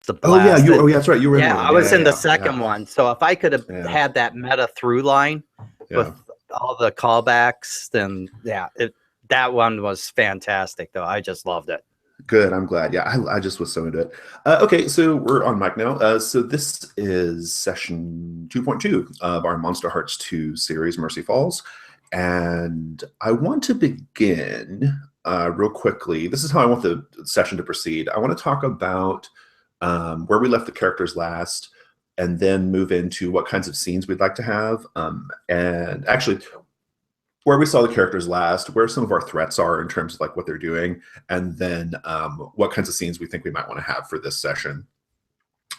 the Oh yeah, blast. that's right. You were in Yeah, one. I was in the Yeah. second one. So if I could have had that meta through line with all the callbacks, then that one was fantastic. Though I just loved it. Good. I'm glad. Yeah, I just was so into it. Okay, so we're on mic now. So this is session 2.2 of our Monsterhearts 2 series, Mercy Falls. And I want to begin real quickly. This is how I want the session to proceed. I want to talk about where we left the characters last, and then move into what kinds of scenes we'd like to have. And actually, where we saw the characters last, where some of our threats are in terms of like what they're doing, and then what kinds of scenes we think we might want to have for this session.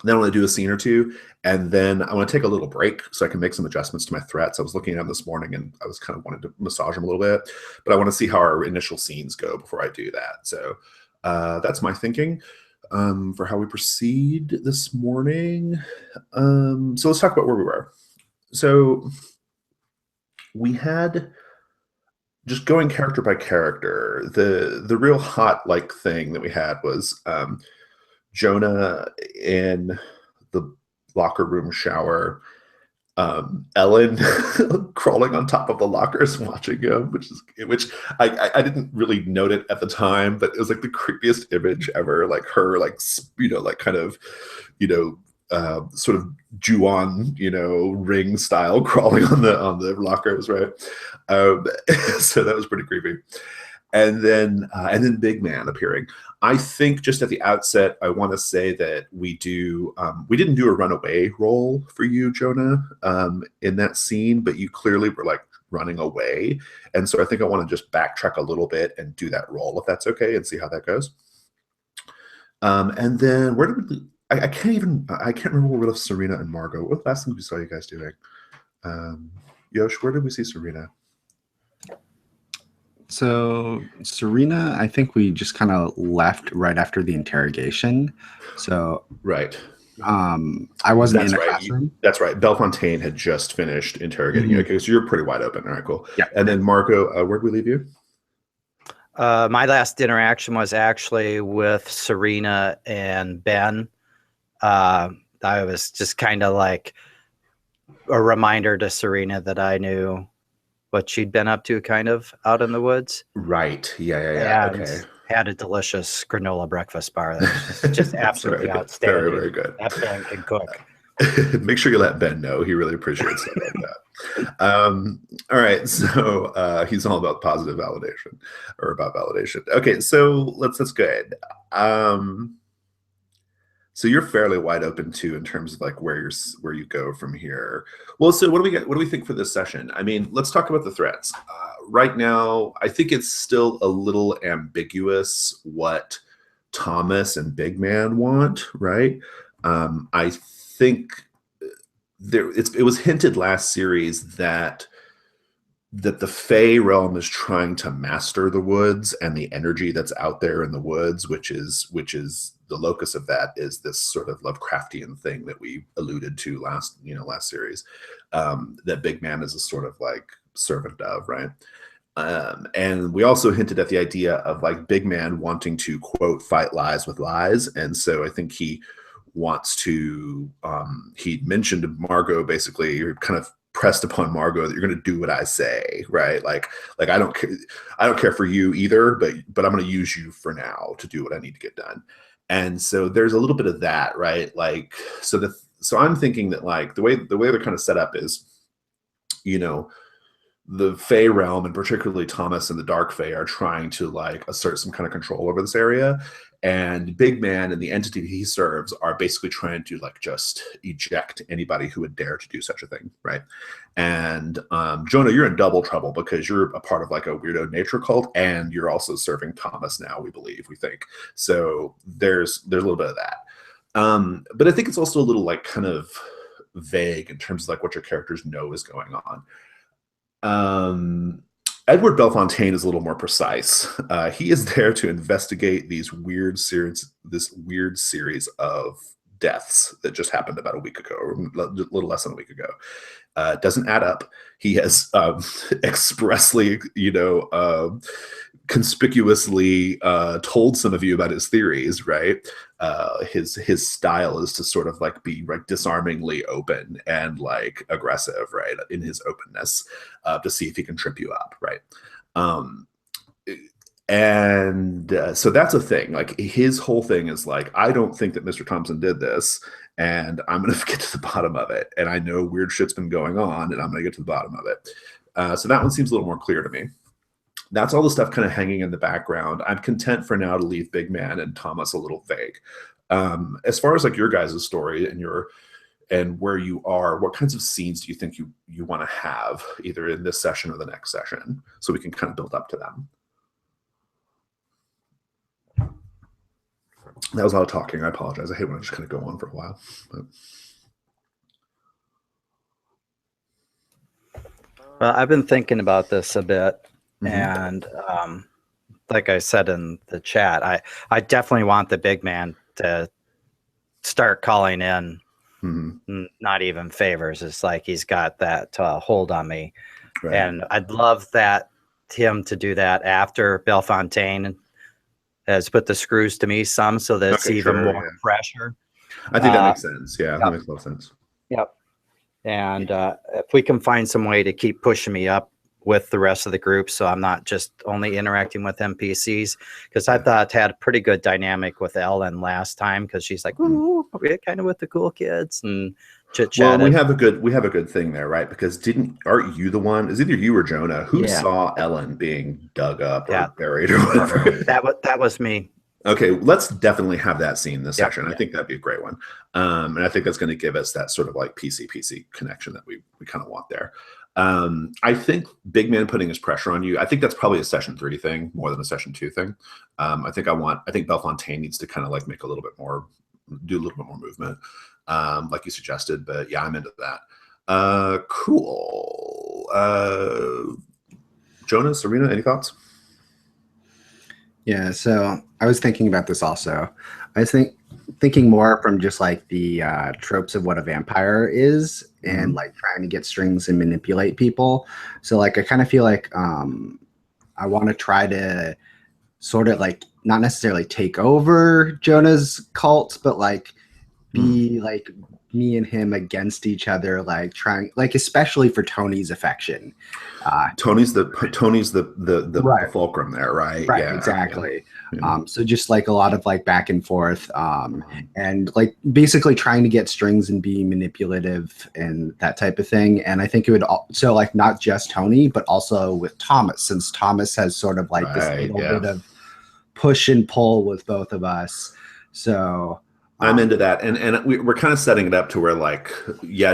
Then I want to do a scene or two, and then I want to take a little break so I can make some adjustments to my threats. I was looking at them this morning, and I was kind of wanting to massage them a little bit, but I want to see how our initial scenes go before I do that. So that's my thinking for how we proceed this morning. So let's talk about where we were. So we had, just going character by character, the real hot like thing that we had was Jonah in the locker room shower, Ellen crawling on top of the lockers watching him, which I didn't really note it at the time, but it was like the creepiest image ever. Like her, like like kind of, sort of Ju-on, ring style crawling on the lockers, right? So that was pretty creepy. And then Big Man appearing. I think just at the outset, I want to say that we didn't do a runaway role for you, Jonah, in that scene, but you clearly were like running away. And so I think I want to just backtrack a little bit and do that role, if that's okay, and see how that goes. And then where did we, I can't remember where we left Serina and Margot. What last thing we saw you guys doing? Yosh, where did we see Serina? So Serina, I think we just kind of left right after the interrogation. So right. I wasn't in a classroom. That's right. Bellefontaine had just finished interrogating you. Okay, so you're pretty wide open. All right, cool. Yeah. And then Margot, where'd we leave you? My last interaction was actually with Serina and Ben. I was just kind of like a reminder to Serina that I knew what she'd been up to kind of out in the woods. Right. Yeah. Okay. Had a delicious granola breakfast bar that was just absolutely outstanding. Very, very good. That Ben can cook. Make sure you let Ben know. He really appreciates stuff like that. All right. So he's all about positive validation, or about validation. Okay. So that's good. So you're fairly wide open too in terms of like where you go from here. Well, so what do we think for this session? I mean, let's talk about the threats. Right now, I think it's still a little ambiguous what Thomas and Big Man want, right? I think it was hinted last series that the Fey realm is trying to master the woods and the energy that's out there in the woods, which is the locus of that is this sort of Lovecraftian thing that we alluded to last series, that Big Man is a sort of like servant of, right? And we also hinted at the idea of like Big Man wanting to, quote, fight lies with lies. And so I think he wants to, he mentioned to Margot, basically, you're kind of pressed upon Margot that you're going to do what I say, right? Like I don't care for you either, but I'm going to use you for now to do what I need to get done. And so there's a little bit of that, right? Like, so I'm thinking that like the way they're kind of set up is, the Fey realm, and particularly Thomas and the Dark Fey, are trying to like assert some kind of control over this area. And Big Man and the entity he serves are basically trying to like just eject anybody who would dare to do such a thing, right? And Jonah, you're in double trouble because you're a part of like a weirdo nature cult, and you're also serving Thomas now, we think. So there's a little bit of that. But I think it's also a little like kind of vague in terms of like what your characters know is going on. Edward Bellefontaine is a little more precise. He is there to investigate this weird series of deaths that just happened about a week ago, or a little less than a week ago. Doesn't add up. He has expressly, conspicuously told some of you about his theories, right? His style is to sort of like be like disarmingly open and like aggressive, right, in his openness, to see if he can trip you up, right? So that's a thing. Like his whole thing is like, I don't think that Mr. Thompson did this, and I'm going to get to the bottom of it. And I know weird shit's been going on, and I'm going to get to the bottom of it. So that one seems a little more clear to me. That's all the stuff kind of hanging in the background. I'm content for now to leave Big Man and Thomas a little vague. As far as like your guys' story and where you are, what kinds of scenes do you think you want to have either in this session or the next session, so we can kind of build up to them? That was a lot of talking. I apologize. I hate when I just kind of go on for a while. But. Well, I've been thinking about this a bit, and like I said in the chat, I definitely want the big man to start calling in, not even favors. It's like he's got that hold on me, right. And I'd love him to do that after Bellefontaine has put the screws to me some, so that it's even more pressure. I think that makes sense. Yeah, that makes a lot of sense. Yep. And if we can find some way to keep pushing me up with the rest of the group, so I'm not just only interacting with NPCs, because I thought I had a pretty good dynamic with Ellen last time, because she's like, ooh, we're kind of with the cool kids and chit chat. Well, we have a good thing there, right? Because aren't you the one? Is either you or Jonah who saw Ellen being dug up or buried or whatever? That was me. Okay, let's definitely have that scene this session. I think that'd be a great one, and I think that's going to give us that sort of like PC connection that we kind of want there. I think Big Man putting his pressure on you, I think that's probably a session 3 thing more than a session 2 thing. I think Bellefontaine needs to kind of like do a little bit more movement, like you suggested. But yeah, I'm into that. Cool. Jonah, Serina, any thoughts? Yeah, so I was thinking about this also. I was thinking more from just like the tropes of what a vampire is, and like trying to get strings and manipulate people. So like I kind of feel like I want to try to sort of like not necessarily take over Jonah's cult, but like be like me and him against each other, like trying, like especially for Tony's affection. Tony's the fulcrum there, right? Right, yeah, exactly. So just like a lot of like back and forth, and like basically trying to get strings and be manipulative and that type of thing. And I think it would also like not just Tony, but also with Thomas, since Thomas has sort of like this little bit of push and pull with both of us. So I'm into that, and we're kind of setting it up to where like,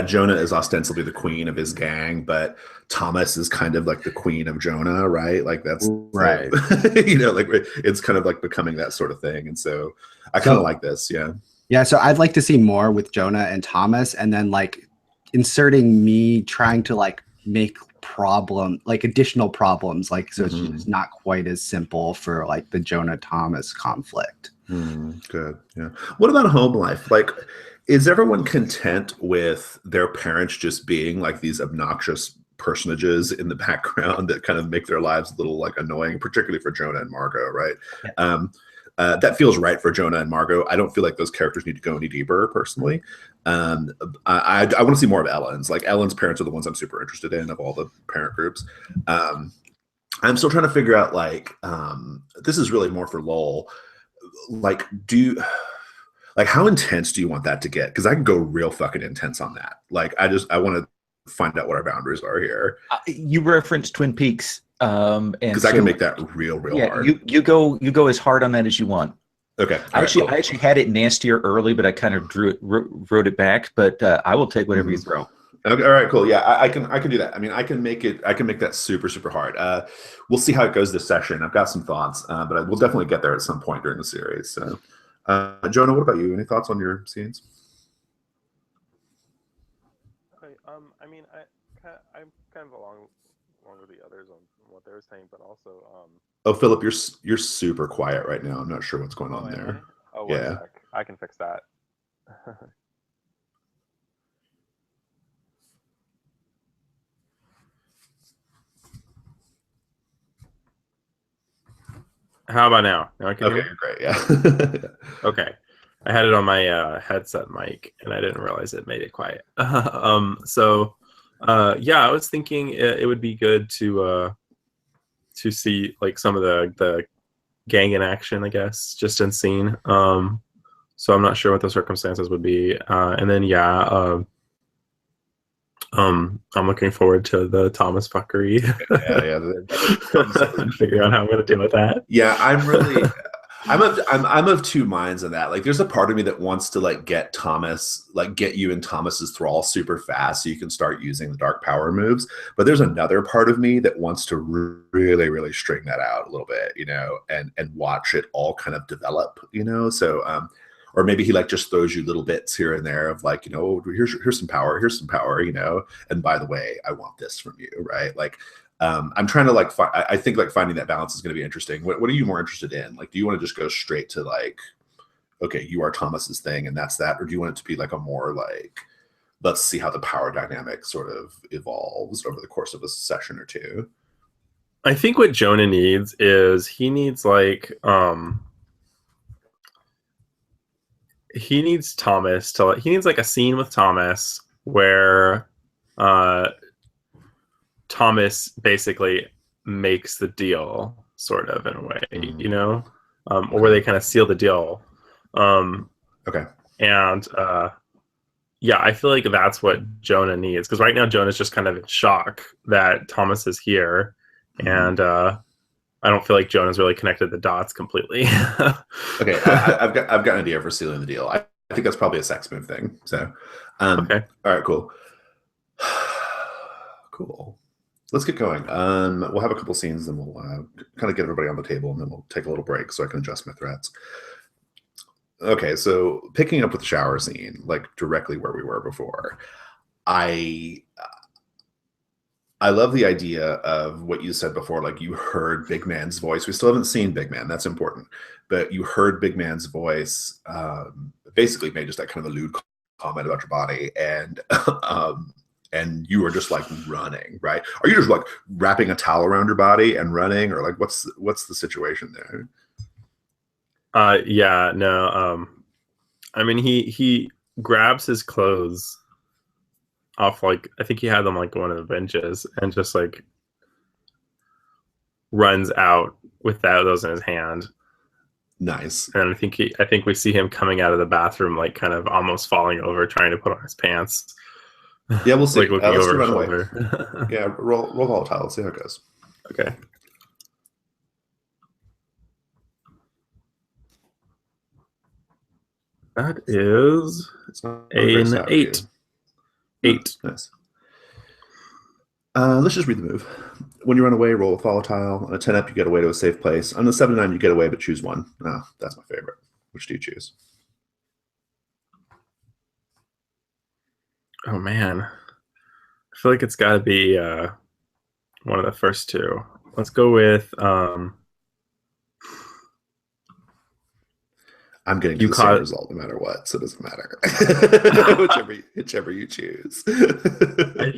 Jonah is ostensibly the queen of his gang, but Thomas is kind of like the queen of Jonah, right? Like that's right. Like it's kind of like becoming that sort of thing, and so I kind of like this, yeah. So I'd like to see more with Jonah and Thomas, and then like inserting me trying to like make additional problems, like so it's just not quite as simple for like the Jonah Thomas conflict. Good. Yeah. What about home life? Like, is everyone content with their parents just being like these obnoxious personages in the background that kind of make their lives a little like annoying, particularly for Jonah and Margot, right? Yeah. That feels right for Jonah and Margot. I don't feel like those characters need to go any deeper personally. I want to see more of Ellen's. Like Ellen's parents are the ones I'm super interested in of all the parent groups. I'm still trying to figure out like, this is really more for Lowell. Like, how intense do you want that to get? Because I can go real fucking intense on that. Like, I want to find out what our boundaries are here. You referenced Twin Peaks, and because I can make that real hard. You go as hard on that as you want. Okay. I actually had it nastier early, but I kind of wrote it back. But I will take whatever you throw. Okay, all right, cool. Yeah, I can do that. I mean, I can make that super, super hard. We'll see how it goes this session. I've got some thoughts, but we'll definitely get there at some point during the series. So, Jonah, what about you? Any thoughts on your scenes? Okay, I mean, I'm kind of along with the others on what they were saying, but also. Oh, Philip, you're super quiet right now. I'm not sure what's going on there. Oh, yeah. I can fix that. How about now? Now I can hear Okay, me? great. Yeah. Okay. I had it on my headset mic, and I didn't realize it made it quiet. Yeah, I was thinking it would be good to see like some of the gang in action, I guess, just in scene. So I'm not sure what the circumstances would be. And then I'm looking forward to the Thomas fuckery. Yeah. Figure out how I'm going to deal with that. Yeah, I'm of two minds on that. Like, there's a part of me that wants to like get you in Thomas's thrall super fast so you can start using the dark power moves. But there's another part of me that wants to really, really string that out a little bit, and watch it all kind of develop, So, or maybe he like just throws you little bits here and there of like, here's some power, and by the way, I want this from you, right? Like, I'm trying to like I think like finding that balance is going to be interesting. What are you more interested in? Like, do you want to just go straight to like, okay, you are Thomas's thing and that's that, or do you want it to be like a more like, let's see how the power dynamic sort of evolves over the course of a session or two? I think what Jonah needs is he needs like he needs like a scene with Thomas where Thomas basically makes the deal, sort of, in a way, or where they kind of seal the deal. Okay. And yeah, I feel like that's what Jonah needs, because right now Jonah's just kind of in shock that Thomas is here, and I don't feel like Jonah's really connected the dots completely. Okay, I've got an idea for sealing the deal. I think that's probably a sex move thing. So, okay, all right, cool. Cool. Let's get going. We'll have a couple scenes, then we'll kind of get everybody on the table, and then we'll take a little break so I can adjust my threats. Okay, so picking up with the shower scene, like directly where we were before, I love the idea of what you said before. Like, you heard Big Man's voice. We still haven't seen Big Man. That's important. But you heard Big Man's voice, basically made just that kind of a lewd comment about your body, and you were just like running, right? Are you just like wrapping a towel around your body and running, or like what's the situation there? Yeah, no. I mean, he grabs his clothes off, like, I think he had them like one of the benches, and just like runs out with those in his hand. Nice. And I think we see him coming out of the bathroom, like kind of almost falling over, trying to put on his pants. Yeah, we'll see. Like looking Let's over his run shoulder. away. Yeah, roll volatile. Let's see how it goes. Okay. That is an 8. 8. Nice. Let's just read the move. When you run away, roll with volatile. On a 10 up, you get away to a safe place. On the 7-9, you get away, but choose one. Oh, that's my favorite. Which do you choose? Oh man, I feel like it's got to be one of the first two. Let's go with I'm getting to the same result no matter what, so it doesn't matter. whichever you choose. I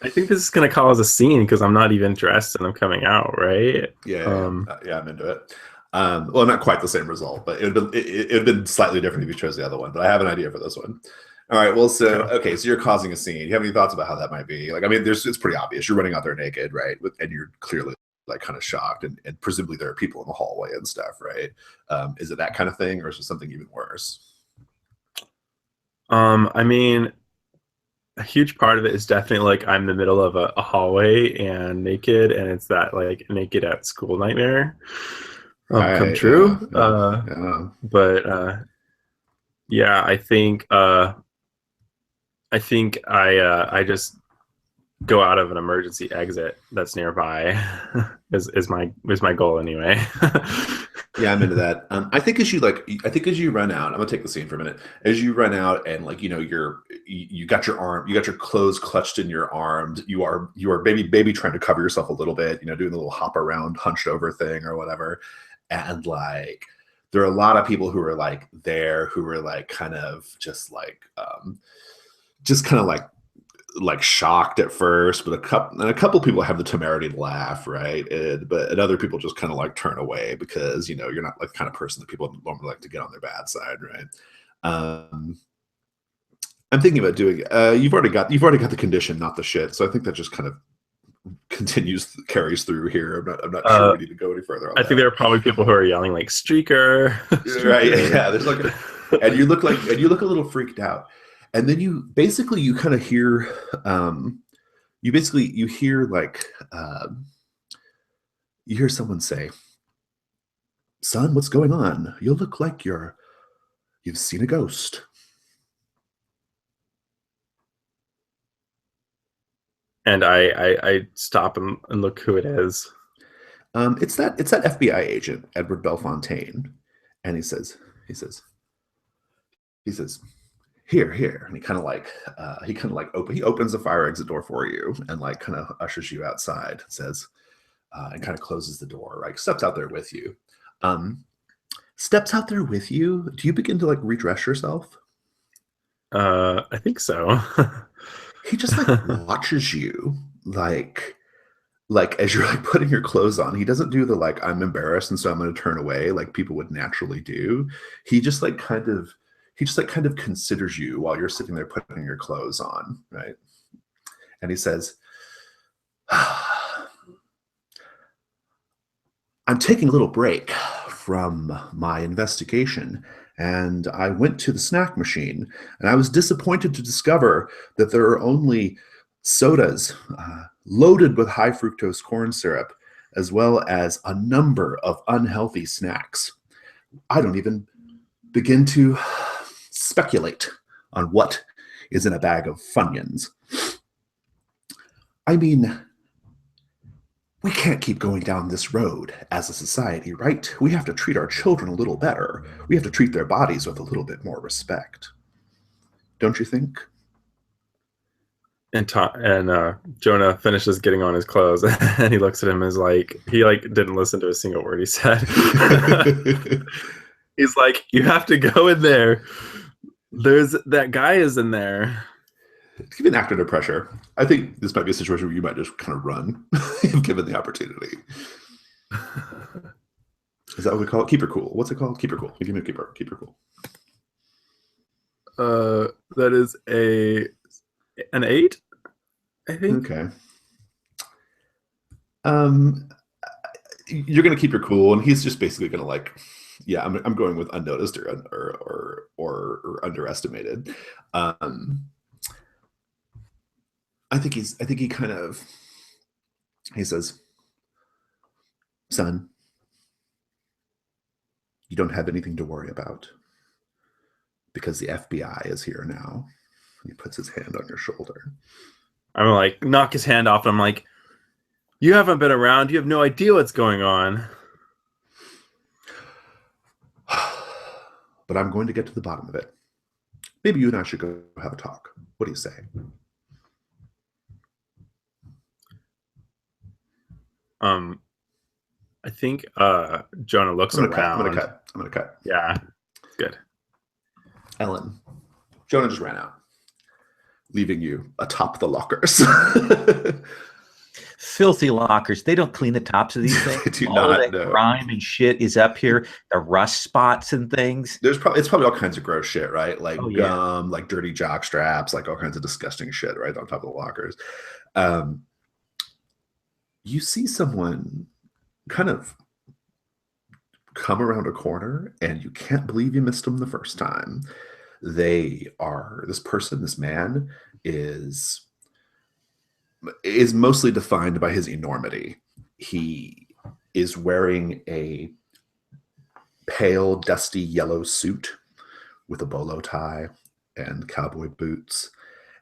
think this is gonna cause a scene because I'm not even dressed and I'm coming out, right? Yeah, I'm into it. Well, not quite the same result, but it'd been slightly different if you chose the other one. But I have an idea for this one. All right. Well, so you're causing a scene. Do you have any thoughts about how that might be? Like, I mean, it's pretty obvious. You're running out there naked, right? And you're clearly like kind of shocked, and presumably there are people in the hallway and stuff, right? Is it that kind of thing, or is it something even worse? I mean, a huge part of it is definitely like I'm in the middle of a hallway and naked, and it's that like naked at school nightmare come true. But yeah, I think I just go out of an emergency exit that's nearby is my goal anyway. Yeah, I'm into that. I think as you run out, I'm gonna take the scene for a minute. As you run out and like, you got your clothes clutched in your arms. You are baby trying to cover yourself a little bit, doing the little hop around hunched over thing or whatever. And like there are a lot of people who are like there who are like kind of just kind of like shocked at first, but a couple people have the temerity to laugh, right? And other people just kind of like turn away because you're not like the kind of person that people normally like to get on their bad side, right? I'm thinking about doing. You've already got the condition, not the shit. So I think that just kind of carries through here. I'm not sure we need to go any further. I think there are probably people who are yelling like streaker, streaker. Right? Yeah, there's like, and you look a little freaked out. And then you kind of hear, you hear someone say, "Son, what's going on? You look like you've seen a ghost." And I stop and look who it is. It's that FBI agent, Edward Belfontaine, and he says. Here, and he opens the fire exit door for you and like kind of ushers you outside. Says, and kind of closes the door. Right, steps out there with you. Do you begin to like redress yourself? I think so. He just like watches you like as you're like putting your clothes on. He doesn't do the like I'm embarrassed and so I'm going to turn away like people would naturally do. He just kind of considers you while you're sitting there putting your clothes on, right? And he says, "I'm taking a little break from my investigation, and I went to the snack machine, and I was disappointed to discover that there are only sodas loaded with high fructose corn syrup, as well as a number of unhealthy snacks. I don't even begin to speculate on what is in a bag of Funyuns. I mean, we can't keep going down this road as a society, right? We have to treat our children a little better. We have to treat their bodies with a little bit more respect. Don't you think?" And Jonah finishes getting on his clothes, and he looks at him as like he like didn't listen to a single word he said. He's like, "You have to go in there. That guy is in there." Give an actor under pressure. I think this might be a situation where you might just kind of run, given the opportunity. Is that what we call it? Keep her cool. What's it called? Keep her cool. Give me a keep her cool. That is an 8, I think. Okay. You're gonna keep her cool, and he's just basically gonna like, yeah, I'm going with unnoticed or underestimated. I think he says, "Son, you don't have anything to worry about because the FBI is here now." He puts his hand on your shoulder. I'm like, knock his hand off, and I'm like, "You haven't been around. You have no idea what's going on." But I'm going to get to the bottom of it. Maybe you and I should go have a talk. What do you say? I think Jonah looks around. I'm gonna cut. Yeah, good. Ellen, Jonah just ran out, leaving you atop the lockers. Filthy lockers. They don't clean the tops of these things. They do all not, that no. grime and shit is up here. The rust spots and things. It's probably all kinds of gross shit, right? Like gum, Yeah. like dirty jock straps, like all kinds of disgusting shit right on top of the lockers. You see someone kind of come around a corner, and you can't believe you missed them the first time. This man is mostly defined by his enormity. He is wearing a pale, dusty yellow suit with a bolo tie and cowboy boots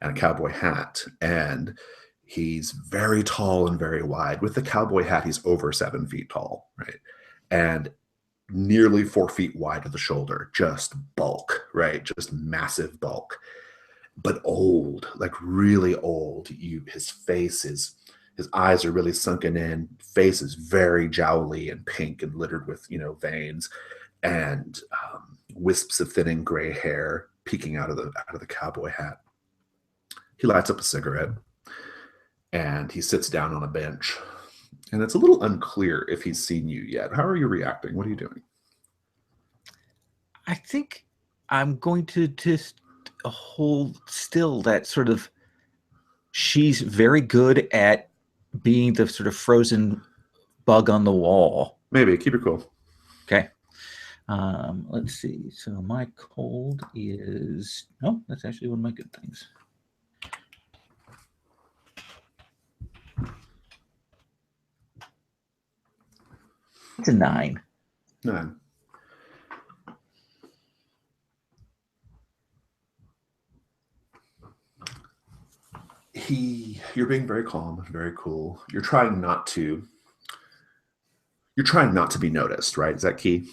and a cowboy hat. And he's very tall and very wide. With the cowboy hat, he's over 7 feet tall, right? And nearly 4 feet wide at the shoulder, just bulk, right? Just massive bulk, but old, like really old. His eyes are really sunken in. Face is very jowly and pink and littered with, veins. and wisps of thinning gray hair peeking out of the cowboy hat. He lights up a cigarette, and he sits down on a bench. And it's a little unclear if he's seen you yet. How are you reacting? What are you doing? I think I'm going to just hold still. That sort of, she's very good at being the sort of frozen bug on the wall. Maybe. Keep it cool. Okay. Let's see. So my cold is, that's actually one of my good things. It's a 9. 9. You're being very calm, very cool. You're trying not to be noticed, right? Is that key?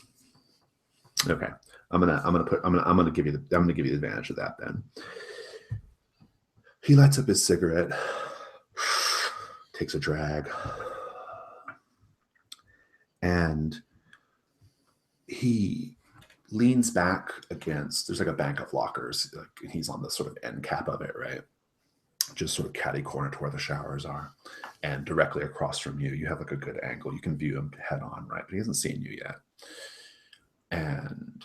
Okay. I'm gonna give you the advantage of that then. He lights up his cigarette, takes a drag, and he leans back against, there's like a bank of lockers, and he's on the sort of end cap of it, right? Just sort of catty corner to where the showers are. And directly across from you, you have like a good angle. You can view him head on, right? But he hasn't seen you yet. And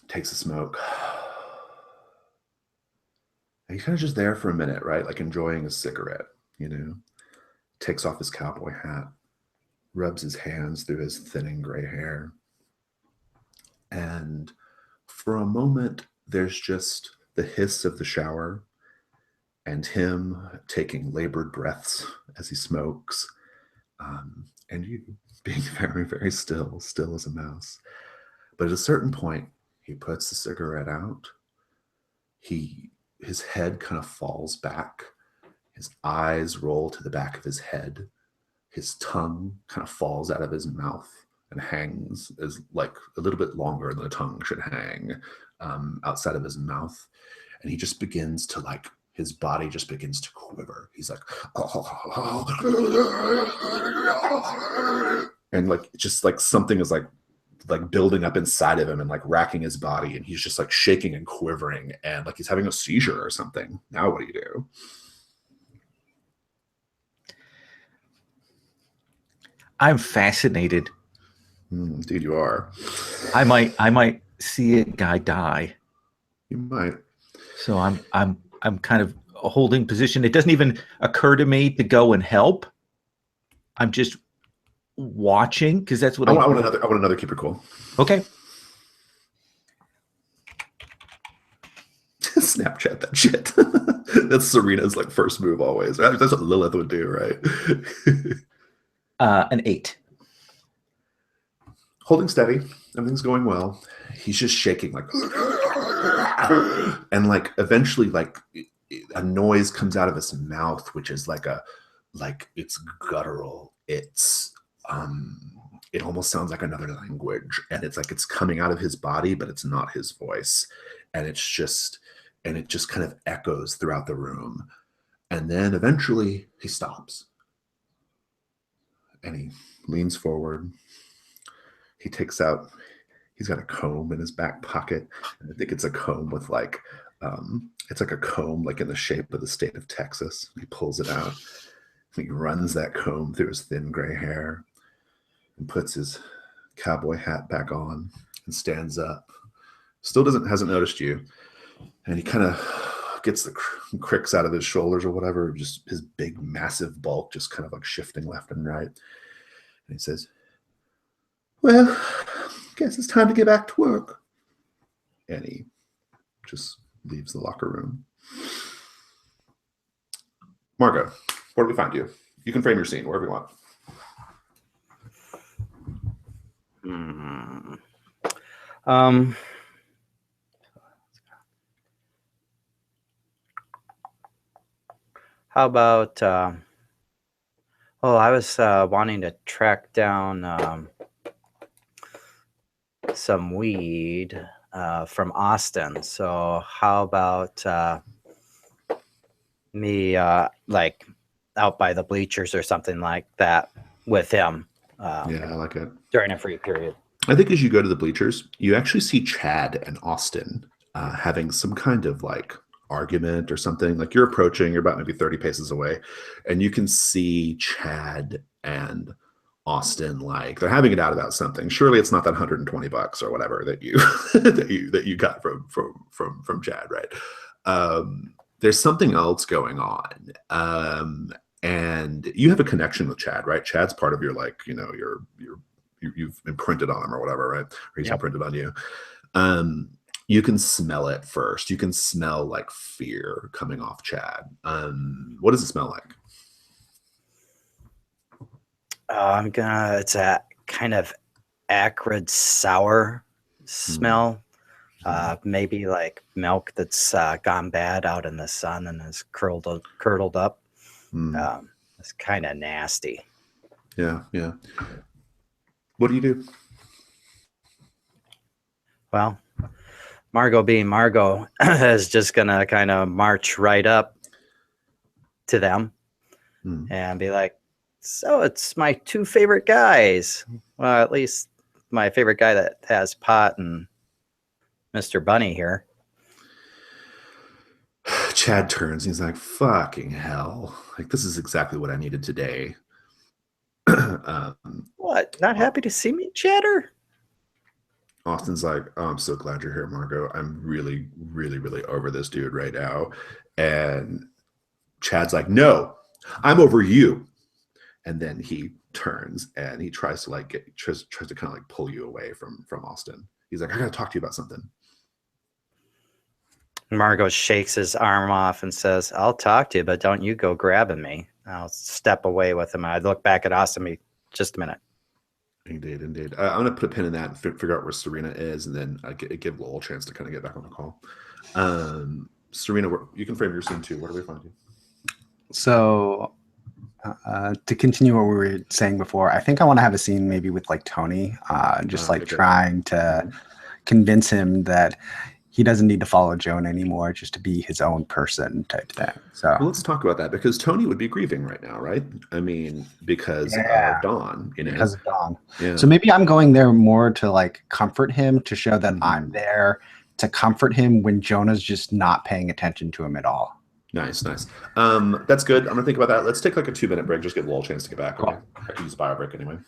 takes a smoke. And he's kind of just there for a minute, right? Like enjoying a cigarette, Takes off his cowboy hat, rubs his hands through his thinning gray hair. And for a moment, there's just the hiss of the shower and him taking labored breaths as he smokes, and you being very, very still as a mouse. But at a certain point, he puts the cigarette out. His head kind of falls back. His eyes roll to the back of his head. His tongue kind of falls out of his mouth and hangs as like a little bit longer than a tongue should hang outside of his mouth. And he just begins to his body just begins to quiver. He's like, and just something is like building up inside of him and racking his body. And he's just shaking and quivering and he's having a seizure or something. Now what do you do? I'm fascinated. Indeed you are. I might see a guy die. You might. So I'm kind of holding position. It doesn't even occur to me to go and help. I'm just watching because that's what I want another keep it cool. Okay. Snapchat that shit. That's Serina's first move always. That's what Lilith would do, right? An 8. Holding steady. Everything's going well. He's just shaking and eventually a noise comes out of his mouth, which is it's guttural. It's it almost sounds like another language, and it's it's coming out of his body, but it's not his voice, and it just kind of echoes throughout the room, and then eventually he stops, and he leans forward. He takes out. He's got a comb in his back pocket, and I think it's a comb with it's like a comb in the shape of the state of Texas. He pulls it out. He runs that comb through his thin gray hair and puts his cowboy hat back on and stands up. Still hasn't noticed you. And he kind of gets the cricks out of his shoulders or whatever, just his big, massive bulk just kind of shifting left and right. And he says, "Well, guess it's time to get back to work." And he just leaves the locker room. Margot, where do we find you? You can frame your scene wherever you want. How about I was wanting to track down some weed from Austin. So how about me out by the bleachers or something like that with him, Yeah, I like it. during a free period. I think as you go to the bleachers, you actually see Chad and Austin having some kind of like argument or something. Like you're approaching, you're about maybe 30 paces away, and you can see Chad and Austin like they're having it out about something. Surely it's not that $120 or whatever that you that you got from Chad, right? There's something else going on. And you have a connection with Chad, right? Chad's part of your like, you've imprinted on him or whatever, right? Or he's imprinted on you. You can smell it first. You can smell like fear coming off Chad. What does it smell like? It's a kind of acrid, sour smell. Maybe like milk that's gone bad out in the sun and is curdled up. It's kind of nasty. Yeah. What do you do? Well, Margot being Margot is just going to kind of march right up to them and be like, so it's my two favorite guys. Well, at least my favorite guy that has pot and Mr. Bunny here. Chad turns and he's like, fucking hell. Like, this is exactly what I needed today. What? Not happy to see me, Chatter? Austin's like, oh, I'm so glad you're here, Margot. I'm really, really, really over this dude right now. And Chad's like, no, I'm over you. And then he turns and he tries to like tries to kind of like pull you away from Austin. He's like, I gotta talk to you about something. Margot shakes his arm off and says, I'll talk to you, but don't you go grabbing me. I'll step away with him. I look back at Austin. Just a minute. Indeed. I'm going to put a pin in that and figure out where Serina is, and then give Lowell a chance to kind of get back on the call. Serina, you can frame your scene too. Where do we find you? So, to continue what we were saying before, I think I want to have a scene maybe with like Tony, trying to convince him that he doesn't need to follow Jonah anymore, just to be his own person type thing. So let's talk about that, because Tony would be grieving right now, right? I mean, because of Dawn, Because of Dawn. Yeah. So maybe I'm going there more to like comfort him, to show that I'm there to comfort him when Jonah's just not paying attention to him at all. Nice. That's good. I'm gonna think about that. Let's take like a 2-minute break. Just give Lowell a chance to get back. Okay. I can use a bio break anyway.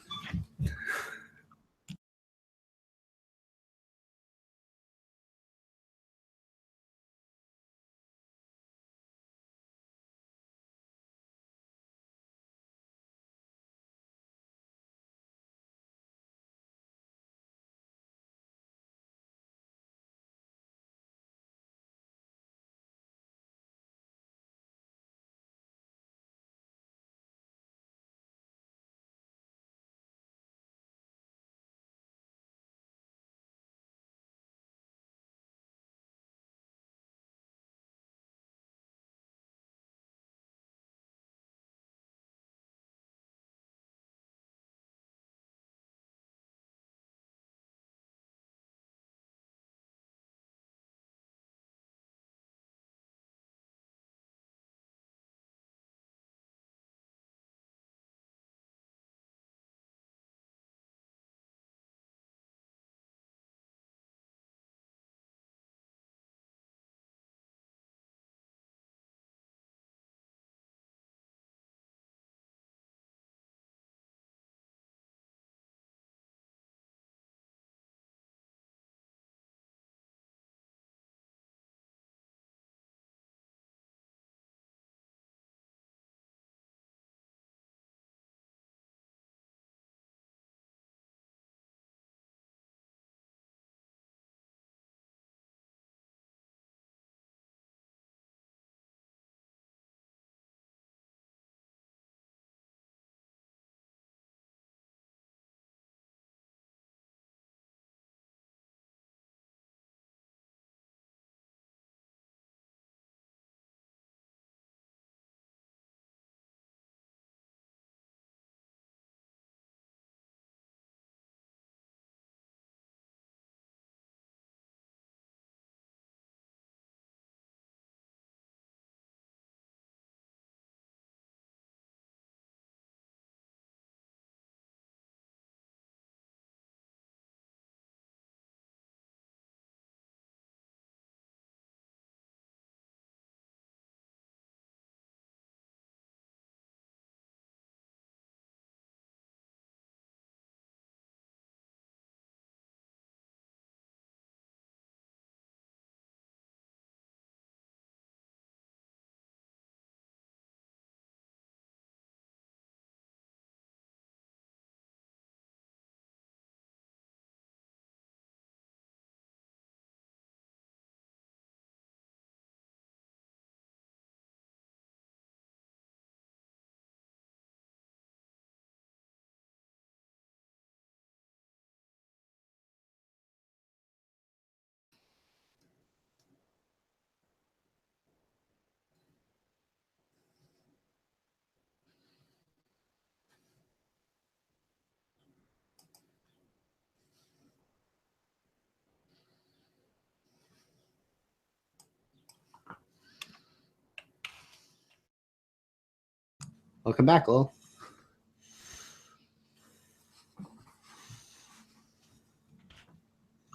Welcome back, Lil.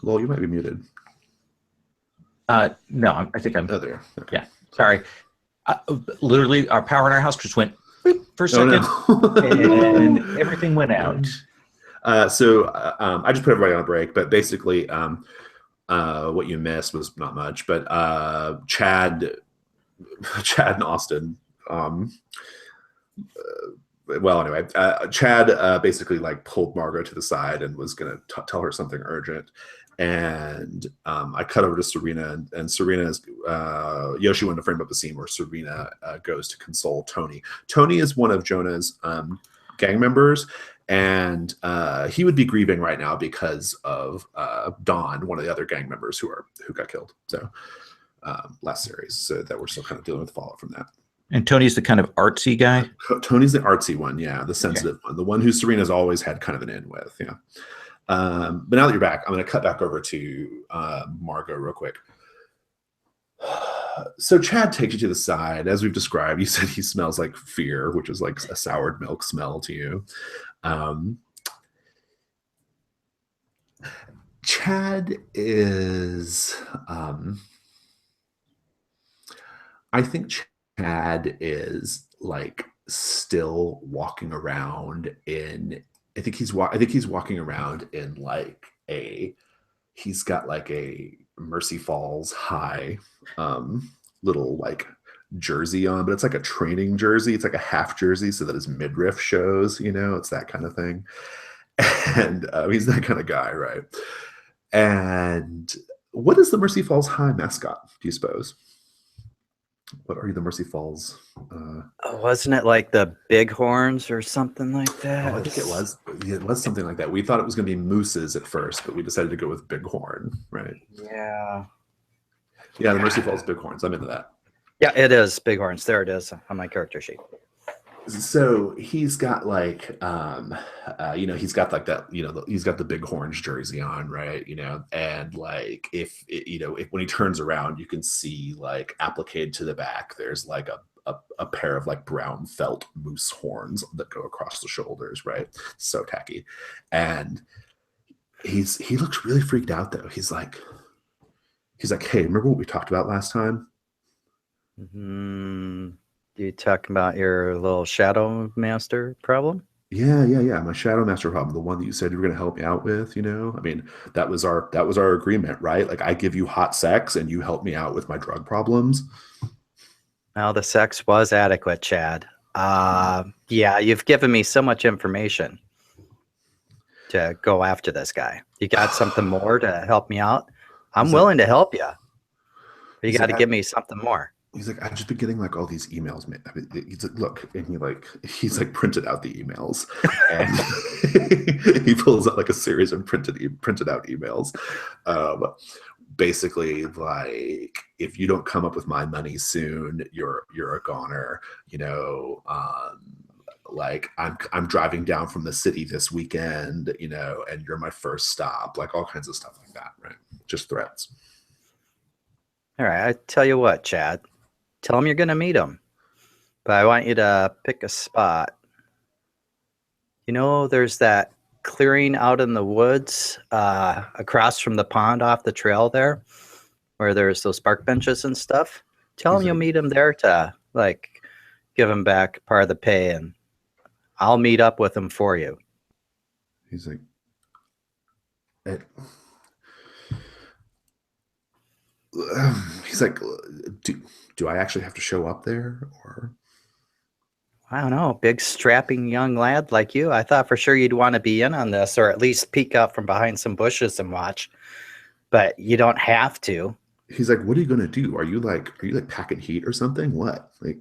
Lol, you might be muted. No, I think I'm. Oh, there. Okay. Yeah, sorry. Literally, our power in our house just went beep for a second, no. and everything went out. So I just put everybody on a break, but basically, what you missed was not much. But Chad and Austin. Well, anyway, Chad basically like pulled Margot to the side and was going to tell her something urgent. And I cut over to Serina, and Serina's Yoshi wanted to frame up a scene where Serina goes to console Tony. Tony is one of Jonah's gang members, and he would be grieving right now because of Don, one of the other gang members who got killed. So last series, so that we're still kind of dealing with fallout from that. And Tony's the kind of artsy guy. Tony's the artsy one, yeah, the sensitive one, the one who Serena's always had kind of an in with, yeah. But now that you're back, I'm going to cut back over to Margot real quick. So Chad takes you to the side. As we've described, you said he smells like fear, which is like a soured milk smell to you. Chad is, I think Chad is like still walking around in, I think he's walking around in like he's got like a Mercy Falls High little like jersey on, but it's like a training jersey. It's like a half jersey so that his midriff shows, it's that kind of thing. And he's that kind of guy, right? And what is the Mercy Falls High mascot, do you suppose? What are the Mercy Falls? Wasn't it like the Bighorns or something like that? I think it was. It was something like that. We thought it was going to be mooses at first, but we decided to go with Bighorn, right? Yeah. Yeah, the Mercy Falls Bighorns. I'm into that. Yeah, it is Bighorns. There it is on my character sheet. So he's got like, he's got like that, he's got the Bighorns jersey on, right? And like if when he turns around, you can see like appliqued to the back, there's like a pair of like brown felt moose horns that go across the shoulders, right? So tacky. And he looks really freaked out though. He's like, hey, remember what we talked about last time? You talking about your little Shadow Master problem? Yeah. My Shadow Master problem, the one that you said you were going to help me out with. I mean, that was our agreement, right? Like I give you hot sex and you help me out with my drug problems. Well, the sex was adequate, Chad. Yeah, you've given me so much information to go after this guy. You got something more to help me out? I'm willing to help you. But you got to give me something more. He's like, I've just been getting like all these emails. He's like, look, and he's like printed out the emails, and he pulls out like a series of printed out emails. Basically, like if you don't come up with my money soon, you're a goner. Like I'm driving down from the city this weekend, and you're my first stop. Like all kinds of stuff like that, right? Just threats. All right, I tell you what, Chad. Tell him you're going to meet him, but I want you to pick a spot. There's that clearing out in the woods across from the pond off the trail there, where there's those park benches and stuff. Tell him you'll meet him there to like give him back part of the pay, and I'll meet up with him for you. He's like, do I actually have to show up there, or? I don't know, big strapping young lad like you. I thought for sure you'd want to be in on this, or at least peek out from behind some bushes and watch. But you don't have to. He's like, what are you gonna do? Are you like packing heat or something? What? Like,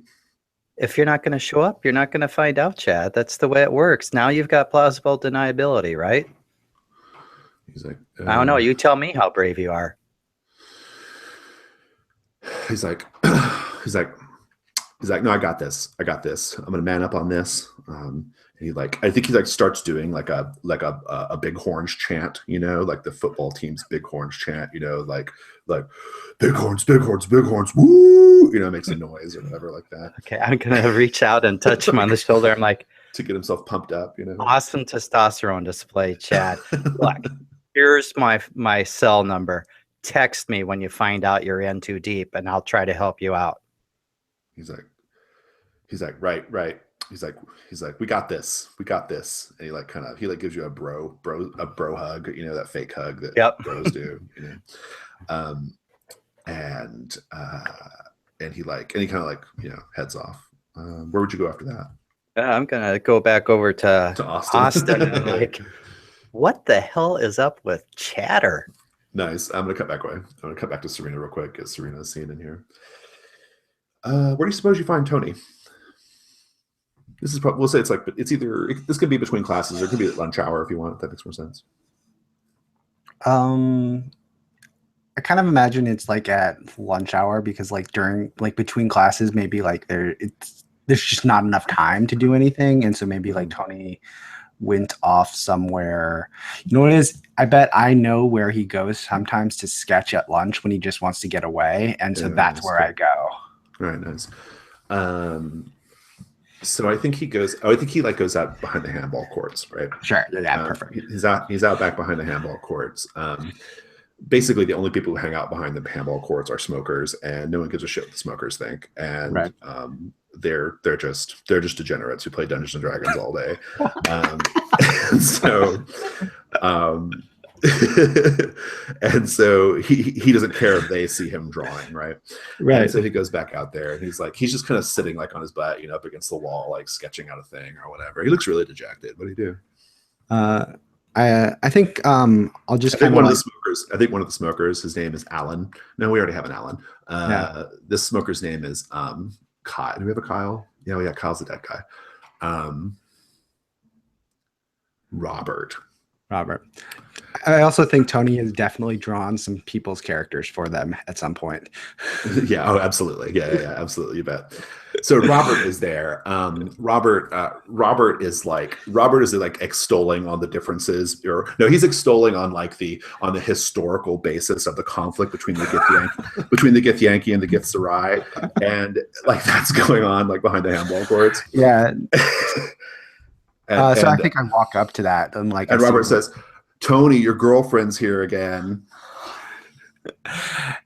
if you're not going to show up, you're not going to find out, Chad. That's the way it works. Now you've got plausible deniability, right? He's like, I don't know. You tell me how brave you are. He's like, He's like, no, I got this. I'm gonna man up on this. He I think he starts doing like a Bighorns chant, like the football team's Bighorns chant, like Bighorns, woo, makes a noise or whatever like that. Okay, I'm gonna reach out and touch him on the shoulder. I'm like, to get himself pumped up, Awesome testosterone display, Chad. Look, here's my cell number. Text me when you find out you're in too deep, and I'll try to help you out. He's like, right. He's like, we got this. And he gives you a bro hug, that fake hug that bros do, and he kind of heads off. Where would you go after that? I'm gonna go back over to Austin and like, what the hell is up with Chatter? Nice. I'm gonna cut back away. I'm gonna cut back to Serina real quick. Get Serina's scene in here. Where do you suppose you find Tony? This is probably, we'll say this could be between classes or it could be at lunch hour if you want, if that makes more sense. I kind of imagine it's like at lunch hour because during between classes, maybe there's just not enough time to do anything. And so maybe Tony went off somewhere. You know what it is? I bet I know where he goes sometimes to sketch at lunch when he just wants to get away. And so that's where I go. All right, nice. So I think he goes goes out behind the handball courts, right? Sure. Yeah, perfect. He's out back behind the handball courts. Basically, the only people who hang out behind the handball courts are smokers, and no one gives a shit what the smokers think. And right. They're just degenerates who play Dungeons and Dragons all day. And so he doesn't care if they see him drawing, right? Right. And so he goes back out there, and he's just kind of sitting on his butt, up against the wall, sketching out a thing or whatever. He looks really dejected. What do you do? I think I'll just. I think one of the smokers. His name is Alan. No, we already have an Alan. This smoker's name is Kyle. Do we have a Kyle? Yeah, Kyle's the dead guy. Robert. I also think Tony has definitely drawn some people's characters for them at some point. Yeah. Oh, absolutely. Yeah. Absolutely. You bet. So Robert is there. Robert is extolling on the differences, he's extolling on the historical basis of the conflict between the Githyanki and the Githzerai, and that's going on behind the handball courts. Yeah. So I think I walk up to that and and Robert says, "Tony, your girlfriend's here again."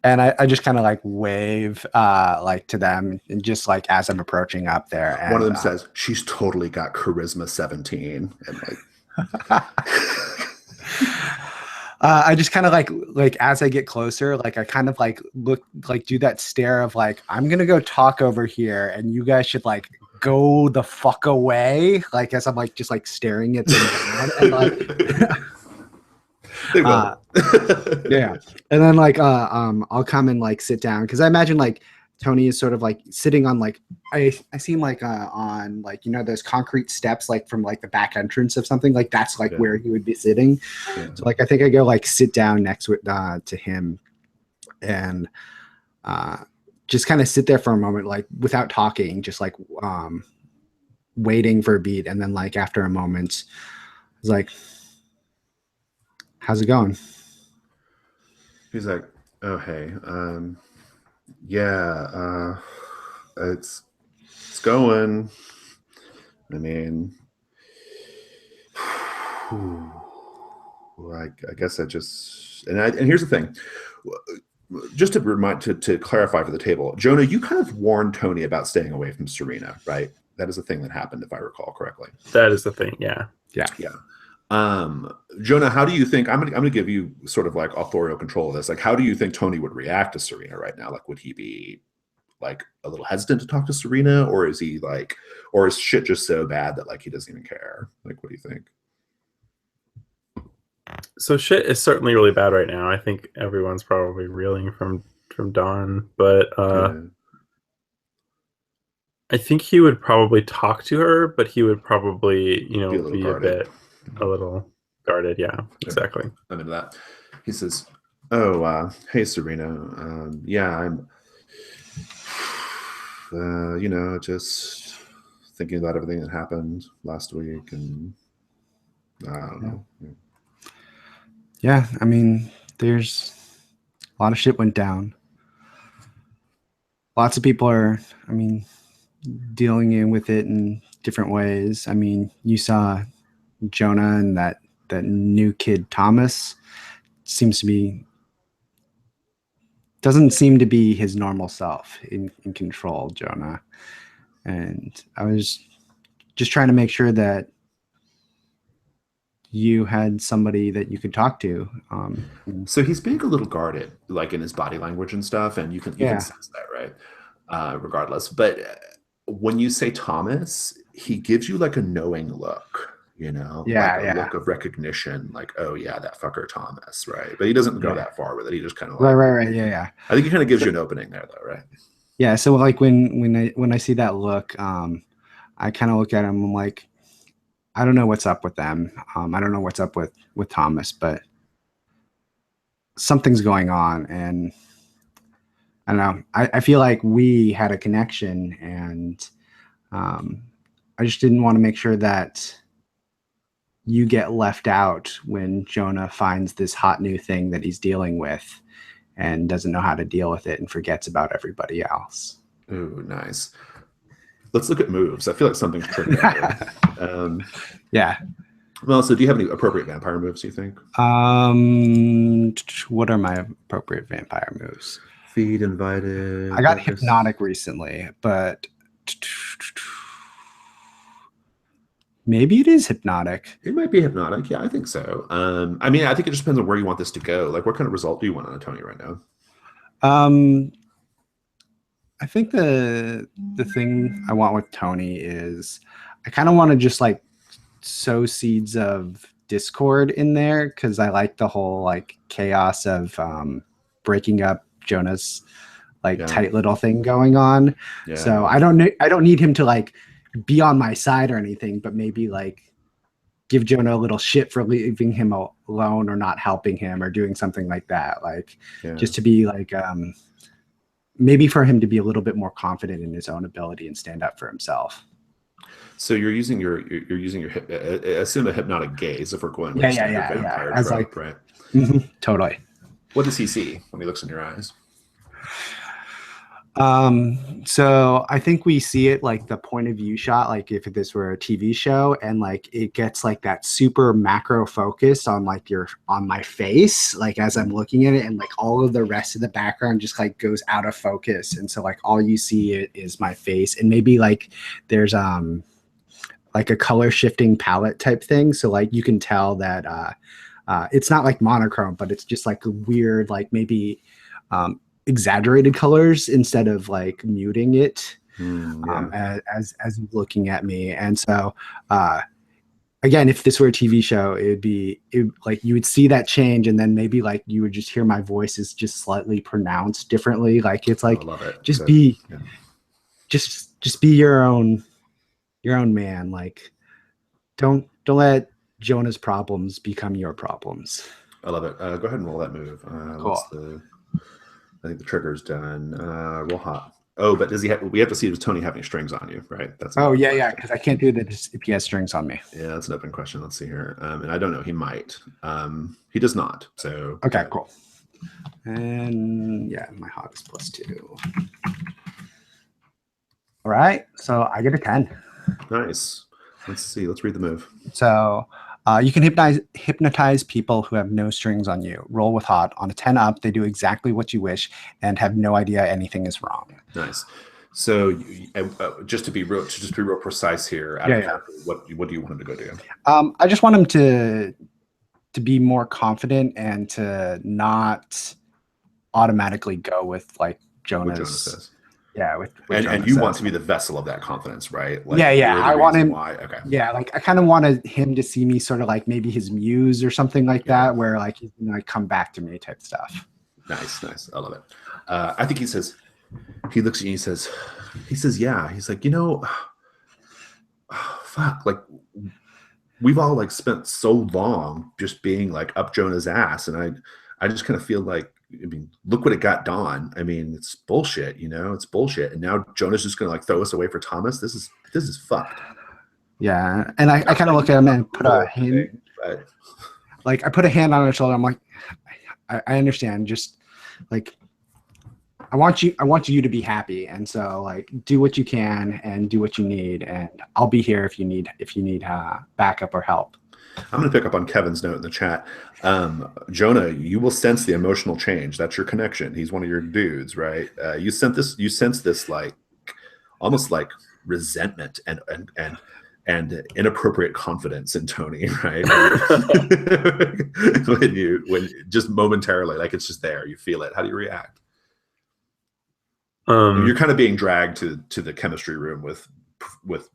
And I just kind of wave to them, and just as I'm approaching up there. And one of them says, "She's totally got charisma 17," and I just kind of as I get closer, I kind of look do that stare of I'm gonna go talk over here, and you guys should go the fuck away, as I'm just staring at them and they will. Yeah, and then I'll come and sit down because I imagine Tony is sort of sitting on I see him on those concrete steps from the back entrance of something that's where he would be sitting. Yeah. So I think I go sit down next to him and just kind of sit there for a moment without talking, just waiting for a beat, and then after a moment it's how's it going? He's like, oh hey, yeah, it's going. I mean, I guess and here's the thing. Just to clarify for the table, Jonah, you kind of warned Tony about staying away from Serina, right? That is a thing that happened, if I recall correctly. That is the thing, yeah. Jonah, how do you think? I'm gonna give you sort of authorial control of this. How do you think Tony would react to Serina right now? Would he be a little hesitant to talk to Serina, or is he or is shit just so bad that he doesn't even care? What do you think? So shit is certainly really bad right now. I think everyone's probably reeling from Dawn, but I think he would probably talk to her, but he would probably, be a little guarded. Yeah, exactly. I'm into that. He says, "Oh, hey, Serina. Yeah, just thinking about everything that happened last week, and I don't know. Yeah, I mean, there's a lot of shit went down. Lots of people are, I mean, dealing with it in different ways. I mean, you saw Jonah and that new kid Thomas doesn't seem to be his normal self in control, Jonah. And I was just trying to make sure that you had somebody that you could talk to. So he's being a little guarded, like in his body language and stuff, and you can sense that, right? Regardless, but when you say Thomas, he gives you like a knowing look, like a look of recognition, like, oh yeah, that fucker Thomas, right? But he doesn't go that far with it. He just kind of like, right, yeah. I think he kind of gives you an opening there, though, right? Yeah. So like when I see that look, I kind of look at him. I'm like, I don't know what's up with them. I don't know what's up with Thomas, but something's going on, and I don't know. I feel like we had a connection, and I just didn't want to make sure that you get left out when Jonah finds this hot new thing that he's dealing with and doesn't know how to deal with it and forgets about everybody else. Ooh, nice. Let's look at moves. I feel like something's triggered. Yeah. Well, so do you have any appropriate vampire moves, do you think? What are my appropriate vampire moves? Feed invited. I got hypnotic recently, but maybe it is hypnotic. It might be hypnotic. Yeah, I think so. I mean, I think it just depends on where you want this to go. Like, what kind of result do you want on a Tony right now? I think the thing I want with Tony is I kind of want to just like sow seeds of discord in there, because I like the whole like chaos of breaking up Jonah's tight little thing going on. Yeah. So I don't need him to like be on my side or anything, but maybe like give Jonah a little shit for leaving him alone or not helping him or doing something like that. Like just to be like maybe for him to be a little bit more confident in his own ability and stand up for himself. So you're using your assume a hypnotic gaze if we're going with vampire as trope, right? Totally. What does he see when he looks in your eyes? So I think we see it like the point of view shot, like if this were a TV show, and like it gets like that super macro focus on like on my face, like as I'm looking at it, and like all of the rest of the background just like goes out of focus. And so like all you see is my face, and maybe like there's like a color shifting palette type thing. So like you can tell that it's not like monochrome, but it's just like a weird, like maybe exaggerated colors instead of like muting it as looking at me. And so again, if this were a TV show, like you would see that change, and then maybe like you would just hear my voice is just slightly pronounced differently. Like it's like just be your own man. Like don't let Jonah's problems become your problems. I love it. Go ahead and roll that move. Cool. I think the trigger's done. Roll hot. Oh, but does he have? We have to see if Tony having strings on you, right? That's because I can't do that if he has strings on me. Yeah, that's an open question. Let's see here. And I don't know. He might. He does not. So okay, cool. And yeah, my hot is +2. All right, so I get a 10. Nice. Let's see. Let's read the move. So you can hypnotize people who have no strings on you. Roll with hot. On a 10 up, they do exactly what you wish and have no idea anything is wrong. Nice. So just to be real precise here, what do you want him to go do? I just want him to be more confident and to not automatically go with like Jonah says. Yeah, and you want to be the vessel of that confidence, right? Like, I want him. Why? Okay. Yeah, like I kind of wanted him to see me sort of like maybe his muse or something like that, where like he's gonna like come back to me type stuff. Nice. I love it. I think he looks at you. He says, yeah. He's like, fuck. Like we've all like spent so long just being like up Jonah's ass, and I just kind of feel like I mean, look what it got Dawn. I mean, it's bullshit, you know, it's bullshit. And now Jonah's just gonna like throw us away for Thomas. This is fucked. Yeah, and I kind of look at him and put a hand, like I put a hand on his shoulder. I'm like, I understand. Just like I want you to be happy, and so like do what you can and do what you need, and I'll be here if you need backup or help. I'm going to pick up on Kevin's note in the chat. Jonah, you will sense the emotional change. That's your connection. He's one of your dudes, right? You sense this like almost like resentment and inappropriate confidence in Tony, right? when just momentarily, like it's just there, you feel it. How do you react? You're kind of being dragged to the chemistry room with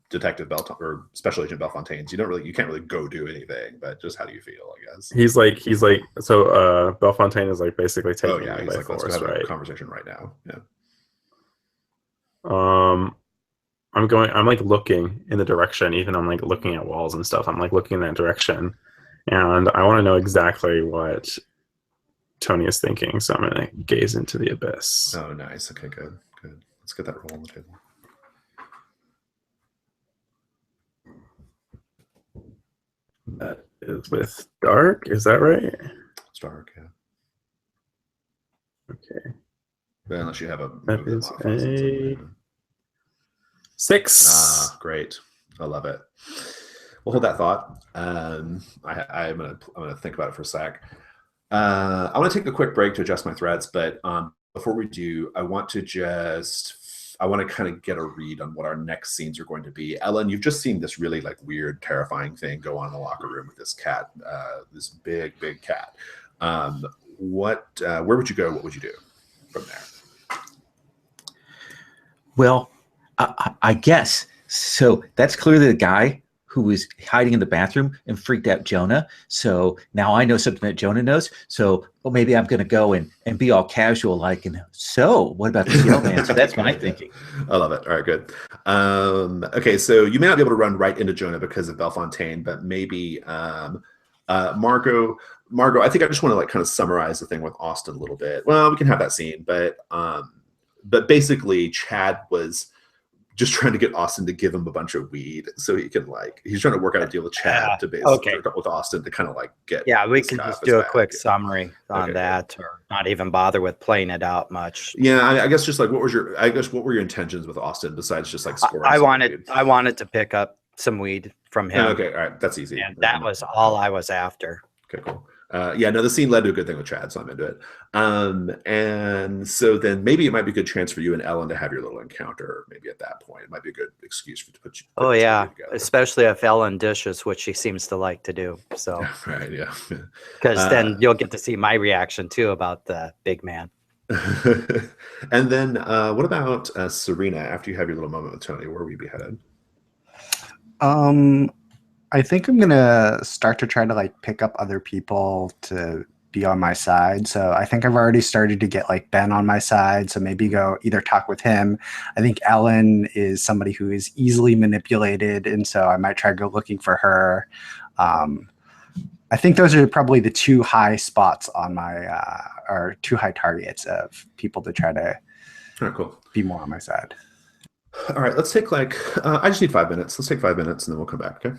Detective Belton or Special Agent Belfontaine. You can't really go do anything, but just how do you feel, I guess? He's like so Belfontaine is like basically taking he's by like, force, let's have right? a conversation right now. Yeah. I'm like looking in the direction, even I'm like looking at walls and stuff. I'm like looking in that direction, and I want to know exactly what Tony is thinking. So I'm gonna gaze into the abyss. Oh, nice. Okay, good. Let's get that roll on the table. That is with dark. Is that right? It's dark, yeah. Okay. But unless you have a That is a 6. Ah, great. I love it. We'll hold that thought. I'm gonna think about it for a sec. I want to take a quick break to adjust my threads, but before we do, I want to kind of get a read on what our next scenes are going to be. Ellen, you've just seen this really like weird, terrifying thing go on in the locker room with this cat, this big cat. Where would you go? What would you do from there? Well, I guess so. That's clearly the guy who was hiding in the bathroom and freaked out Jonah. So now I know something that Jonah knows. So maybe I'm going to go and be all casual, like, and so what about this yell man? So that's my thinking. I love it. All right, good. Okay, so you may not be able to run right into Jonah because of Belfontaine, but maybe Margot, I think I just want to like kind of summarize the thing with Austin a little bit. Well, we can have that scene, but basically Chad was just trying to get Austin to give him a bunch of weed so he can he's trying to work out a deal with Chad to basically work out with Austin to kind of like get. Yeah, we can just do a quick summary on that, or not even bother with playing it out much. Yeah, I guess just like what were your intentions with Austin besides just like scoring? I wanted to pick up some weed from him. Okay, all right, that's easy. And that was all I was after. Okay, cool. The scene led to a good thing with Chad, so I'm into it. And so then maybe it might be a good chance for you and Ellen to have your little encounter. Maybe at that point, it might be a good excuse for to put you. Oh yeah, especially if Ellen dishes, which she seems to like to do. So right, yeah. Because then you'll get to see my reaction too about the big man. And then what about Serina? After you have your little moment with Tony, where will you be headed? I think I'm gonna start to try to like pick up other people to be on my side. So I think I've already started to get like Ben on my side. So maybe go either talk with him. I think Ellen is somebody who is easily manipulated, and so I might try to go looking for her. I think those are probably the two high spots on my or two high targets of people to try to be more on my side. All right, let's take I just need 5 minutes. Let's take 5 minutes and then we'll come back, okay?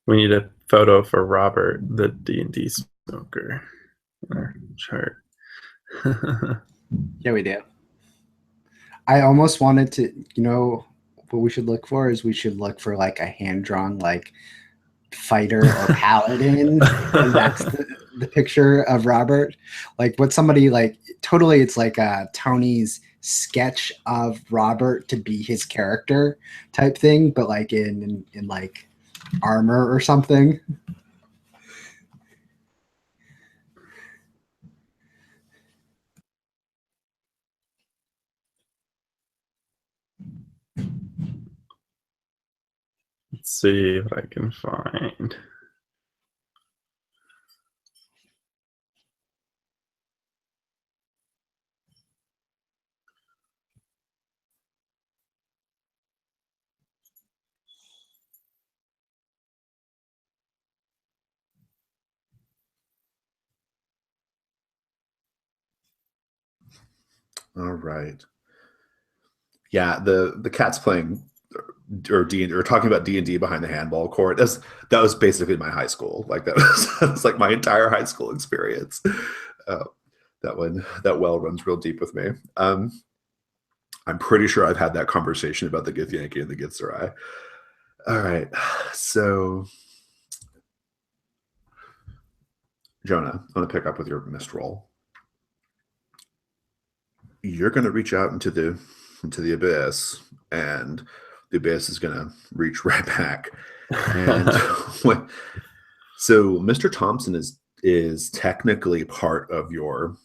We need a photo for Robert, the D&D smoker. Our chart. Yeah, we do. I almost wanted to, what we should look for is we should look for like a hand-drawn like fighter or paladin, and that's the picture of Robert. Like what somebody like totally, it's like Tony's sketch of Robert to be his character type thing, but like in like armor or something. Let's see what I can find. All right. Yeah, the cat's playing or talking about D&D behind the handball court. That was basically my high school. Like that was like my entire high school experience. That well runs real deep with me. I'm pretty sure I've had that conversation about the Githyanki and the Githzerai. All right, so Jonah, I'm going to pick up with your missed roll. You're going to reach out into the abyss, and the abyss is going to reach right back. And so Mr. Thompson is technically part of your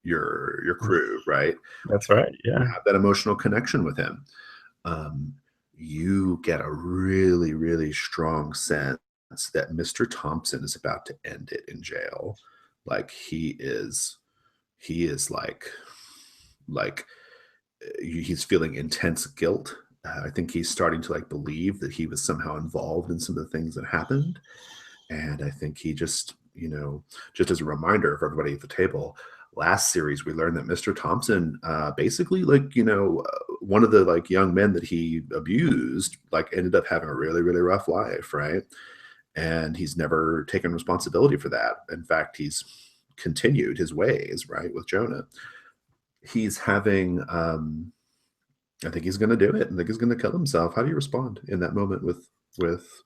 crew, right? That's right. Yeah. You have that emotional connection with him. You get a really, really strong sense that Mr. Thompson is about to end it in jail. Like he is like he's feeling intense guilt. I think he's starting to like believe that he was somehow involved in some of the things that happened. And I think he just, just as a reminder for everybody at the table, last series we learned that Mr. Thompson basically one of the like young men that he abused like ended up having a really, really rough life, right? And he's never taken responsibility for that. In fact, he's continued his ways, right, with Jonah. He's having I think he's going to do it. I think he's going to kill himself. How do you respond in that moment with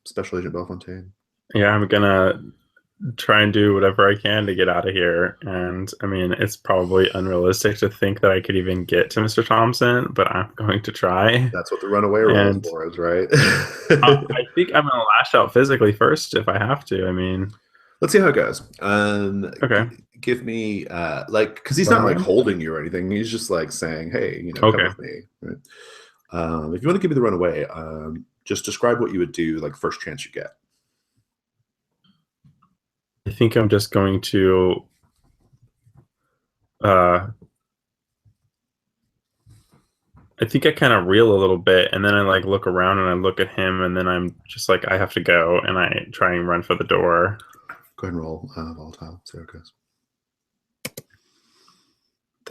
Special Agent Bellefontaine? Yeah, I'm going to try and do whatever I can to get out of here. And I mean, it's probably unrealistic to think that I could even get to Mr. Thompson, but I'm going to try. That's what the runaway role is, right? I think I'm going to lash out physically first if I have to. I mean, let's see how it goes. Okay. Give me because he's not like holding you or anything. He's just like saying, "Hey, come with me." Right? If you want to give me the runaway, just describe what you would do like first chance you get. I think I'm just going to I think I kind of reel a little bit, and then I like look around and I look at him, and then I'm just like, I have to go, and I try and run for the door. Go ahead and roll volatile. See how it goes.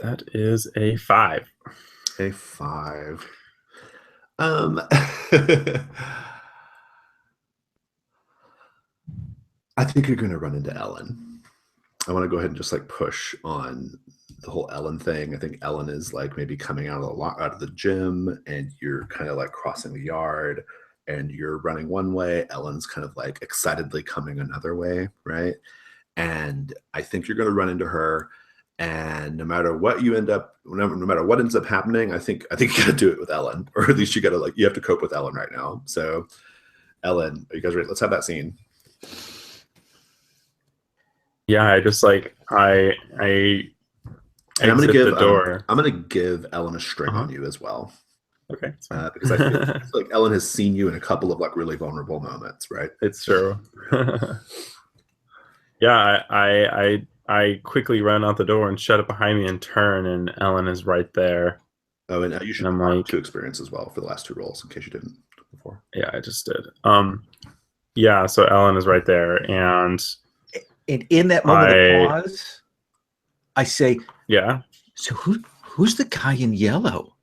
That is a 5. A 5. I think you're going to run into Elen. I want to go ahead and just like push on the whole Elen thing. I think Elen is like maybe coming out of the gym, and you're kind of like crossing the yard, and you're running one way. Ellen's kind of like excitedly coming another way, right? And I think you're going to run into her. And no matter what you end up, no matter what ends up happening, I think you got to do it with Elen, or at least you have to cope with Elen right now. So, Elen, are you guys ready? Let's have that scene. Yeah, I just like I and I'm gonna give the door. I'm gonna give Elen a string on you as well. Okay, because I feel like Elen has seen you in a couple of like really vulnerable moments, right? It's true. Yeah, I quickly run out the door and shut it behind me and turn, and Elen is right there. Oh, and you should have like 2 experience as well for the last 2 rolls in case you didn't before. Yeah, I just did. Yeah, so Elen is right there, and in that moment of pause, I say, "Yeah." So who's the guy in yellow?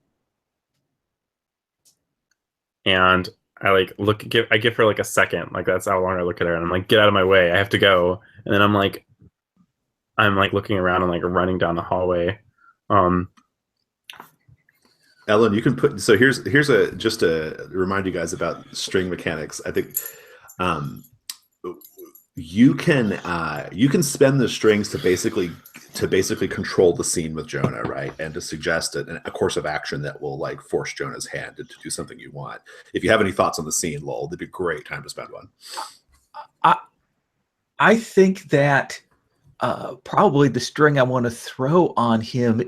And I like I give her like a second, like that's how long I look at her, and I'm like, get out of my way, I have to go. And then I'm like looking around and like running down the hallway. Ellen, you can put, so here's a, just to remind you guys about string mechanics. I think you can spend the strings to basically control the scene with Jonah, right? And to suggest a course of action that will like force Jonah's hand to do something you want. If you have any thoughts on the scene, lol, it'd be a great time to spend one. I think that probably the string I want to throw on him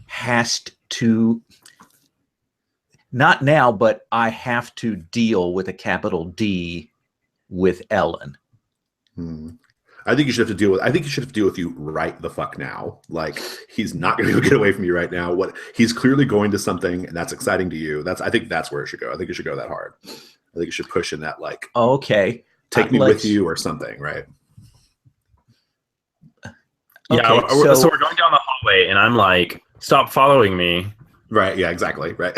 has to, not now, but I have to deal with a capital D with Ellen. I think you should have to deal with you right the fuck now. Like, he's not going to get away from you right now. He's clearly going to something, and that's exciting to you. I think that's where it should go. I think it should go that hard. I think it should push in that, like, okay, take me with you or something, right? Yeah, okay, so we're going down the hallway, and I'm like, stop following me. Right, yeah, exactly, right.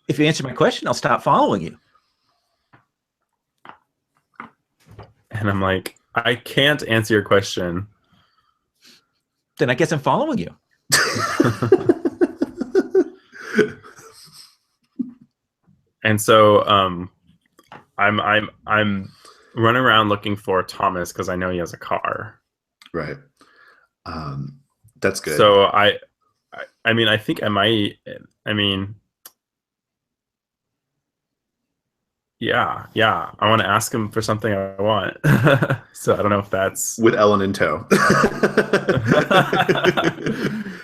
If you answer my question, I'll stop following you. And I'm like, I can't answer your question. Then I guess I'm following you. And so I'm running around looking for Thomas because I know he has a car. Right. That's good. So I mean, I think I might. I mean, yeah. I want to ask him for something I want. So I don't know if that's with Ellen in tow.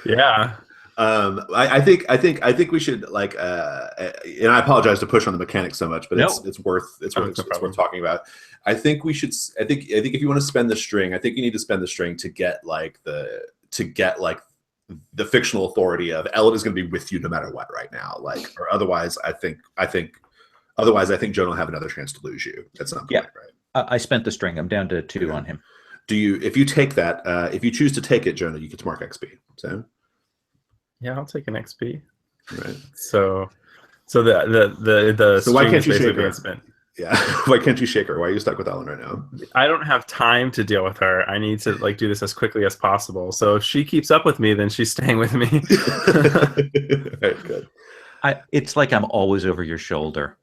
Yeah. I think we should, like, and I apologize to push on the mechanics so much, but it's worth talking about. I think if you want to spend the string, I think you need to spend the string to get the fictional authority of Ellen is going to be with you no matter what right now, like, or otherwise I think Jonah will have another chance to lose you at some point, right? I spent the string. I'm down to 2 on him. If you take that, if you choose to take it, Jonah, you get to mark XP. So yeah, I'll take an XP. Right. So the so why can't you shake being her? spent. Yeah. Why can't you shake her? Why are you stuck with Ellen right now? I don't have time to deal with her. I need to like do this as quickly as possible. So if she keeps up with me, then she's staying with me. Right, good. It's like I'm always over your shoulder.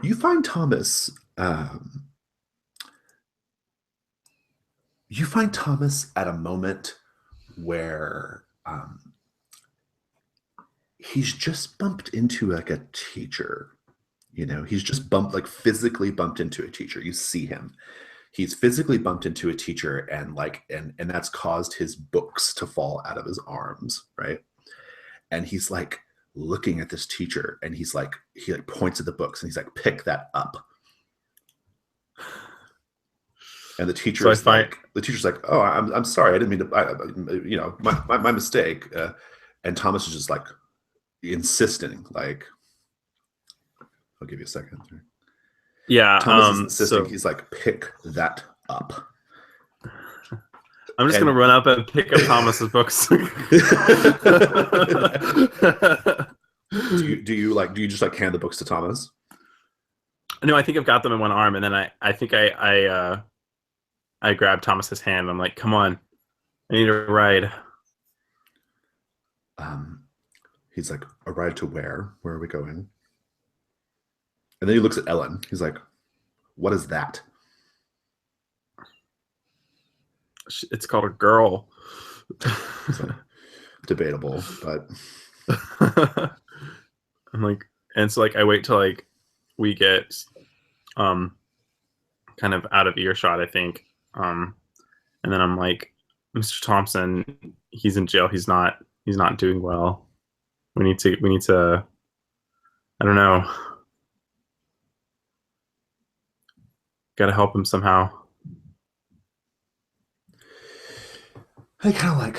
You find Thomas. You find Thomas at a moment where he's just bumped into like a teacher. You know, he's just physically bumped into a teacher. You see him. He's physically bumped into a teacher, and that's caused his books to fall out of his arms, right? And he's like looking at this teacher, and he points at the books, and he's like, pick that up. And the teacher's like, oh, I'm sorry, I didn't mean to, my mistake. And Thomas is just like insisting, like, I'll give you a second. Yeah, Thomas is insisting. He's like, pick that up. I'm just gonna run up and pick up Thomas's books. do you just like hand the books to Thomas? No, I think I've got them in one arm, and then I think I grab Thomas's hand. I'm like, come on, I need a ride. He's like, a ride to where? Where are we going? And then he looks at Ellen. He's like, what is that? It's called a girl. So, debatable, but I'm like, and so like I wait till like we get kind of out of earshot, I think. And then I'm like, Mr. Thompson, he's in jail. He's not doing well. We need to I don't know. Gotta help him somehow. I kind of like,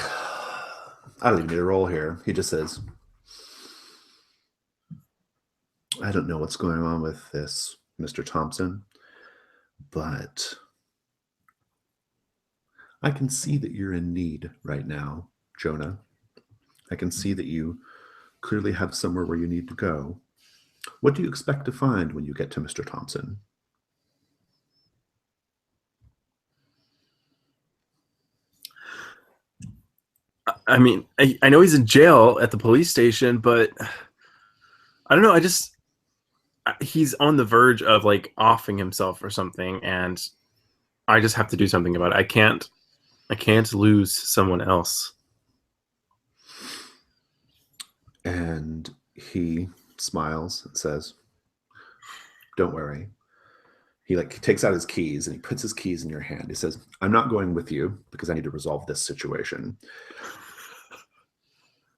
I don't even need a roll here. He just says, I don't know what's going on with this, Mr. Thompson, but I can see that you're in need right now, Jonah. I can see that you clearly have somewhere where you need to go. What do you expect to find when you get to Mr. Thompson? I mean, I know he's in jail at the police station, but I don't know. He's on the verge of like offing himself or something, and I just have to do something about it. I can't lose someone else. And he smiles and says, "Don't worry." He takes out his keys and he puts his keys in your hand. He says, "I'm not going with you because I need to resolve this situation."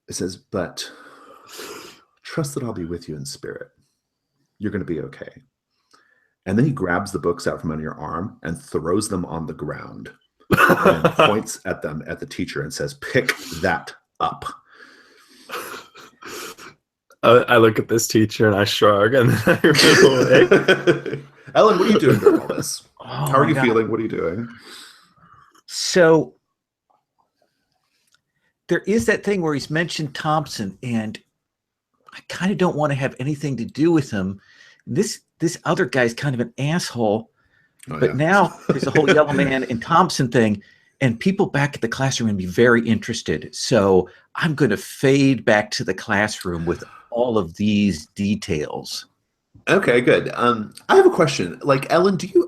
It says, "But trust that I'll be with you in spirit. You're going to be okay." And then he grabs the books out from under your arm and throws them on the ground and points at them at the teacher and says, "Pick that up." I look at this teacher and I shrug and then I run away. Ellen, what are you doing during all this? Oh, How are you feeling? What are you doing? So there is that thing where he's mentioned Thompson, and I kind of don't want to have anything to do with him. This other guy's kind of an asshole. But now there's a whole Yellow Man and Thompson thing, and people back at the classroom are going to be very interested. So I'm going to fade back to the classroom with all of these details. Okay, good. I have a question. Like, Ellen, do you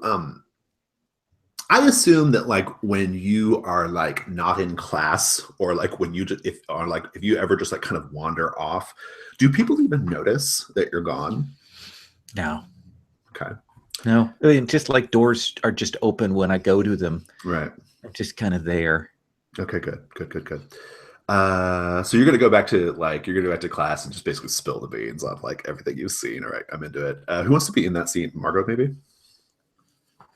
I assume that like when you are like not in class, or like when you just if you ever just like kind of wander off, do people even notice that you're gone? No. Okay. No. I mean, just like doors are just open when I go to them. Right. I'm just kind of there. Okay, good. So you're gonna go back to class and just basically spill the beans on like everything you've seen. All right, I'm into it. Who wants to be in that scene? Margot, maybe? All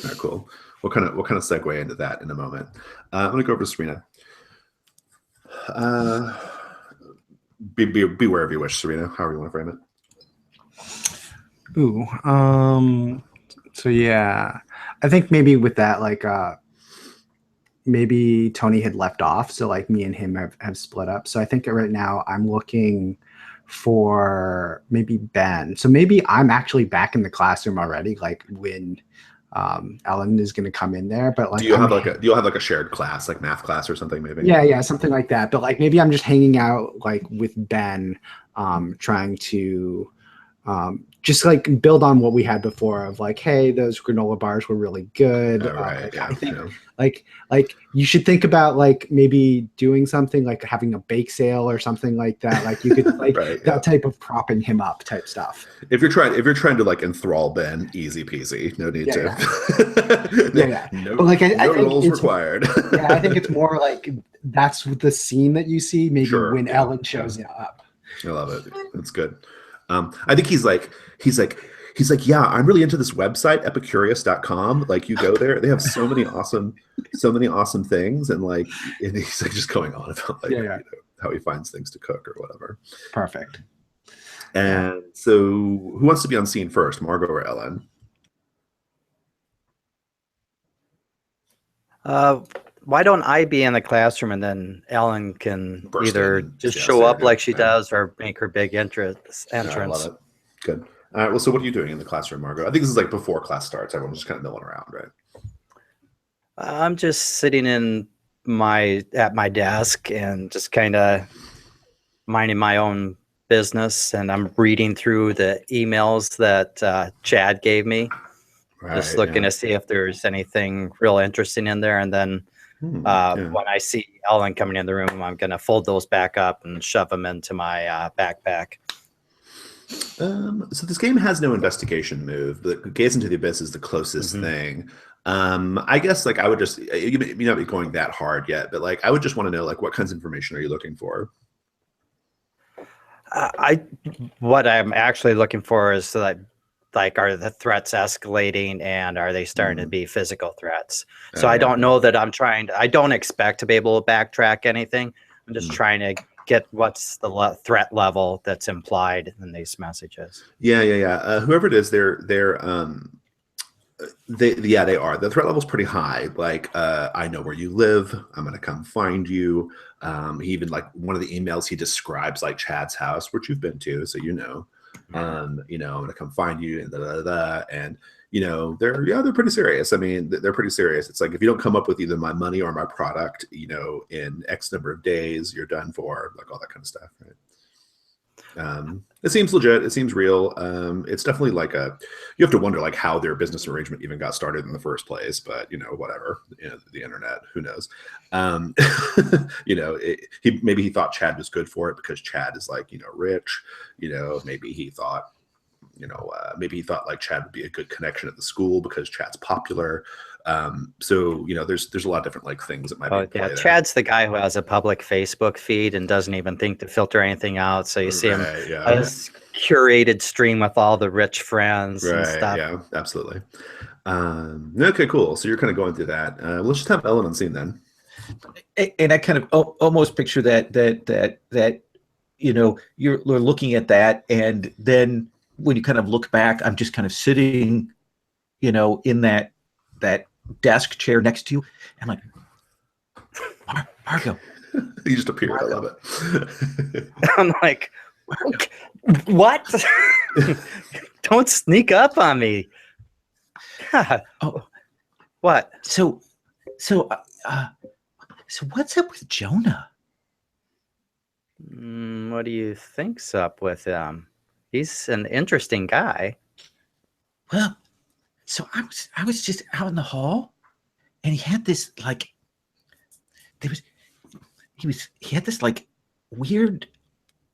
right, cool. What kind of segue into that in a moment? I'm gonna go over to Serina. Be wherever you wish, Serina. However you want to frame it. Ooh. So yeah, I think maybe with that, like, maybe Tony had left off, so like me and him have split up. So I think right now I'm looking for maybe Ben. So maybe I'm actually back in the classroom already, like when Ellen is going to come in there. But like, do you have like a shared class, like math class or something, maybe? Yeah, something like that. But like maybe I'm just hanging out like with Ben, trying to just like build on what we had before of like, hey, those granola bars were really good. Right. I think like you should think about like maybe doing something like having a bake sale or something like that. Like you could like that type of propping him up type stuff. If you're trying to like enthrall Ben, easy peasy, no need to. Yeah. No, but like I think rules required. I think it's more like that's the scene that you see maybe when Ellen shows up. I love it. That's good. I think he's like, yeah, I'm really into this website, epicurious.com. Like you go there, they have so many awesome things. And like, and he's like just going on about like, you know, how he finds things to cook or whatever. Perfect. And so who wants to be on scene first, Margot or Ellen? Why don't I be in the classroom and then Ellen can Burst either in. just show up like she does or make her big entrance. I love it. Good. All right. Well, so what are you doing in the classroom, Margot? I think this is like before class starts. Everyone's just kind of milling around, right? I'm just sitting at my desk and just kind of minding my own business, and I'm reading through the emails that Chad gave me. Just looking to see if there's anything real interesting in there. And then when I see Ellen coming in the room, I'm going to fold those back up and shove them into my backpack. So this game has no investigation move, but Gaze into the Abyss is the closest thing. I guess like I would just, you may not be going that hard yet, but like I would just want to know like what kinds of information are you looking for? What I'm actually looking for is like are the threats escalating and are they starting to be physical threats? So I don't know that I don't expect to be able to backtrack anything. I'm just trying to get what's the threat level that's implied in these messages. Yeah. Whoever it is, they're They are. The threat level's pretty high. Like, I know where you live. I'm gonna come find you. He even, like, one of the emails, he describes like Chad's house, which you've been to, so you know. I'm gonna come find you, and and they're pretty serious. I mean, they're pretty serious. It's like, if you don't come up with either my money or my product, in X number of days, you're done for, like, all that kind of stuff, right? It seems legit. It seems real. It's definitely like you have to wonder, like, how their business arrangement even got started in the first place, but whatever, the internet, who knows? Maybe he thought Chad was good for it because Chad is, like, rich, maybe he thought, like Chad would be a good connection at the school because Chad's popular. So there's a lot of different, like, things that might be in play there. Chad's the guy who has a public Facebook feed and doesn't even think to filter anything out. So you see him a curated stream with all the rich friends and stuff. Yeah, absolutely. Okay, cool. So you're kind of going through that. Let's just have Ellen on scene then. And I kind of almost picture that you're looking at that, and then when you kind of look back, I'm just kind of sitting, in that desk chair next to you. I'm like, Margot. You just appeared. Margot. I love it. I'm like, what? Don't sneak up on me. God. Oh, what? So what's up with Jonah? What do you think's up with him? He's an interesting guy. Well, so I was just out in the hall, and he had this, like, he had this, like, weird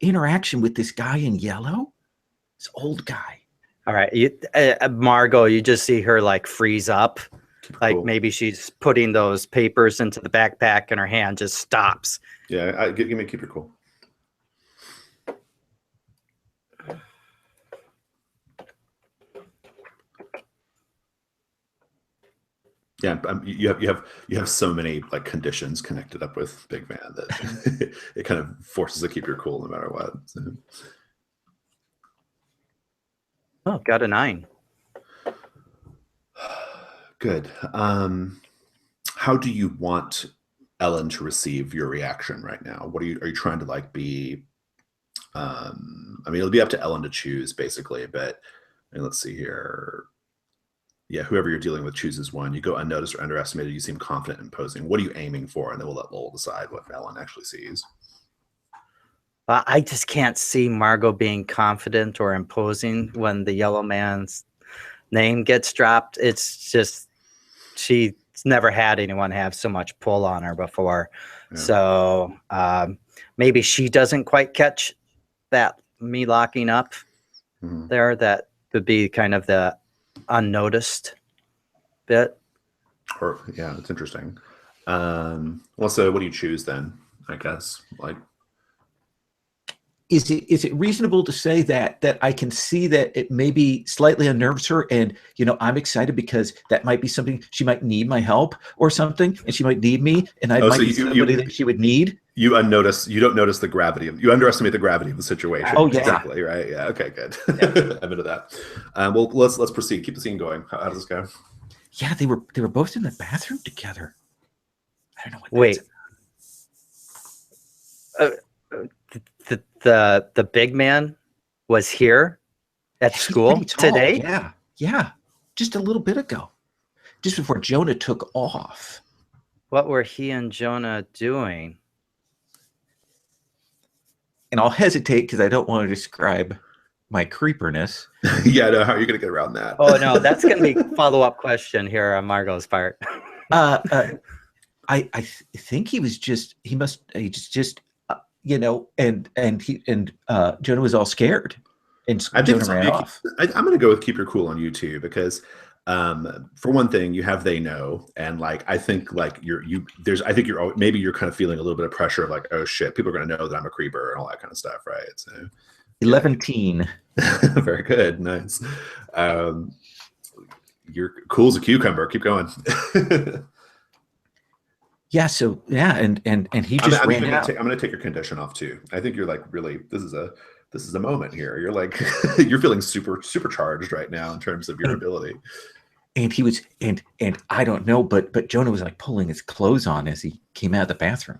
interaction with this guy in yellow, this old guy. All right, Margot, you just see her, like, freeze up. Like, cool. Maybe she's putting those papers into the backpack and her hand just stops. Yeah, give me keep your cool. Yeah, you have so many, like, conditions connected up with Big Man that it kind of forces to keep your cool no matter what. So. Oh, got a 9. Good. How do you want Ellen to receive your reaction right now? Are you trying to, like, be? I mean, it'll be up to Ellen to choose, basically. But let's see here. Yeah, whoever you're dealing with chooses one. You go unnoticed or underestimated. You seem confident and imposing. What are you aiming for? And then we'll let Lowell decide what Ellen actually sees. I just can't see Margot being confident or imposing when the yellow man's name gets dropped. It's just, she's never had anyone have so much pull on her before. Yeah. So maybe she doesn't quite catch that, me locking up there. That would be kind of the unnoticed bit. Or, yeah, that's interesting. Well, so what do you choose then? I guess, like, is it reasonable to say that I can see that it maybe slightly unnerves her, and I'm excited because that might be something she might need my help or something, and she might need me, and I might be somebody that she would need. You don't notice the gravity you underestimate the gravity of the situation. Oh, yeah. Exactly, right? Yeah. Okay, good. Yeah. I'm into that. Well, let's proceed. Keep the scene going. How does this go? Yeah, they were both in the bathroom together. I don't know what. Wait. The big man was here at school today? Yeah. Just a little bit ago. Just before Jonah took off. What were he and Jonah doing? And I'll hesitate because I don't want to describe my creeperness. Yeah, no, how are you going to get around that? Oh, no, that's going to be a follow-up question here on Margot's part. I think he just Jonah was all scared, and Jonah ran off. I'm going to go with keep your cool on you too, because for one thing, you have they know, and, like, I think, like, maybe you're kind of feeling a little bit of pressure of, like, oh shit, people are going to know that I'm a creeper and all that kind of stuff, right? So 11-teen. Very good, nice. You're cool as a cucumber. Keep going. Yeah. So yeah, and he just ran out. I'm going to take your condition off too. I think you're, like, really. This is a moment here. You're, like, you're feeling supercharged right now in terms of your ability. And he was, and I don't know, but Jonah was like pulling his clothes on as he came out of the bathroom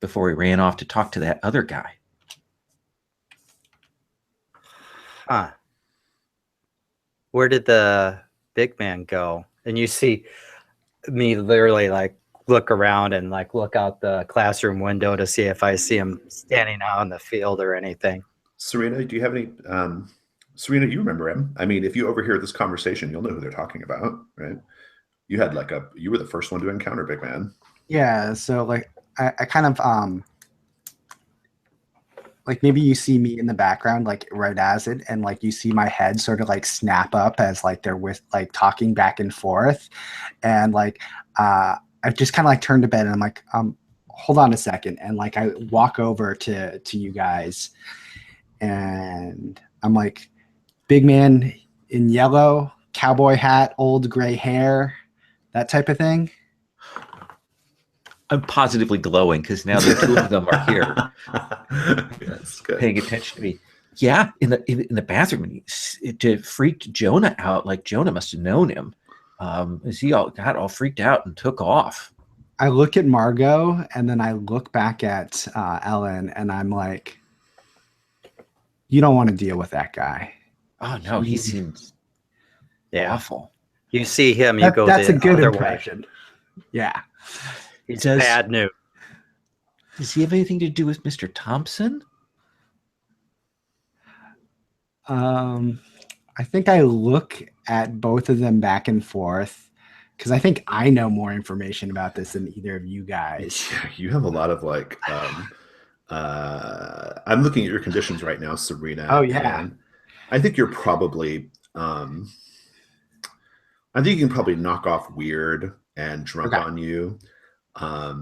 before he ran off to talk to that other guy. Huh. Where did the big man go? And you see me literally like look around and like look out the classroom window to see if I see him standing out in the field or anything. Serina, do you have any? Serina, you remember him? I mean, if you overhear this conversation, you'll know who they're talking about, right? You had you were the first one to encounter Big Man. Yeah, so like I kind of like maybe you see me in the background like right as it, and like you see my head sort of like snap up as like they're with like talking back and forth, and like I've just kind of like turned to bed and I'm like hold on a second, and like I walk over to you guys and I'm like, big man in yellow, cowboy hat, old gray hair, that type of thing. I'm positively glowing because now the two of them are here. Yes, good. Paying attention to me. Yeah, in the bathroom, it freaked Jonah out. Like Jonah must have known him. As he got all freaked out and took off. I look at Margot and then I look back at Ellen and I'm like, you don't want to deal with that guy. Oh no, he seems awful. You see him, you go that's the a good other impression. way. Yeah. He's bad news. Does he have anything to do with Mr. Thompson? I think I look at both of them back and forth because I think I know more information about this than either of you guys. Yeah, you have a lot of like I'm looking at your conditions right now, Serina. Oh yeah. I think you're probably I think you can probably knock off weird and drunk on you. I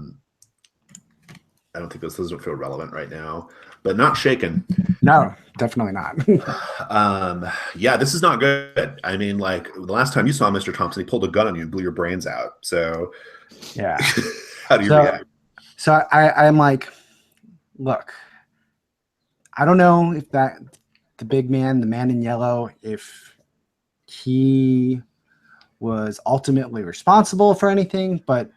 don't think those don't feel relevant right now, but not shaken. No, definitely not. Yeah, this is not good. I mean, like the last time you saw Mr. Thompson, he pulled a gun on you and blew your brains out. So yeah. How do you react? So I'm like, look, I don't know if the big man, the man in yellow, if he was ultimately responsible for anything, but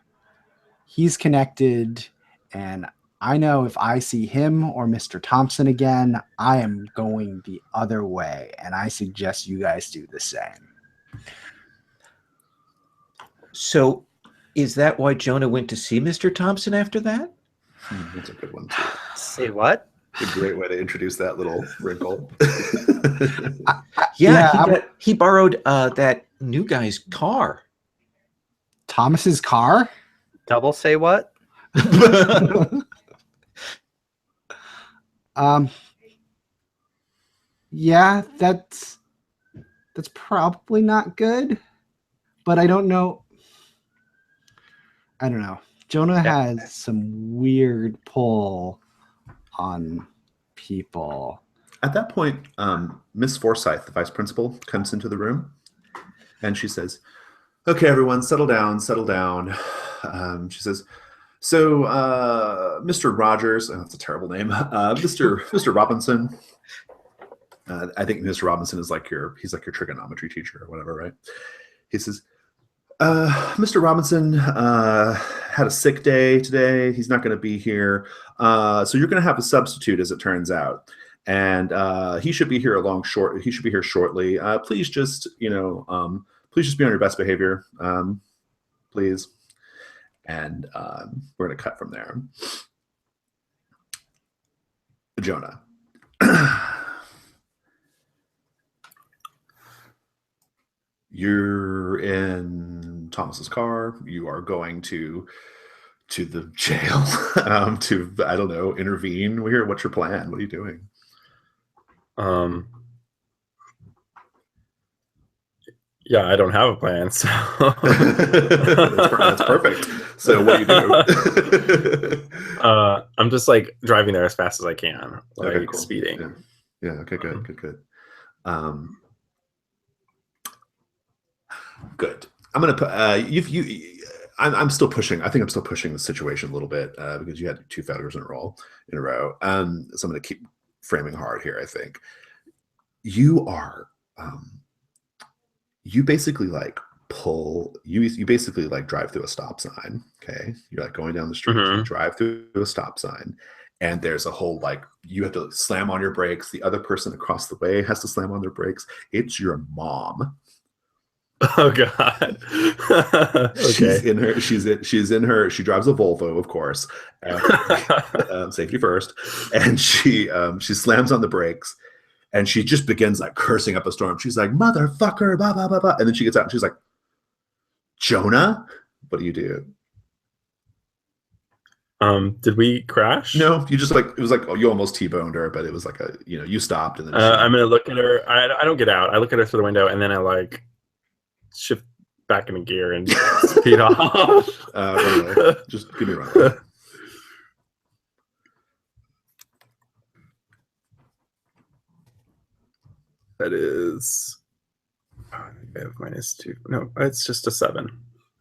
he's connected, and I know if I see him or Mr. Thompson again, I am going the other way, and I suggest you guys do the same. So is that why Jonah went to see Mr. Thompson after that? That's a good one too. See what? A great way to introduce that little wrinkle. He borrowed that new guy's car. Thomas's car? Double say what? Yeah, that's probably not good, but I don't know. Jonah has some weird pull on people. At that point, Miss Forsyth, the vice principal, comes into the room and she says, "Okay, everyone, settle down, settle down." She says, "So, Mr. Rogers," oh, that's a terrible name, Mr. Robinson. I think Mr. Robinson is he's like your trigonometry teacher or whatever, right? He says, Mr. Robinson had a sick day today. He's not going to be here. So you're going to have a substitute, as it turns out. And he should be here He should be here shortly. Please just, please just be on your best behavior, please. And we're going to cut from there. Jonah. You're in Thomas's car. You are going to the jail to, I don't know, intervene. What's your plan? What are you doing? Yeah, I don't have a plan, so that's perfect. So what do you do? I'm just like driving there as fast as I can, like Okay, cool. speeding. Yeah. Okay. Good. Good. Good. I'm gonna put I'm still pushing. I think I'm still pushing the situation a little bit because you had 2 failures in a row. So I'm gonna keep framing hard here. I think you are you basically like you basically like drive through a stop sign. Okay, you're like going down the street, you drive through a stop sign, and there's a whole like you have to slam on your brakes. The other person across the way has to slam on their brakes. It's your mom. Oh God. Okay. She's in her. She drives a Volvo, of course. Safety first, and she slams on the brakes. And she just begins like cursing up a storm. She's like, motherfucker, blah, blah, blah, blah. And then she gets out and she's like, Jonah, what do you do? Did we crash? No, you just like, it was like, oh, you almost T-boned her, but it was like you stopped. And then I'm going to look at her. I don't get out. I look at her through the window and then I like shift back into gear and speed off. Just give me a run. That is, I have -2. No, it's just a 7.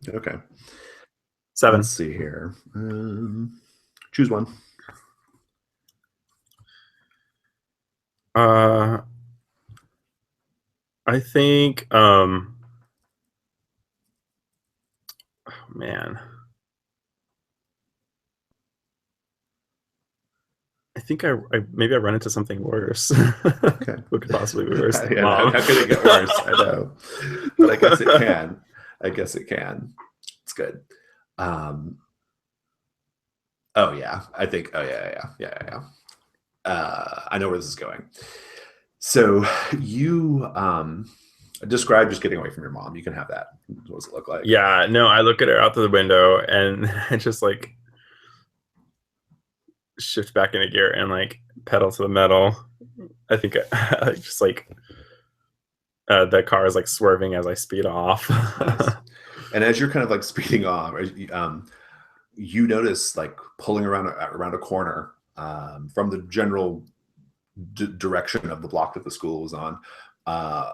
Okay. 7. Let's see here. Choose one. I think, oh man. I think maybe I run into something worse. Okay. What could possibly be worse? Yeah, how could it get worse? I know, but I guess it can. It's good. Oh yeah, I think. Oh yeah. I know where this is going. So you describe just getting away from your mom. You can have that. What does it look like? Yeah. No, I look at her out through the window and I just like shift back into gear and like pedal to the metal. I think I just like the car is like swerving as I speed off. Nice. And as you're kind of like speeding off, you notice like pulling around a corner from the general direction of the block that the school was on.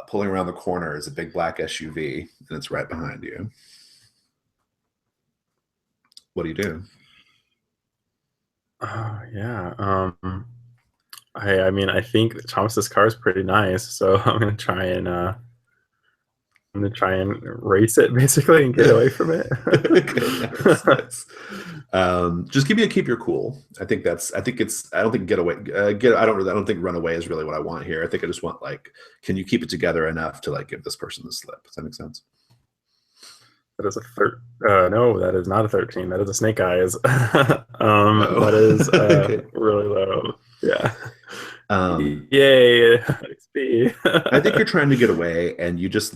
Pulling around the corner is a big black SUV, and it's right behind you. What do you do? Yeah. I mean, I think Thomas's car is pretty nice, so I'm gonna try and race it basically and get away from it. Okay, nice. Just keep your cool. I don't think get away. I don't think run away is really what I want here. I think I just want like, can you keep it together enough to like give this person the slip? Does that make sense? That is no, that is not a 13. That is a snake eyes. That is Okay. really low. Yeah. Yay. XP. I think you're trying to get away, and you just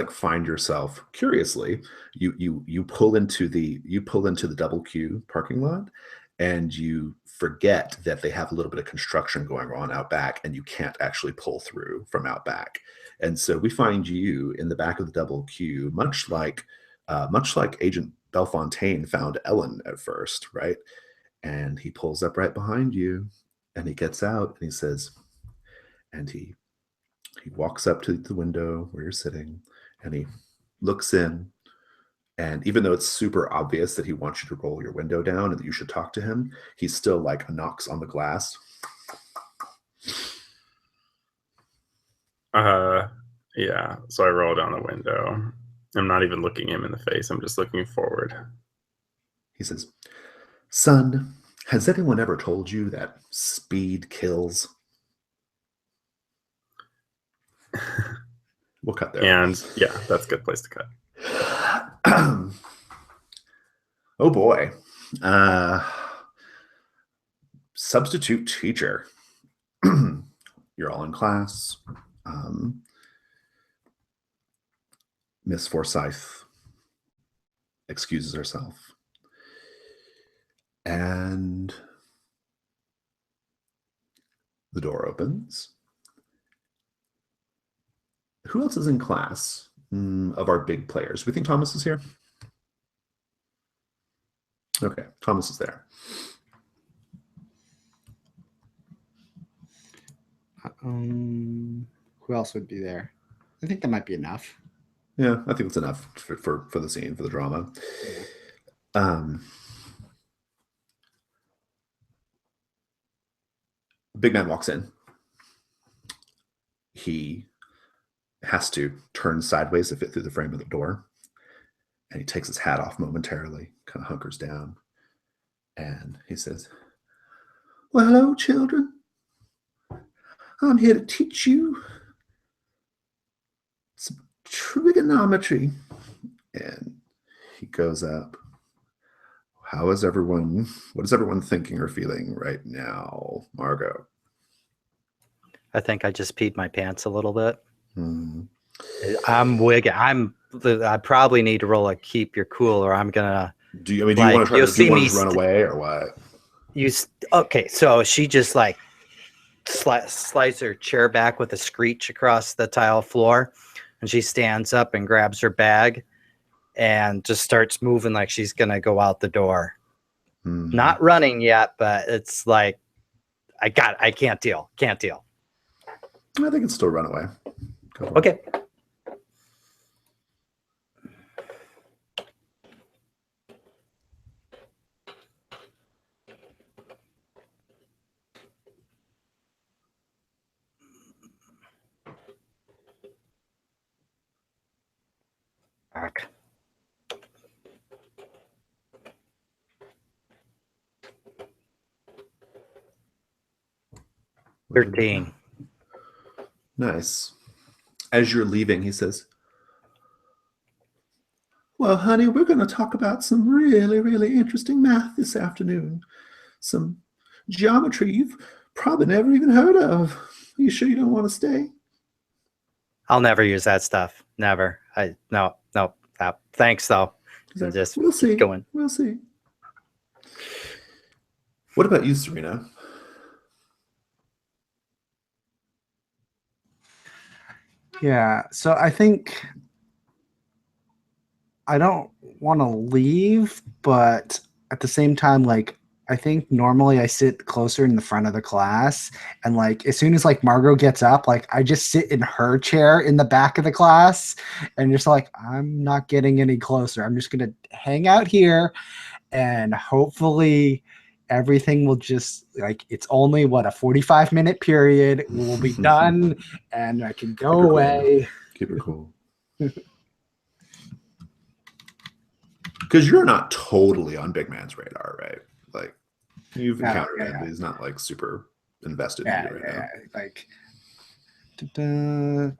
find yourself curiously. You pull into the double Q parking lot, and you forget that they have a little bit of construction going on out back, and you can't actually pull through from out back. And so we find you in the back of the double Q, much like Agent Belfontaine found Ellen at first, right? And he pulls up right behind you, and he gets out, and he says, and he walks up to the window where you're sitting, and he looks in. And even though it's super obvious that he wants you to roll your window down and that you should talk to him, he still like knocks on the glass. Yeah. So I roll down the window. I'm not even looking him in the face. I'm just looking forward. He says, "Son, has anyone ever told you that speed kills?" We'll cut there. And yeah, that's a good place to cut. Oh boy. Substitute teacher. You're all in class. Miss Forsyth excuses herself. And the door opens. Who else is in class of our big players? We think Thomas is here? Okay, Thomas is there. Who else would be there? I think that might be enough. Yeah, I think it's enough for the scene, for the drama. Big man walks in. He has to turn sideways to fit through the frame of the door. And he takes his hat off momentarily, kind of hunkers down. And he says, "Well, hello, children. I'm here to teach you some trigonometry." And he goes up. What is everyone thinking or feeling right now, Margot? I think I just peed my pants a little bit. Hmm. I'm wigging. I probably need to roll a keep your cool, or I'm gonna. Do you want to try to run away or what? Okay? So she just like slides her chair back with a screech across the tile floor, and she stands up and grabs her bag, and just starts moving like she's gonna go out the door. Not running yet, but it's like I can't deal. I think it's still run away. Okay. Back. $13. Nice. As you're leaving, he says, "Well, honey, we're going to talk about some really, really interesting math this afternoon. Some geometry you've probably never even heard of. Are you sure you don't want to stay?" I'll never use that stuff. Never. No. Thanks though. Like, Just we'll see. Going. We'll see. What about you, Serina? Yeah, so I think I don't want to leave, but at the same time, like, I think normally I sit closer in the front of the class, and like as soon as like Margot gets up, like I just sit in her chair in the back of the class, and just like I'm not getting any closer. I'm just gonna hang out here, and hopefully everything will just like it's only what a 45-minute period. We'll be done, and I can go away. Keep it cool. Because you're not totally on Big Man's radar, right? Like you've encountered him, but he's not like super invested in you right now. Like,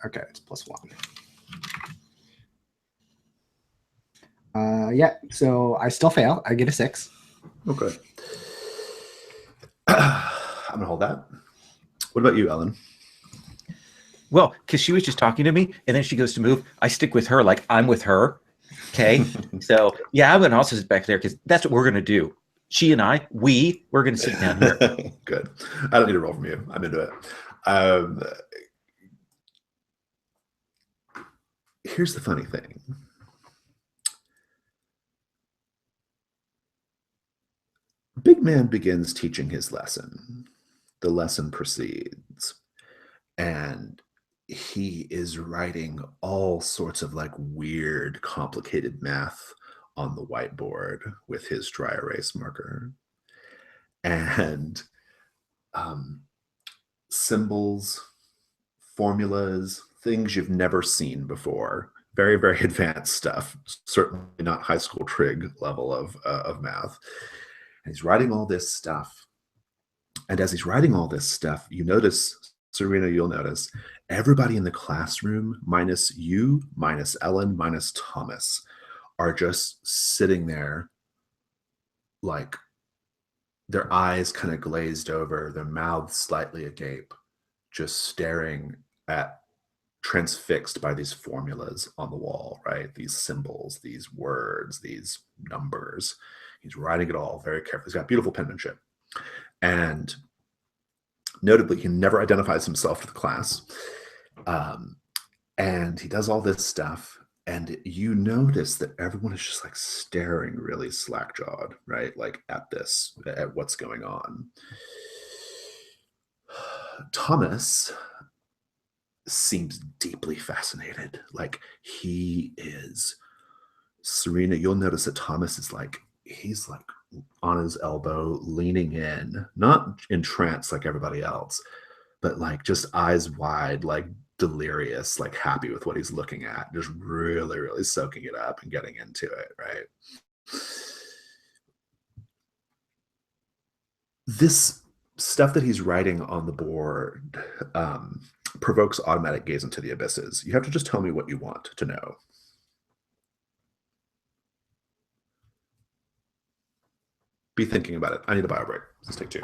okay, it's +1. Yeah, so I still fail. I get a 6. Okay. I'm gonna hold that. What about you, Ellen? Well, because she was just talking to me, and then she goes to move. I stick with her, like I'm with her. Okay, so yeah, I'm gonna also sit back there because that's what we're gonna do. She and I, we're gonna sit down here. Good. I don't need a roll from you. I'm into it. Here's the funny thing. Big Man begins teaching his lesson. The lesson proceeds, and he is writing all sorts of like weird, complicated math on the whiteboard with his dry erase marker. And symbols, formulas, things you've never seen before. Very, very advanced stuff. Certainly not high school trig level of math. And he's writing all this stuff. And as he's writing all this stuff, you notice, Serina, you'll notice, everybody in the classroom, minus you, minus Ellen, minus Thomas, are just sitting there like their eyes kind of glazed over, their mouths slightly agape, just staring at, transfixed by these formulas on the wall, right? These symbols, these words, these numbers. He's writing it all very carefully. He's got beautiful penmanship. And notably, he never identifies himself to the class. And he does all this stuff. And you notice that everyone is just like staring really slack-jawed, right? Like at what's going on. Thomas seems deeply fascinated. Like he is. Serina, you'll notice that Thomas is like, he's like on his elbow, leaning in, not entranced like everybody else, but like just eyes wide, like delirious, like happy with what he's looking at, just really, really soaking it up and getting into it, right? This stuff that he's writing on the board provokes automatic gaze into the abysses. You have to just tell me what you want to know. Be thinking about it. I need a bio break. Let's take 2.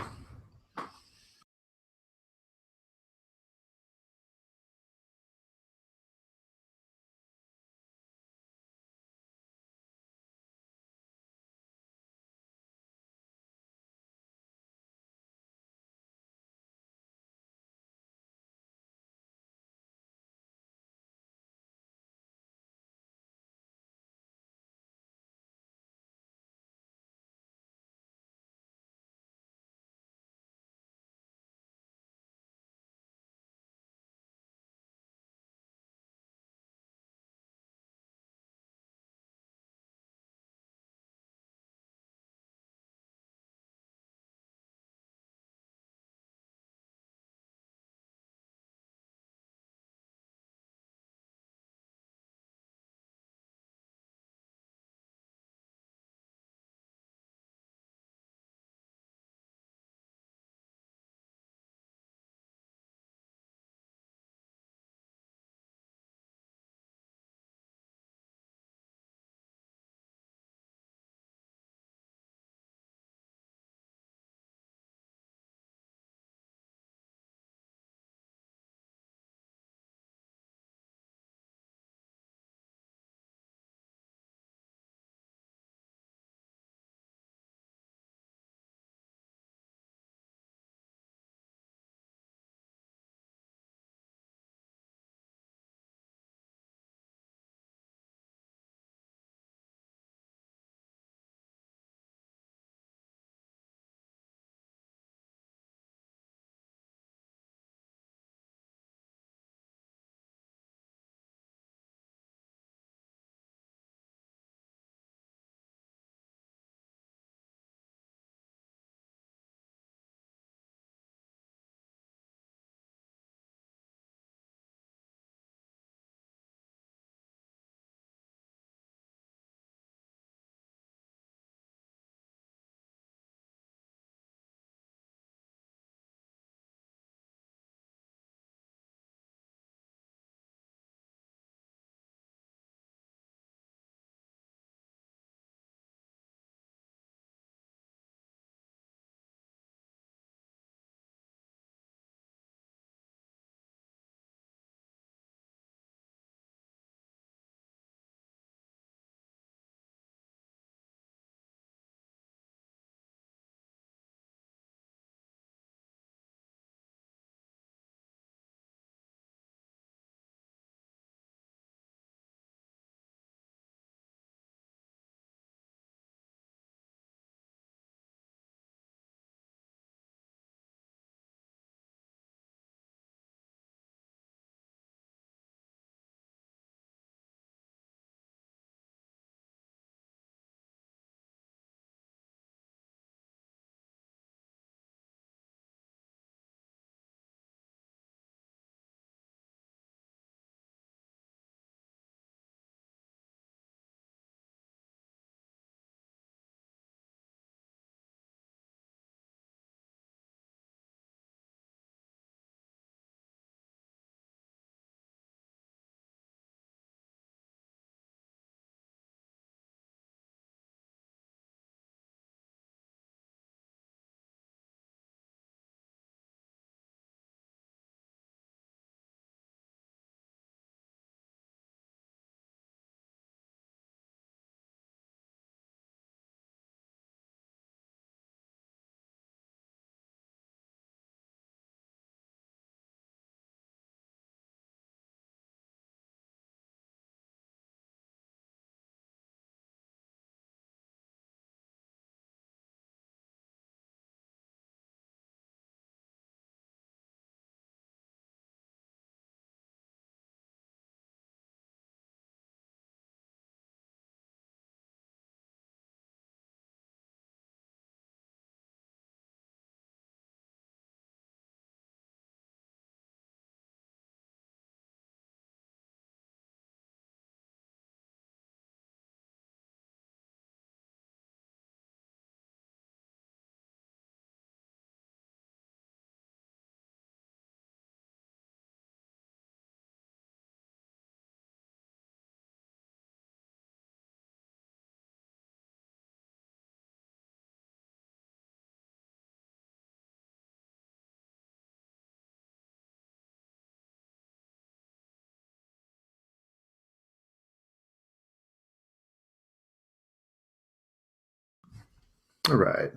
All right.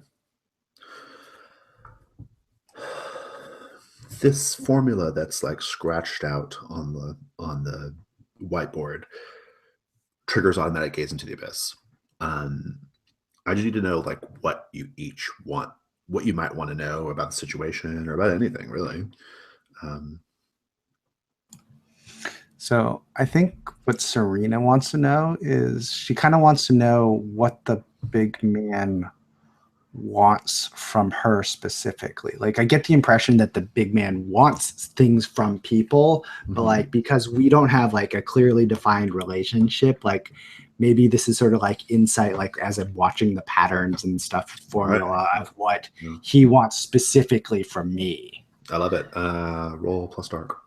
This formula that's like scratched out on the whiteboard triggers automatic gaze into the abyss. I just need to know like what you each want, what you might want to know about the situation or about anything really. So I think what Serina wants to know is she kind of wants to know what the big man wants from her specifically. Like I get the impression that the big man wants things from people, but like because we don't have like a clearly defined relationship, like maybe this is sort of like insight, like as I'm watching the patterns and stuff formula of what he wants specifically from me. I love it. Roll plus dark.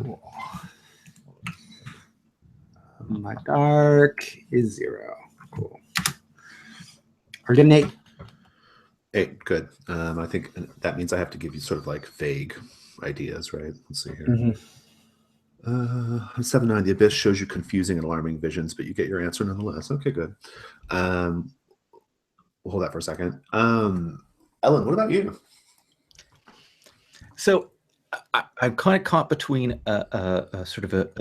Cool. My dark is 0. Cool. We're getting 8. 8, good. I think that means I have to give you sort of like vague ideas, right? Let's see here. 7-9, the abyss shows you confusing and alarming visions, but you get your answer nonetheless. Okay, good. We'll hold that for a second. Ellen, what about you? So I'm kind of caught between a sort of a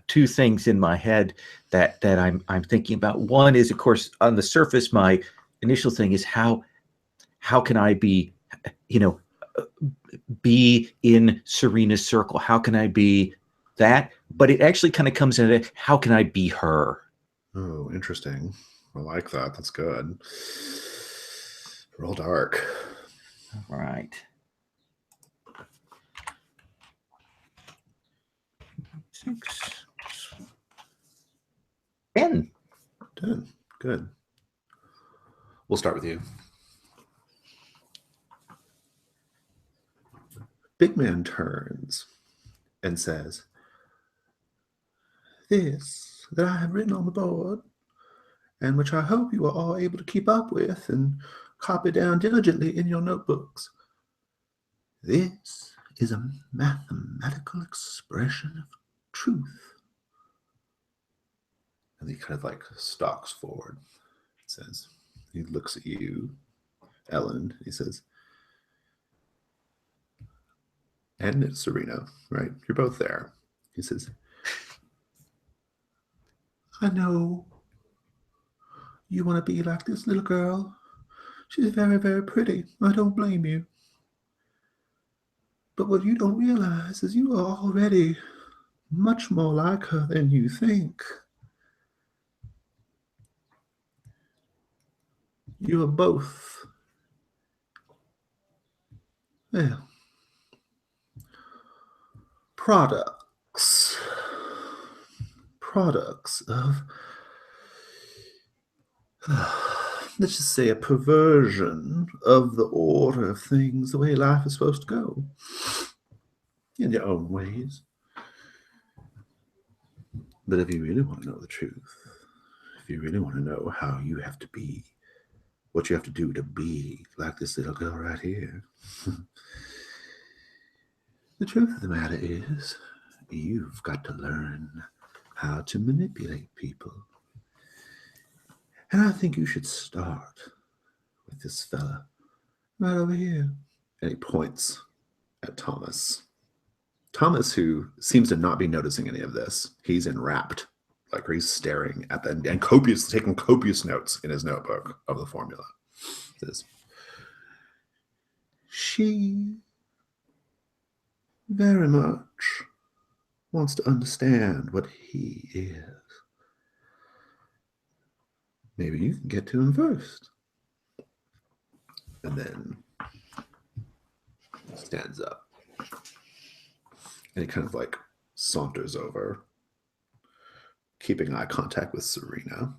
two things in my head that I'm thinking about. One is, of course, on the surface, my initial thing is how can I be, be in Serina's circle? How can I be that? But it actually kind of comes into how can I be her? Oh, interesting. I like that. That's good. Roll dark. All right. 6. 10. 10. Good. We'll start with you. Big man turns and says, "This that I have written on the board, and which I hope you are all able to keep up with and copy down diligently in your notebooks. This is a mathematical expression of truth." And he kind of like stalks forward. It says, he looks at you, Ellen. He says, and it's Serina, right? You're both there. He says, "I know you want to be like this little girl. She's very, very pretty. I don't blame you. But what you don't realize is you are already much more like her than you think. You are both, well, products of, let's just say, a perversion of the order of things, the way life is supposed to go, in your own ways. But if you really want to know the truth, if you really want to know how you have to be, what you have to do to be like this little girl right here, the truth of the matter is, you've got to learn how to manipulate people. And I think you should start with this fella right over here." And he points at Thomas. Thomas, who seems to not be noticing any of this, he's enwrapped, like he's staring at them and taking copious notes in his notebook of the formula. He says, "She very much wants to understand what he is. Maybe you can get to him first." And then stands up. And he kind of like saunters over, keeping eye contact with Serina.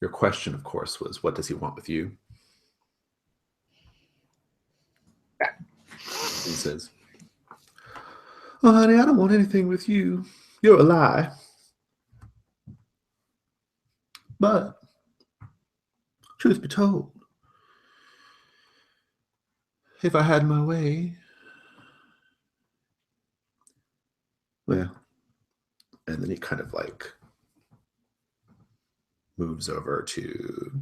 Your question, of course, was, what does he want with you? He says, "Oh, honey, I don't want anything with you. You're a lie. But, truth be told, if I had my way, well," and then he kind of like moves over to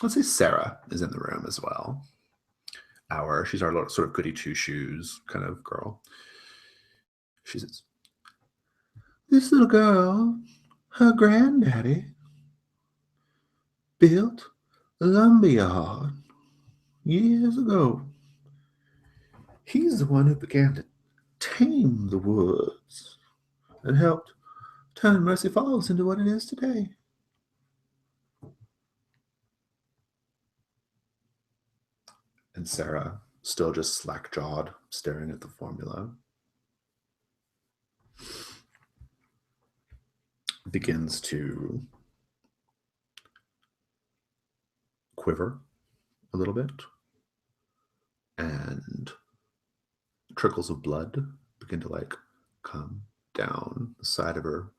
let's say Sarah is in the room as well. She's our little sort of goody two shoes kind of girl. She says, "This little girl, her granddaddy built a lumberyard years ago. He's the one who began to tame the woods and helped turn Mercy Falls into what it is today." And Sarah, still just slack-jawed, staring at the formula, begins to quiver a little bit, and trickles of blood begin to like come down the side of her,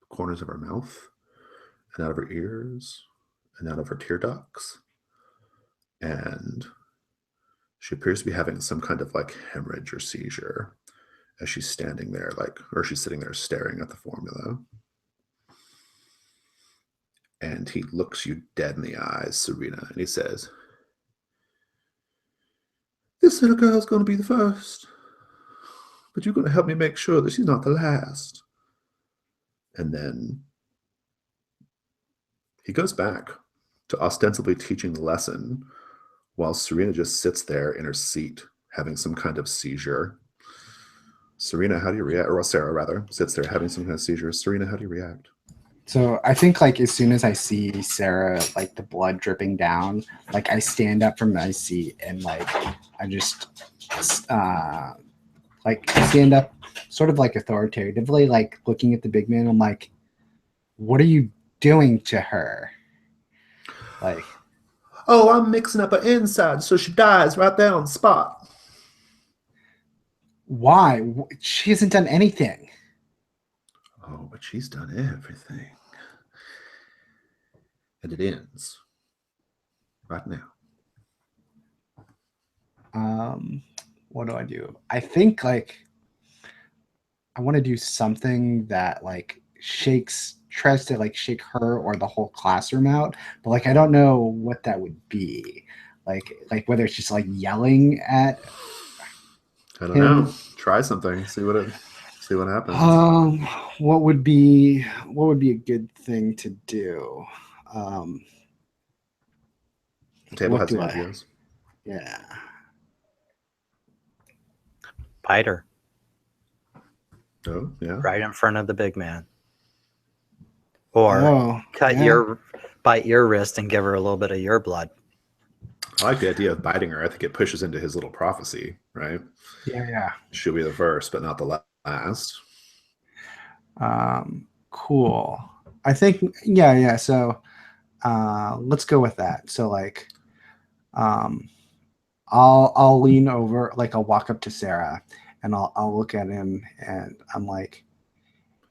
corners of her mouth, and out of her ears, and out of her tear ducts. And she appears to be having some kind of like hemorrhage or seizure as she's standing there, she's sitting there staring at the formula. And he looks you dead in the eyes, Serina, and he says, "This little girl's going to be the first, but you're going to help me make sure that she's not the last." And then he goes back to ostensibly teaching the lesson while Serina just sits there in her seat having some kind of seizure. Serina, how do you react? Or Sarah, rather, sits there having some kind of seizure. Serina, how do you react? So I think like as soon as I see Sarah, like the blood dripping down, like I stand up from my seat and like I just like stand up sort of like authoritatively, like looking at the big man. I'm like, "What are you doing to her?" Like, "Oh, I'm mixing up her inside so she dies right there on the spot." "Why? She hasn't done anything." "Oh, but she's done everything. And it ends right now." What do I do? I think like I want to do something that like tries to like shake her or the whole classroom out, but like I don't know what that would be. Like whether it's just like yelling at I don't know. Try something. See what happens. What would be a good thing to do? The table has some ideas. Yeah. Bite her Oh, yeah. right in front of the big man. Or bite your wrist and give her a little bit of your blood. I like the idea of biting her. I think it pushes into his little prophecy, right? Yeah. She'll be the first, but not the last. Cool. I think, yeah. So, let's go with that. So like, I'll lean over, like I'll walk up to Sarah and I'll look at him and I'm like,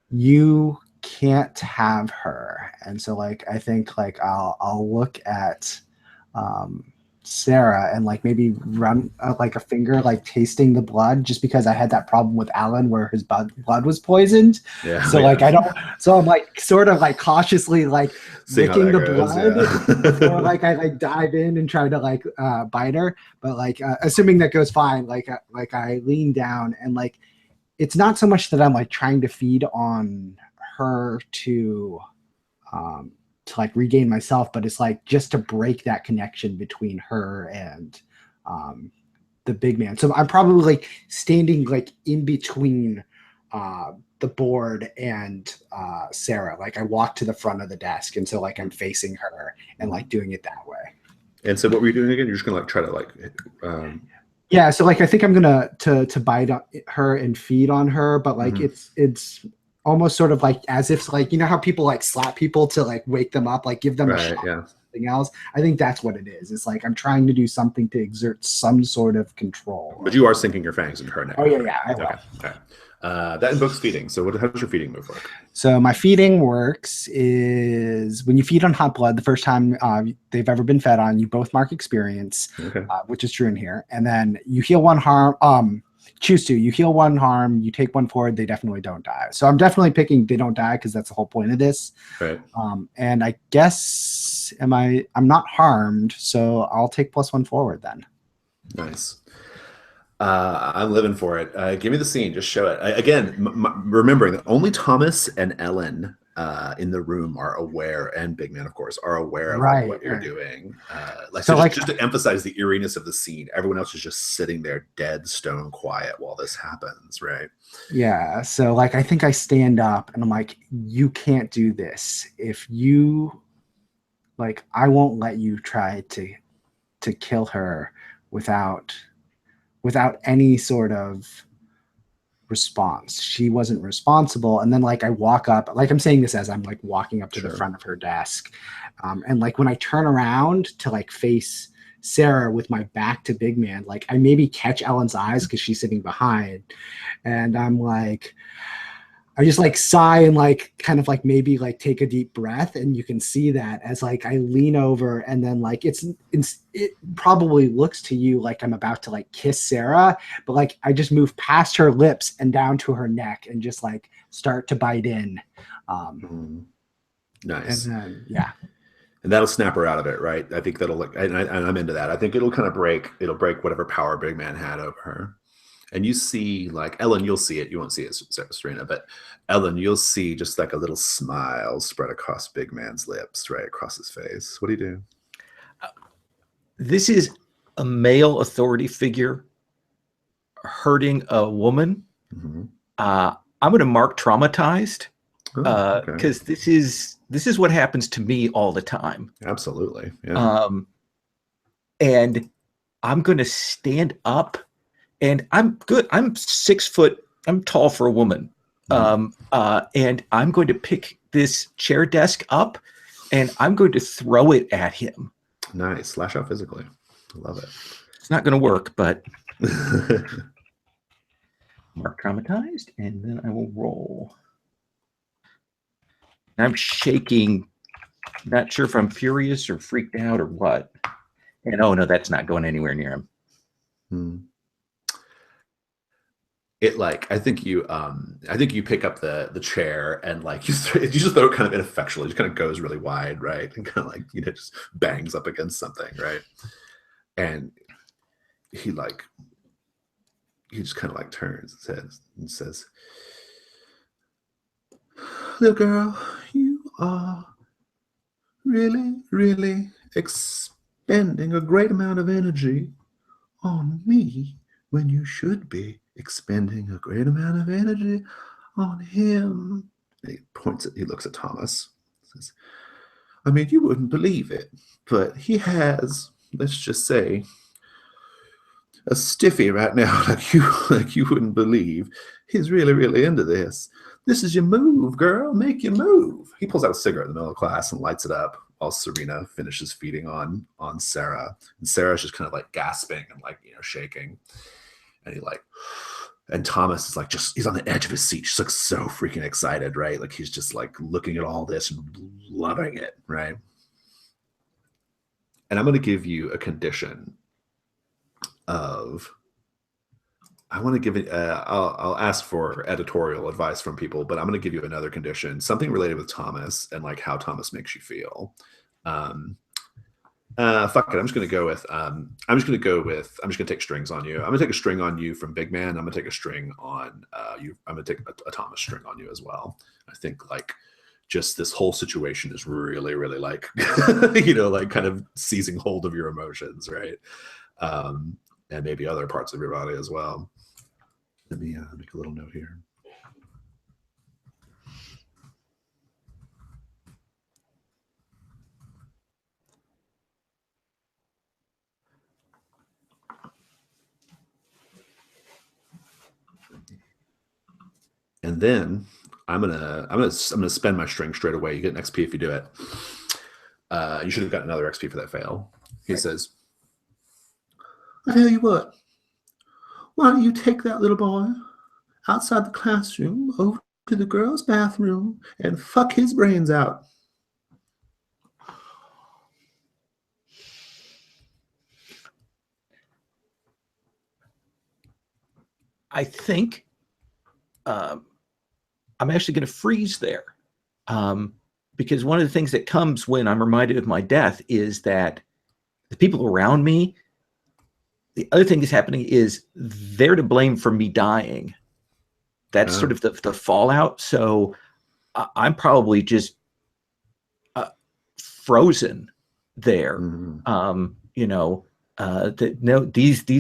"You can't have her." And so like, I think like I'll look at, Sarah and like maybe run like a finger, like tasting the blood, just because I had that problem with Elen where his blood was poisoned. Yeah. So like so I'm like sort of like cautiously like licking the blood before like I like dive in and try to like bite her. But like assuming that goes fine, like I lean down and like it's not so much that I'm like trying to feed on her to like regain myself, but it's like just to break that connection between her and the big man. So I'm probably like standing like in between the board and Sarah. Like I walk to the front of the desk, and so like I'm facing her and like doing it that way. And so what were you doing again? You're just gonna like try to like yeah, so like I think I'm gonna to bite on her and feed on her, but like it's almost sort of like as if like, you know how people like slap people to like wake them up, like give them a shot, something else. I think that's what it is. It's like I'm trying to do something to exert some sort of control. But you are sinking your fangs into her neck. Oh yeah, I will. Okay. That invokes feeding. So how does your feeding move work? So my feeding works is when you feed on hot blood, the first time they've ever been fed on, you both mark experience, which is true in here, and then you heal one harm. choose to. You heal one harm, you take one forward, they definitely don't die. So I'm definitely picking they don't die because that's the whole point of this. Right. And I guess I'm not harmed, so I'll take +1 forward then. Nice. I'm living for it. Give me the scene. Just show it. Again, remembering that only Thomas and Ellen in the room are aware, and Big Man, of course, are aware of like, what you're doing. Just to emphasize the eeriness of the scene, everyone else is just sitting there dead stone quiet while this happens, right? Yeah. So like, I think I stand up and I'm like, you can't do this. If you like, I won't let you try to kill her without any sort of response. She wasn't responsible. And then like I walk up, like I'm saying this as I'm like walking up to the front of her desk. And like when I turn around to like face Sarah with my back to Big Man, like I maybe catch Ellen's eyes because she's sitting behind. And I'm like, I just like sigh and like kind of like maybe like take a deep breath, and you can see that as like I lean over, and then like it probably looks to you like I'm about to like kiss Sarah, but like I just move past her lips and down to her neck and just like start to bite in. Nice. And then and that'll snap her out of it, right? I think that'll like, and I'm into that. I think it'll kind of break whatever power Big Man had over her. And you see, like, Ellen, you'll see it. You won't see it, Serina, but Ellen, you'll see just like a little smile spread across Big Man's lips, right across his face. What do you do? This is a male authority figure hurting a woman. Mm-hmm. I'm going to mark traumatized Okay. because this is what happens to me all the time. Absolutely. Yeah. And I'm going to stand up. And I'm good. I'm 6 foot. I'm tall for a woman. And I'm going to pick this chair desk up, and I'm going to throw it at him. Nice. Lash out physically. I love it. It's not going to work, but mark traumatized, and then I will roll. I'm shaking. Not sure if I'm furious or freaked out or what. And oh no, that's not going anywhere near him. It like I think you pick up the chair and like you just throw it kind of ineffectually. It just kind of goes really wide, right? And kind of like just bangs up against something, right? And he just kind of like turns his head and says, "Little girl, you are really, really expending a great amount of energy on me when you should be expending a great amount of energy on him." And he looks at Thomas. Says, "I mean, you wouldn't believe it, but he has, let's just say, a stiffy right now like you wouldn't believe. He's really, really into this. This is your move, girl. Make your move." He pulls out a cigarette in the middle of class and lights it up while Serina finishes feeding on Sarah. And Sarah's just kind of like gasping and like, shaking. And Thomas is like, he's on the edge of his seat. Just looks so freaking excited, right? Like he's just like looking at all this and loving it, right? And I'm going to give you a condition of, I want to give it, I'll ask for editorial advice from people, but I'm going to give you another condition, something related with Thomas and like how Thomas makes you feel. Fuck it. I'm just going to take strings on you. I'm going to take a string on you from Big Man. I'm going to take a string on you. I'm going to take a Thomas string on you as well. I think like just this whole situation is really, really like, like kind of seizing hold of your emotions. Right. And maybe other parts of your body as well. Let me make a little note here. And then I'm gonna spend my string straight away. You get an XP if you do it. You should have gotten another XP for that fail. He says, "I tell you what. Why don't you take that little boy outside the classroom over to the girls' bathroom and fuck his brains out?" I think I'm actually going to freeze there. Because one of the things that comes when I'm reminded of my death is that the people around me, the other thing that's happening is they're to blame for me dying. That's sort of the fallout. So I'm probably just frozen there. These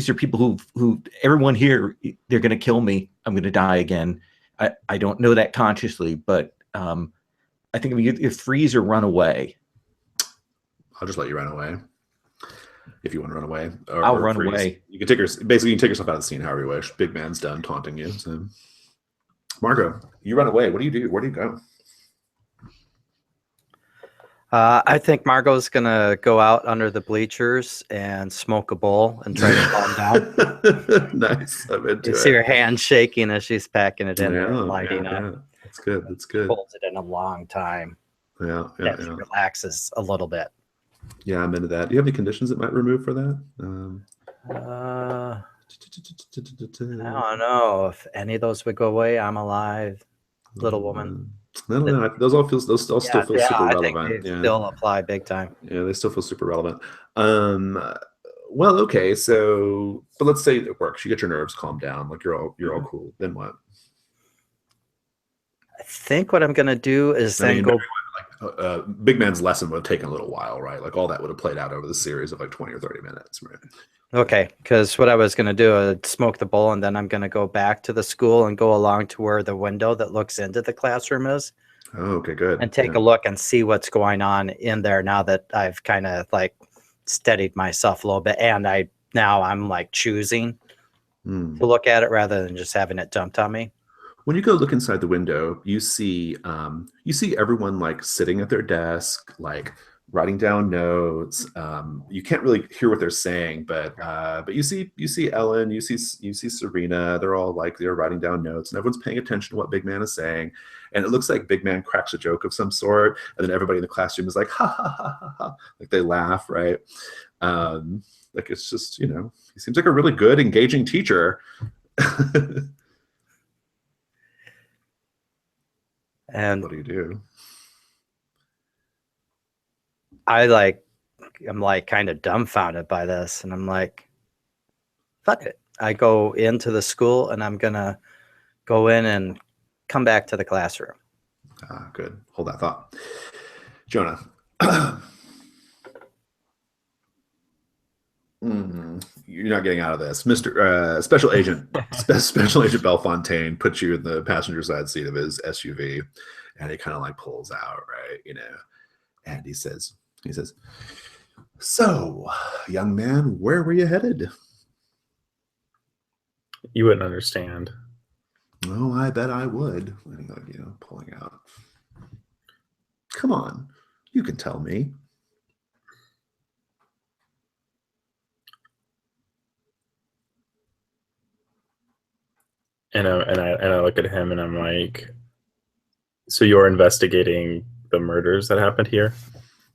are people who everyone here, they're going to kill me. I'm going to die again. I don't know that consciously, but I think you freeze or run away. I'll just let you run away if you want to run away. I'll run away. You can take yourself out of the scene however you wish. Big man's done taunting you. So, Margot, you run away. What do you do? Where do you go? I think Margot's gonna go out under the bleachers and smoke a bowl and try to calm down. Nice. I'm into You it. see her hand shaking as she's packing it in and lighting up. Yeah. That's good. That's good. Holds it in a long time. Yeah. She relaxes a little bit. Yeah, I'm into that. Do you have any conditions that might remove for that? I don't know if any of those would go away. I'm alive, little woman. No, those still feel super relevant. I think they still apply big time. Yeah, they still feel super relevant. Well, okay, but let's say it works. You get your nerves calmed down, like you're all cool. Then what? I think what I'm gonna do is go. Big Man's lesson would have taken a little while, right? Like all that would have played out over the series of like 20 or 30 minutes, right? Okay, because what I was going to do is smoke the bowl, and then I'm going to go back to the school and go along to where the window that looks into the classroom is. Oh, okay, good. And take a look and see what's going on in there now that I've kind of like steadied myself a little bit. And I'm like choosing to look at it rather than just having it dumped on me. When you go look inside the window, you see everyone like sitting at their desk, like writing down notes. You can't really hear what they're saying, but you see Ellen, you see Serina. They're all like they're writing down notes, and everyone's paying attention to what Big Man is saying. And it looks like Big Man cracks a joke of some sort, and then everybody in the classroom is like ha ha ha ha ha, like they laugh, right? Like it's just he seems like a really good, engaging teacher. And what do you do? I'm like kind of dumbfounded by this, and I'm like, fuck it. I go into the school, and I'm gonna go in and come back to the classroom. Good. Hold that thought, Jonah. You're not getting out of this, Mr. Special Agent Bellefontaine puts you in the passenger side seat of his SUV, and he kind of like pulls out, right? And he says, "So, young man, where were you headed?" You wouldn't understand. Oh, I bet I would. Pulling out. Come on, you can tell me. And I look at him and I'm like, so you're investigating the murders that happened here?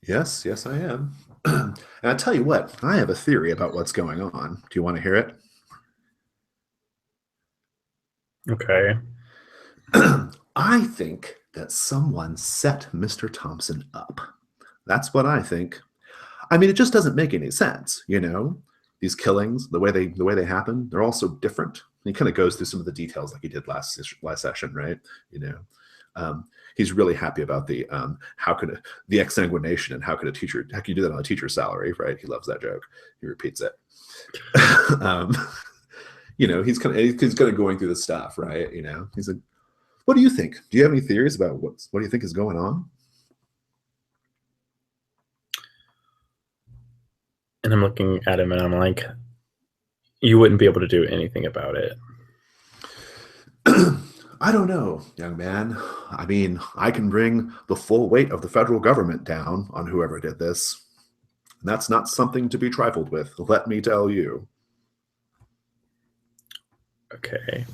Yes, I am. And I tell you what, I have a theory about what's going on. Do you want to hear it? Okay. I think that someone set Mr. Thompson up. That's what I think. I mean, it just doesn't make any sense, These killings, the way they happen, they're all so different. He kind of goes through some of the details like he did last session, right? He's really happy about the the exsanguination and how can you do that on a teacher's salary, right? He loves that joke. He repeats it. He's kind of going through the stuff, right? He's like, what do you think? Do you have any theories about what do you think is going on? And I'm looking at him and I'm like, you wouldn't be able to do anything about it. I don't know, young man. I mean, I can bring the full weight of the federal government down on whoever did this. And that's not something to be trifled with, let me tell you. Okay.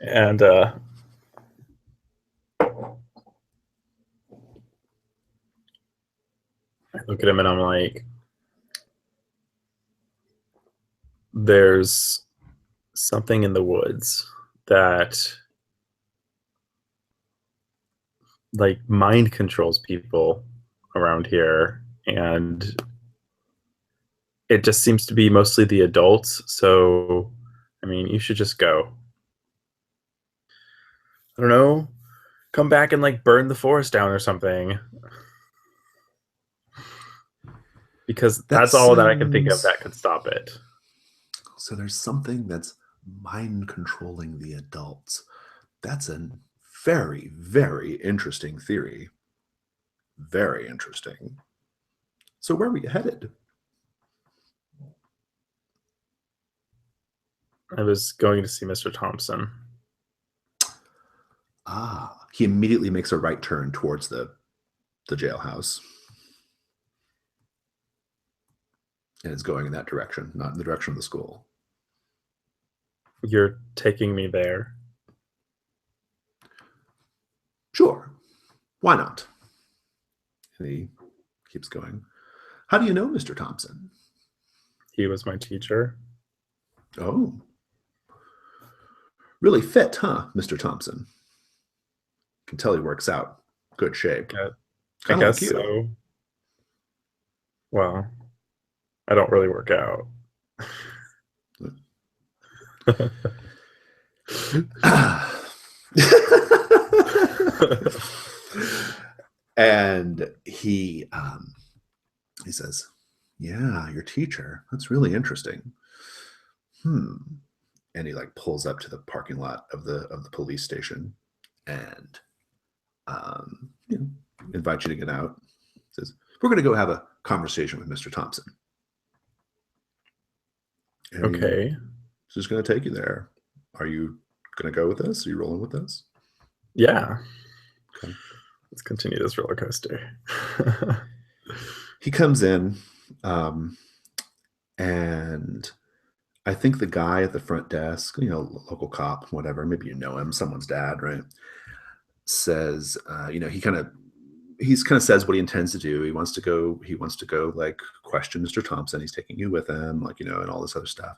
And I look at him and I'm like, there's something in the woods that like mind controls people around here, and it just seems to be mostly the adults. So, I mean, you should just go. I don't know. Come back and like burn the forest down or something. Because that's all that I can think of that could stop it. So there's something that's mind controlling the adults. That's a very, very interesting theory. Very interesting. So where were you headed? I was going to see Mr. Thompson. He immediately makes a right turn towards the jailhouse. And is going in that direction, not in the direction of the school. You're taking me there? Sure. Why not? And he keeps going. How do you know Mr. Thompson? He was my teacher. Oh. Really fit, huh, Mr. Thompson? Can tell he works out. Good shape. I guess so. Well, I don't really work out. And he says, "Yeah, your teacher. That's really interesting." And he like pulls up to the parking lot of the police station, and invites you to get out. Says, "We're going to go have a conversation with Mr. Thompson." And okay. He's just going to take you there. Are you going to go with us? Are you rolling with us? Yeah. Okay. Let's continue this roller coaster. He comes in, and I think the guy at the front desk, local cop, whatever, maybe you know him, someone's dad, right? Says, he kind of says what he intends to do. He wants to go like question Mr. Thompson. He's taking you with him, like, and all this other stuff.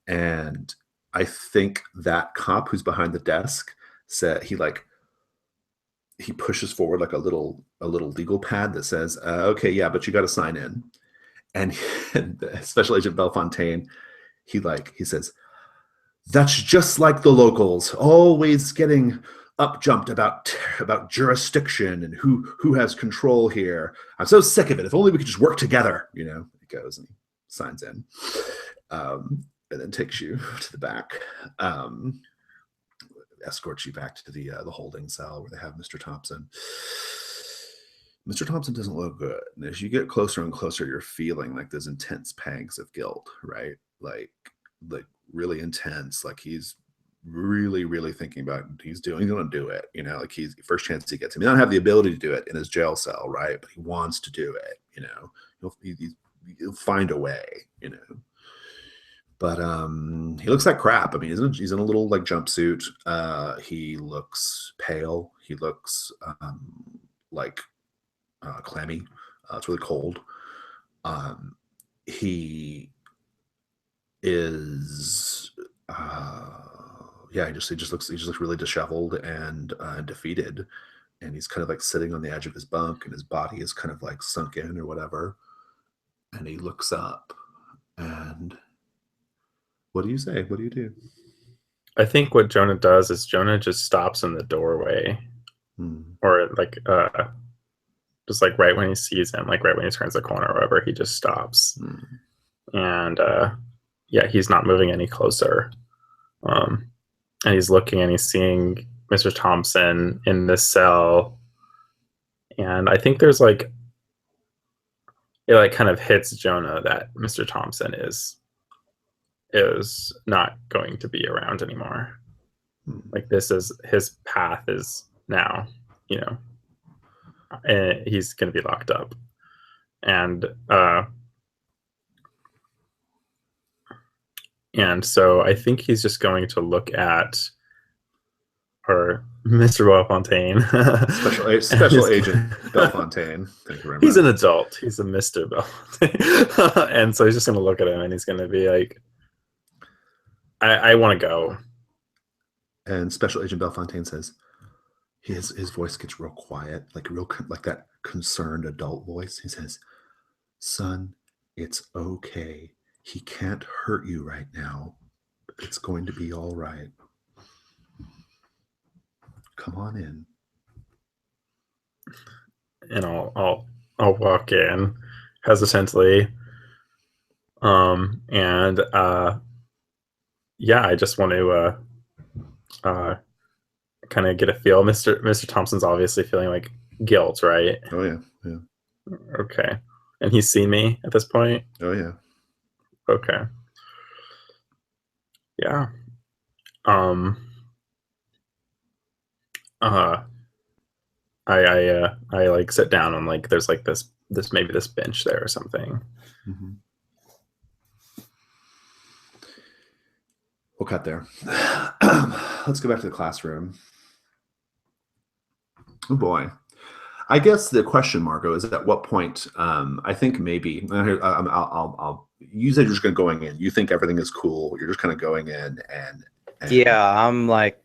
And I think that cop who's behind the desk said he pushes forward like a little legal pad that says, okay, yeah, but you got to sign in. And Special Agent Bellefontaine, he says, "That's just like the locals, always getting up jumped about jurisdiction and who has control here. I'm so sick of it. If only we could just work together." He goes and he signs in, and then takes you to the back, escorts you back to the holding cell where they have Mr. Thompson. Mr. Thompson doesn't look good, and as you get closer and closer, you're feeling like those intense pangs of guilt, right? Like really intense. Like he's really, really thinking about he's going to do it. Like he's first chance he gets. He may not have the ability to do it in his jail cell, right? But he wants to do it. He'll find a way. But he looks like crap. I mean, he's in a little like jumpsuit. He looks pale. He looks like clammy. It's really cold. He is he just looks really disheveled and defeated, and he's kind of like sitting on the edge of his bunk, and his body is kind of like sunk in or whatever, and he looks up, and what do you say? What do you do? I think what Jonah does is Jonah just stops in the doorway, or like just like right when he sees him, like right when he turns the corner or whatever, he just stops. And he's not moving any closer. And he's looking and he's seeing Mr. Thompson in this cell. And I think there's like, it like kind of hits Jonah that Mr. Thompson is not going to be around anymore. Like this is his path is now, and he's going to be locked up. And so I think he's just going to look at Mr. Bellefontaine. Special Agent Bellefontaine. Thank you very much. He's an adult. He's a Mr. Bellefontaine. And so he's just going to look at him and he's going to be like, I want to go. And Special Agent Bellefontaine says, his voice gets real quiet, like that concerned adult voice. He says, "Son, it's okay. He can't hurt you right now. It's going to be all right. Come on in." And I'll walk in hesitantly. And yeah, I just want to kind of get a feel. Mr. Thompson's obviously feeling like guilt, right? Oh yeah, yeah. Okay. And he's seen me at this point? Oh yeah. Okay. Yeah. I like sit down and like there's like this maybe this bench there or something. Mm-hmm. We'll cut there. Let's go back to the classroom. Oh boy. I guess the question, Margot, is at what point, I think maybe, you said you're just going in. You think everything is cool. You're just kind of going in and yeah, I'm like,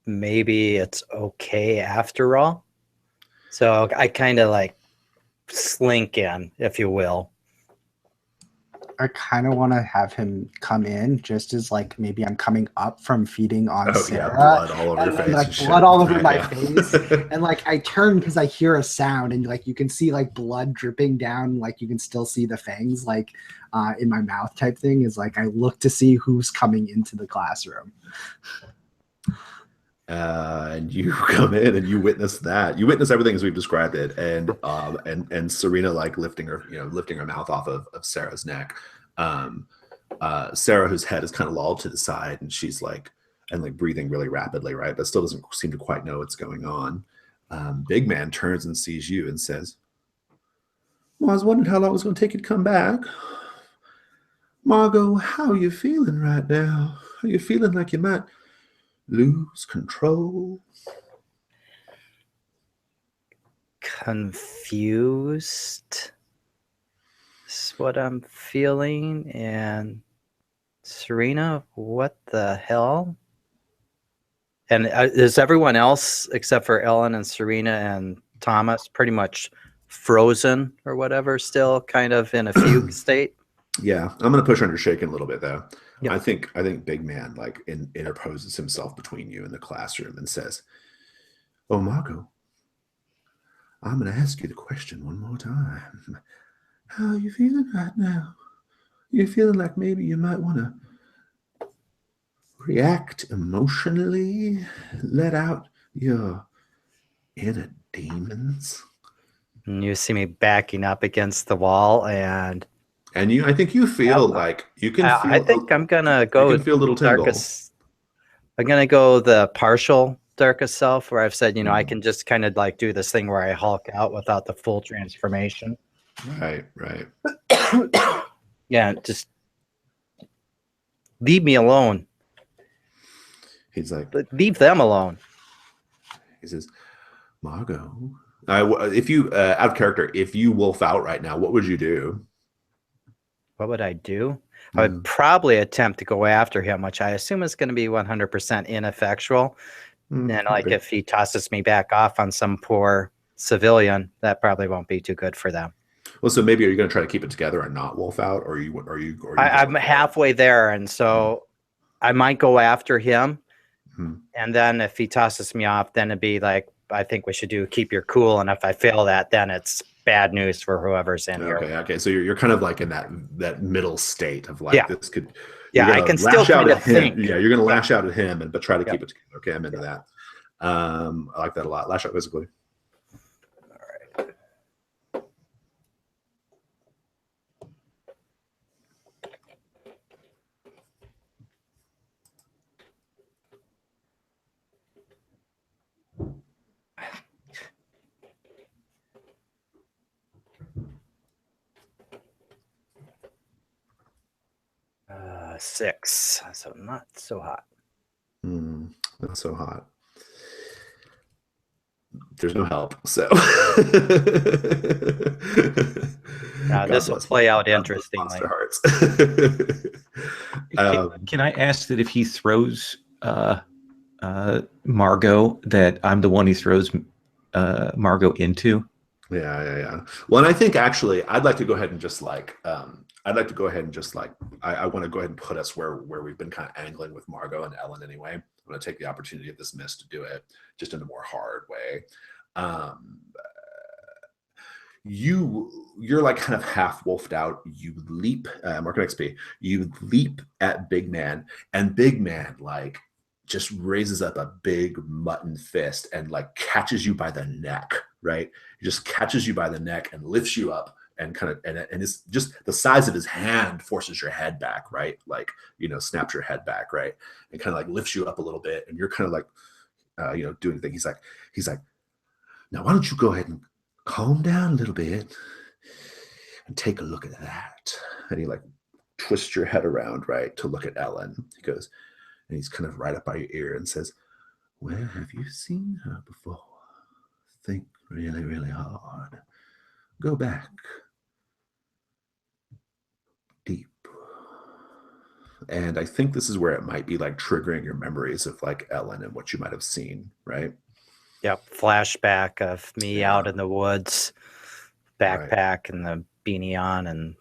maybe it's okay after all. So I kind of like slink in, if you will. I kind of want to have him come in just as like maybe I'm coming up from feeding on Sarah. Yeah, blood all over your face. Like blood all over my face. And like I turn because I hear a sound and like you can see like blood dripping down. Like you can still see the fangs like in my mouth type thing is like I look to see who's coming into the classroom. And you come in and you witness that. You witness everything as we've described it, and Serina like lifting her mouth off of Sarah's neck. Sarah, whose head is kind of lolled to the side, and she's like breathing really rapidly, right? But still doesn't seem to quite know what's going on. Big Man turns and sees you and says, "Well, I was wondering how long it was going to take you to come back. Margot, how are you feeling right now? Are you feeling like you might lose control?" Confused is what I'm feeling. And Serina, what the hell? And is everyone else except for Ellen and Serina and Thomas pretty much frozen or whatever, still kind of in a fugue state? Yeah, I'm going to push under shaken a little bit though. Yep. I think Big Man like interposes himself between you and the classroom and says, "Oh, Margot, I'm going to ask you the question one more time. How are you feeling right now? You feeling like maybe you might want to react emotionally, let out your inner demons?" And you see me backing up against the wall, and I think you feel like you can feel. I think I'm gonna go. You can feel a little tingle. I'm gonna go the partial darkest self, where I've said, I can just kind of like do this thing where I Hulk out without the full transformation. Right. Yeah, just leave me alone. He's like, leave them alone. He says, "Margot, if you out of character, if you wolf out right now, what would you do?" What would I do? I would probably attempt to go after him, which I assume is going to be 100% ineffectual. And like if he tosses me back off on some poor civilian, that probably won't be too good for them. Well, so maybe are you going to try to keep it together and not wolf out, or are you? I'm halfway there, and so I might go after him. And then if he tosses me off, then it'd be like, I think we should keep your cool. And if I fail that, then it's bad news for whoever's in here. Okay. So you're kind of like in that middle state of like, this could. Yeah, I can still kind of think. Yeah, you're going to lash out at him, but try to keep it together. Okay, I'm into that. I like that a lot. Lash out physically. All right. 6, so not so hot. Not so hot. there's no help. So This will play out interestingly. Monsterhearts. Can I ask that if he throws Margot, that I'm the one he throws Margot into? Yeah. Well, and I think actually, I'd like to go ahead and just like, I want to go ahead and put us where we've been kind of angling with Margot and Ellen anyway. I'm going to take the opportunity of this miss to do it just in a more hard way. You're like kind of half wolfed out. You leap, mark an XP. You leap at Big Man, and Big Man like just raises up a big mutton fist and like catches you by the neck. Right, he just catches you by the neck and lifts you up, and kind of and it's just the size of his hand forces your head back. Right, like snaps your head back. Right, and kind of like lifts you up a little bit, and you're kind of like doing the thing. He's like, now why don't you go ahead and calm down a little bit and take a look at that. And he like twists your head around, right, to look at Ellen. He goes, and he's kind of right up by your ear and says, where have you seen her before? Think really, really hard. Go back deep. And I think this is where it might be like triggering your memories of like Ellen and what you might have seen, right? Yep, flashback of me out in the woods, backpack and the beanie on, and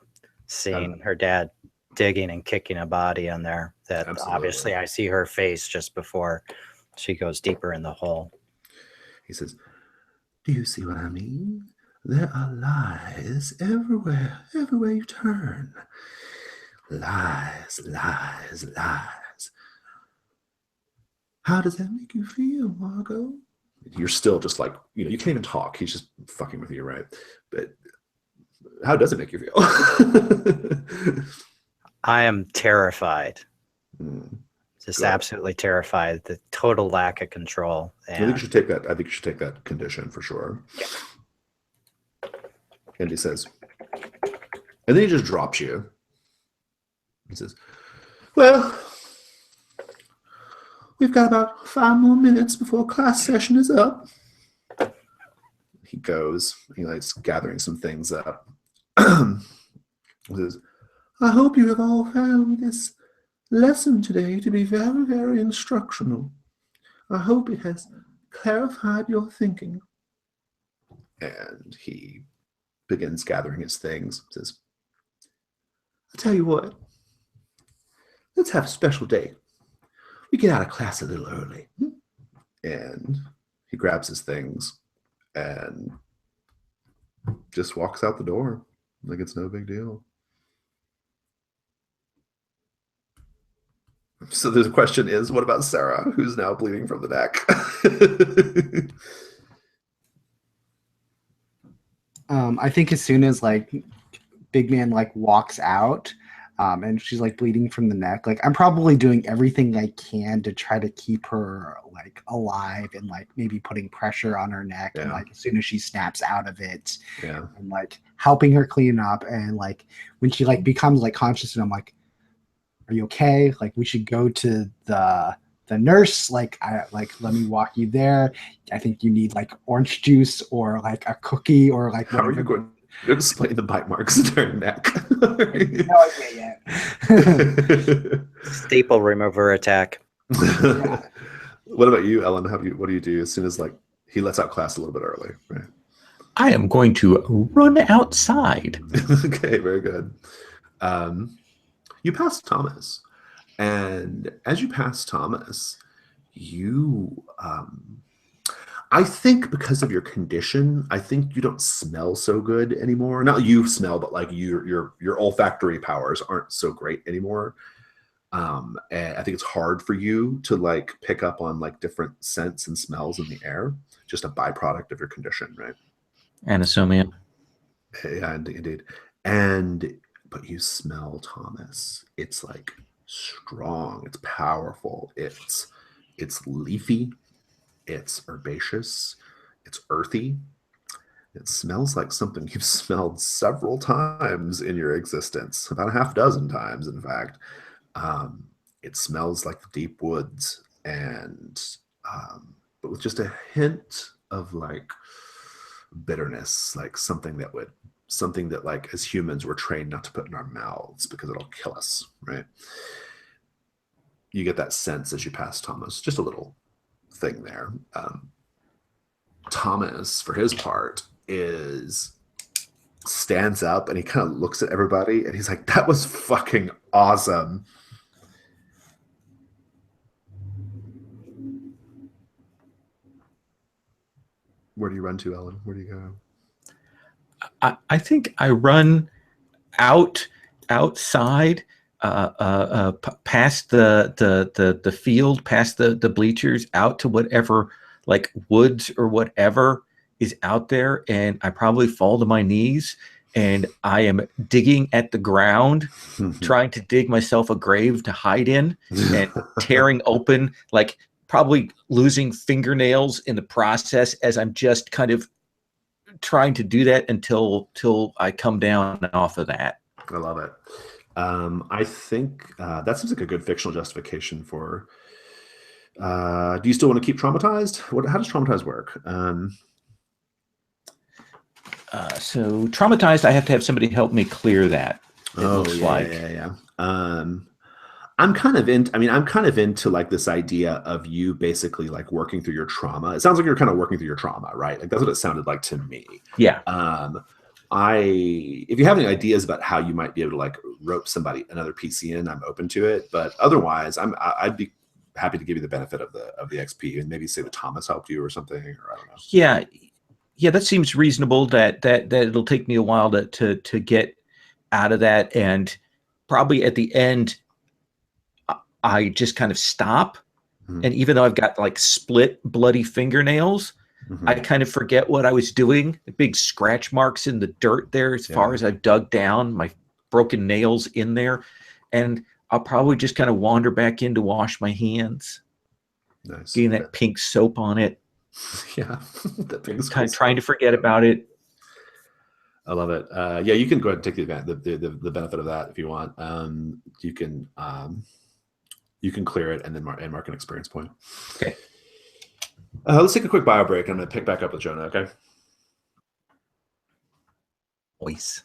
seeing her dad digging and kicking a body in there. That obviously I see her face just before she goes deeper in the hole. He says, do you see what I mean? There are lies everywhere you turn. Lies, lies, lies. How does that make you feel, Margot? You're still just like, you can't even talk. He's just fucking with you, right? But how does it make you feel? I am terrified. Just absolutely terrified. The total lack of control. I think you should take that. I think you should take that condition for sure. Yeah. And he says, and then he just drops you. He says, well, we've got about 5 more minutes before class session is up. He goes, he likes gathering some things up. He says, I hope you have all found this lesson today to be very, very instructional. I hope it has clarified your thinking. And he begins gathering his things. Says, I'll tell you what, let's have a special day. We get out of class a little early. And he grabs his things and just walks out the door like it's no big deal. So the question is, what about Sarah, who's now bleeding from the neck? I think as soon as like Big Man like walks out, and she's like bleeding from the neck, like I'm probably doing everything I can to try to keep her like alive and like maybe putting pressure on her neck, and like as soon as she snaps out of it, and like helping her clean up, and like when she like becomes like conscious, and I'm like, are you okay? Like we should go to the nurse. Like let me walk you there. I think you need like orange juice or like a cookie or like how are you going to explain the bite marks in her neck? No idea yet. Staple remover attack. What about you, Ellen? What do you do as soon as like he lets out class a little bit early? Right. I am going to run outside. Okay, very good. You pass Thomas, and as you pass Thomas, you, I think because of your condition, I think you don't smell so good anymore. Not you smell, but like your olfactory powers aren't so great anymore. And I think it's hard for you to like pick up on like different scents and smells in the air, just a byproduct of your condition, right? Anosmia. Yeah, indeed. But you smell Thomas. It's like strong. It's powerful. It's leafy. It's herbaceous. It's earthy. It smells like something you've smelled several times in your existence, about a half dozen times, in fact. It smells like the deep woods, and but with just a hint of like bitterness, like something that like as humans we're trained not to put in our mouths because it'll kill us, right? You get that sense as you pass Thomas, just a little thing there. Thomas, for his part, stands up and he kind of looks at everybody and he's like, that was fucking awesome. Where do you run to, Ellen? Where do you go? I think I run outside, past the field, past the bleachers, out to whatever like woods or whatever is out there, and I probably fall to my knees, and I am digging at the ground, trying to dig myself a grave to hide in, and tearing open, like probably losing fingernails in the process as I'm just kind of trying to do that until I come down off of that. I love it. I think that seems like a good fictional justification for. Do you still want to keep traumatized? How does traumatized work? So traumatized, I have to have somebody help me clear that. It looks like. Yeah. I'm kind of into like this idea of you basically like working through your trauma. It sounds like you're kind of working through your trauma, right? Like that's what it sounded like to me. Yeah. If you have any ideas about how you might be able to like rope another PC in, I'm open to it. But otherwise, I'd be happy to give you the benefit of the XP and maybe say that Thomas helped you or something, or I don't know. Yeah, that seems reasonable. That it'll take me a while to get out of that, and probably at the end, I just kind of stop. Mhm. And even though I've got like split bloody fingernails, I kind of forget what I was doing. The big scratch marks in the dirt there, as far as I've dug down, my broken nails in there. And I'll probably just kind of wander back in to wash my hands. Nice. Getting that pink soap on it. Yeah. That pink kind of trying to forget about it. I love it. Yeah, you can go ahead and take the benefit of that if you want. You can clear it and then mark an experience point. Okay. Let's take a quick bio break. I'm going to pick back up with Jonah, okay? Voice.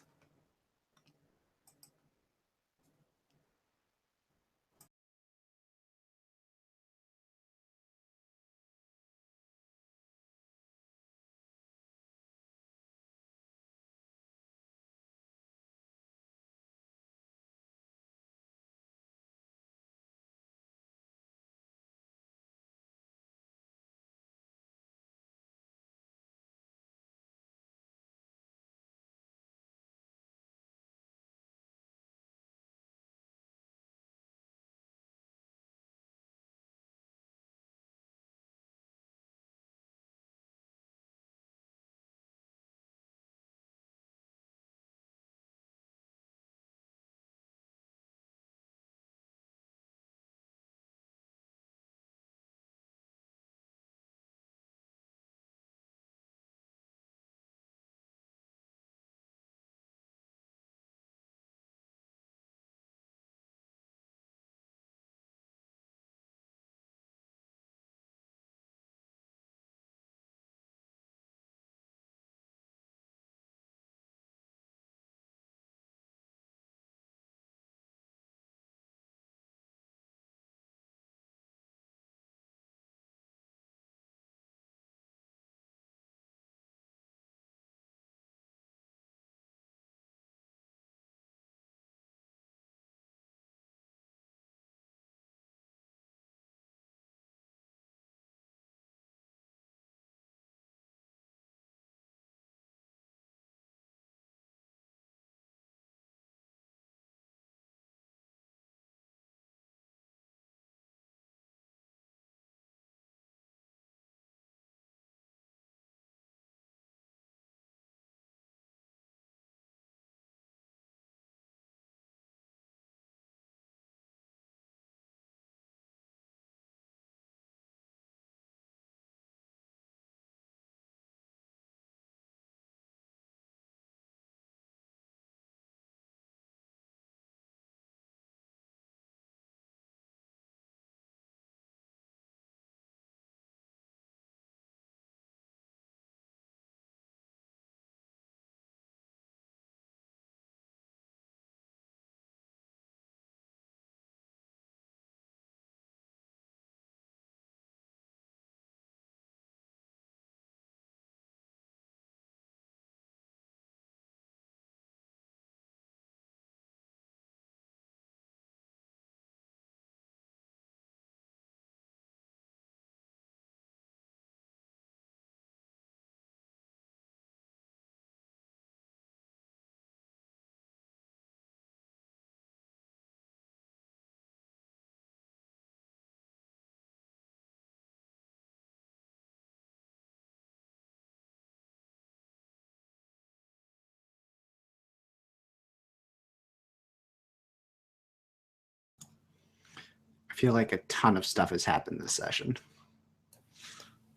feel like a ton of stuff has happened this session.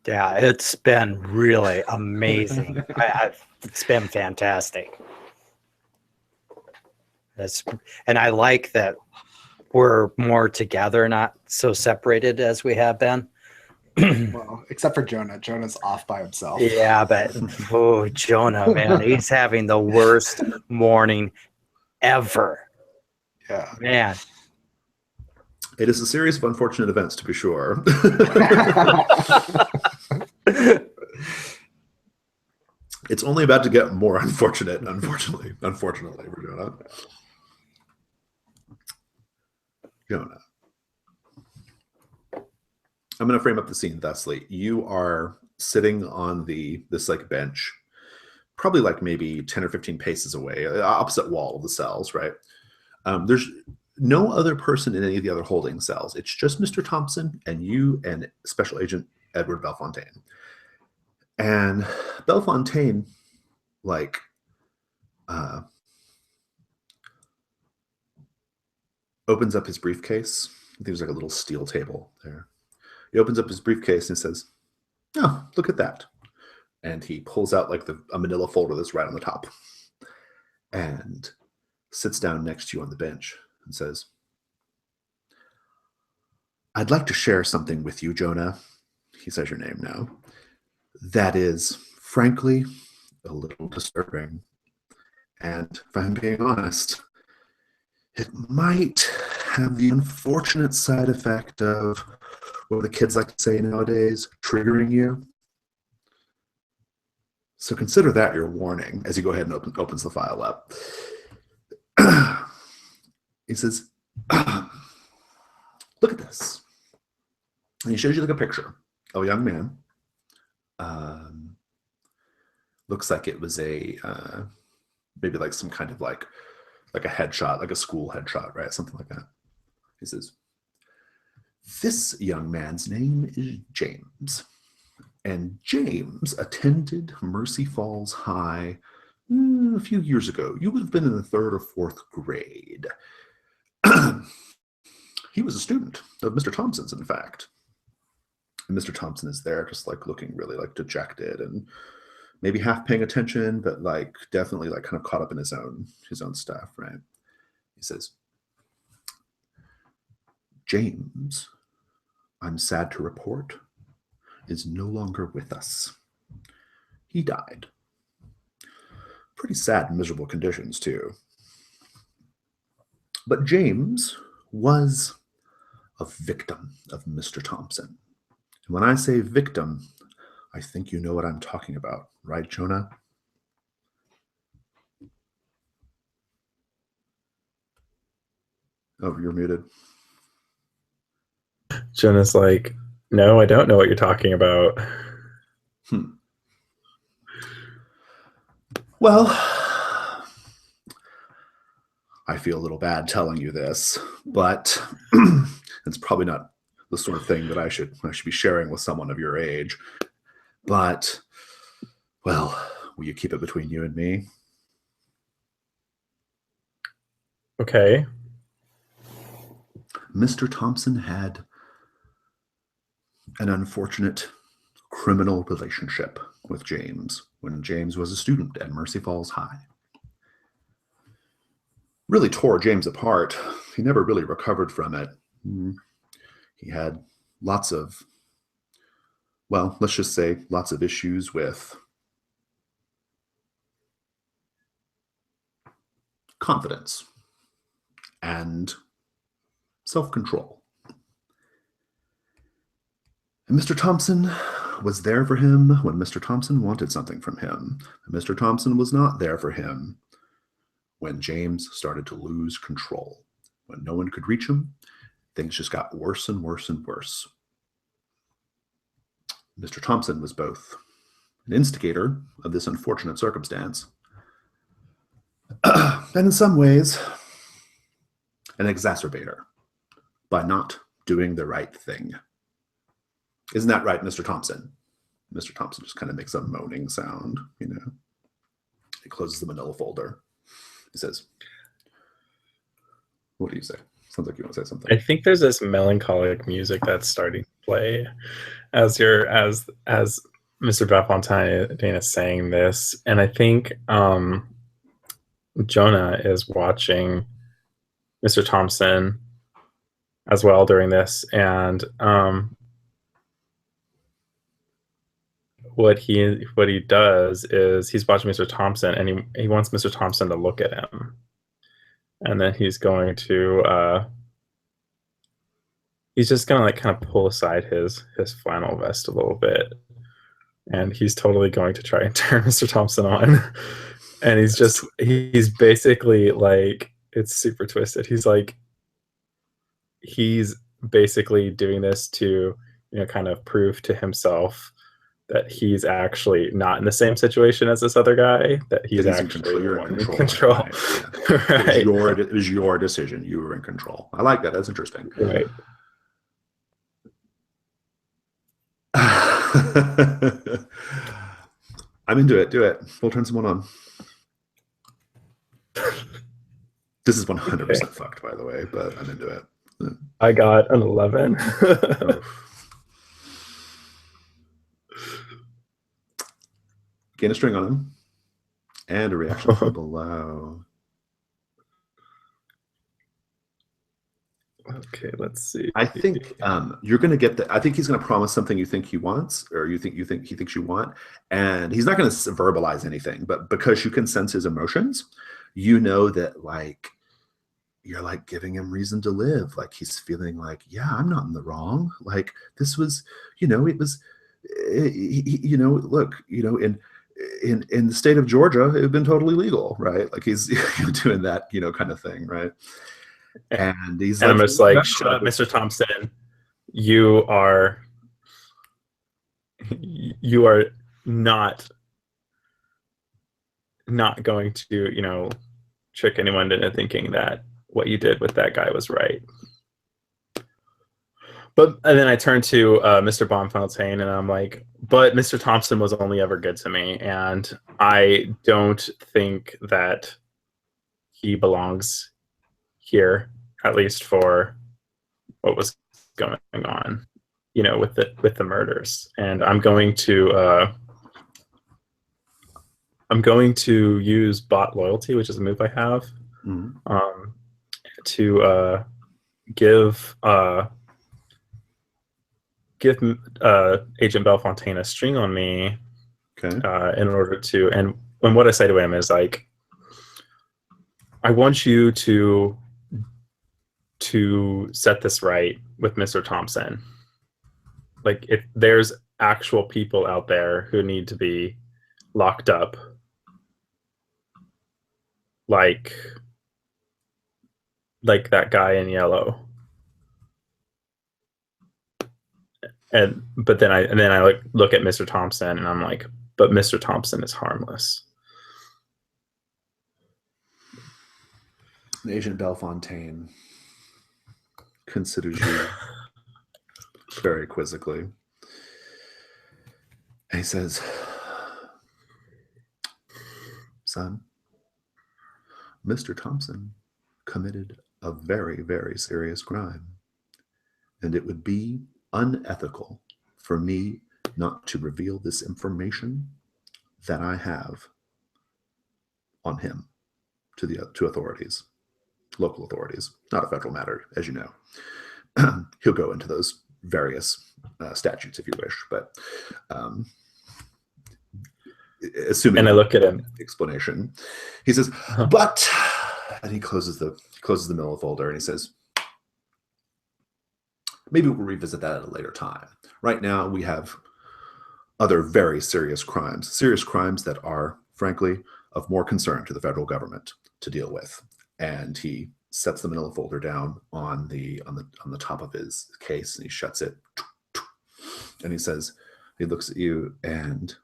Yeah, it's been really amazing. It's been fantastic. And I like that we're more together, not so separated as we have been. Well, except for Jonah. Jonah's off by himself. Yeah, but Jonah, man, he's having the worst morning ever. Yeah. Man. It is a series of unfortunate events, to be sure. It's only about to get more unfortunate, unfortunately. Unfortunately, for Jonah. Jonah. I'm going to frame up the scene thusly. You are sitting on this like bench, probably like maybe 10 or 15 paces away, opposite wall of the cells, right? There's no other person in any of the other holding cells. It's just Mr. Thompson and you and Special Agent Edward Bellefontaine. And Bellefontaine, like, opens up his briefcase. There's like a little steel table there. He opens up his briefcase and says, "Oh, look at that." And he pulls out like a manila folder that's right on the top and sits down next to you on the bench and says, "I'd like to share something with you, Jonah." He says your name now. "That is, frankly, a little disturbing. And if I'm being honest, it might have the unfortunate side effect of what the kids like to say nowadays, triggering you. So consider that your warning," as you go ahead and opens the file up. He says, "Look at this." And he shows you like a picture of a young man. Looks like it was maybe like some kind of like a headshot, like a school headshot, right? Something like that. He says, "This young man's name is James. And James attended Mercy Falls High a few years ago. You would have been in the 3rd or 4th grade. He was a student of Mr. Thompson's, in fact. And Mr. Thompson is there just like looking really like dejected and maybe half paying attention, but like definitely like kind of caught up in his own stuff, right?" He says, "James, I'm sad to report, is no longer with us. He died. Pretty sad and miserable conditions, too. But James was a victim of Mr. Thompson. And when I say victim, I think you know what I'm talking about, right, Jonah?" Oh, you're muted. Jonah's like, "No, I don't know what you're talking about." Well, I feel a little bad telling you this, but it's probably not the sort of thing that I should be sharing with someone of your age. But, well, will you keep it between you and me? Okay. Mr. Thompson had an unfortunate criminal relationship with James when James was a student at Mercy Falls High. Really tore James apart. He never really recovered from it. He had lots of, well, let's just say lots of issues with confidence and self-control. And Mr. Thompson was there for him when Mr. Thompson wanted something from him. And Mr. Thompson was not there for him when James started to lose control. When no one could reach him, things just got worse and worse and worse. Mr. Thompson was both an instigator of this unfortunate circumstance, and in some ways, an exacerbator by not doing the right thing. Isn't that right, Mr. Thompson? Mr. Thompson just kind of makes a moaning sound, you know. He closes the manila folder. He says, "What do you say?" Sounds like you want to say I something. think there's this melancholic music that's starting to play as Mr. Belfontaine is saying this, and I think Jonah is watching Mr. Thompson as well during this, and what he does is he's watching Mr. Thompson, and he wants Mr. Thompson to look at him, and then he's going to he's just gonna like kind of pull aside his flannel vest a little bit, and he's totally going to try and turn Mr. Thompson on. And he's basically like, it's super twisted. He's basically doing this to, kind of prove to himself that he's actually not in the same situation as this other guy, that he's actually you're in control. Right. Yeah. Right. It was your decision. You were in control. I like that. That's interesting. Right. I'm into it. Do it. We'll turn someone on. This is 100% fucked, by the way, but I'm into it. I got an 11. Gain a string on him. And a reaction from below. Okay, let's see. I think you're going to get I think he's going to promise something you think he wants, or you think he thinks you want, and he's not going to verbalize anything. But because you can sense his emotions, you know that like you're like giving him reason to live. Like he's feeling like, yeah, I'm not in the wrong. Like this was, it was, look, in the state of Georgia, it had been totally legal, right? Like he's doing that, kind of thing, right? And he's I'm just like, shut up, Mr. Thompson. You are not going to, trick anyone into thinking that what you did with that guy was right. And then I turn to Mr. Bonfontaine and I'm like, but Mr. Thompson was only ever good to me, and I don't think that he belongs here, at least for what was going on, with the murders. And I'm going to use bot loyalty, which is a move I have, to give Agent Belfontaine a string on me, in order to, and what I say to him is like, I want you to set this right with Mr. Thompson. Like if there's actual people out there who need to be locked up, like that guy in yellow. But then I look at Mr. Thompson and I'm like, but Mr. Thompson is harmless. Agent Belfontaine considers you very quizzically. And he says, son, Mr. Thompson committed a very, very serious crime. And it would be unethical for me not to reveal this information that I have on him to authorities, local authorities, not a federal matter, as you know. He'll go into those various statutes if you wish, but assuming. And I look at him. Explanation. He says, but, and he closes the manila folder and he says, maybe we'll revisit that at a later time. Right now, we have other very serious crimes that are, frankly, of more concern to the federal government to deal with. And he sets the manila folder down on the top of his case and he shuts it. And he says, he looks at you and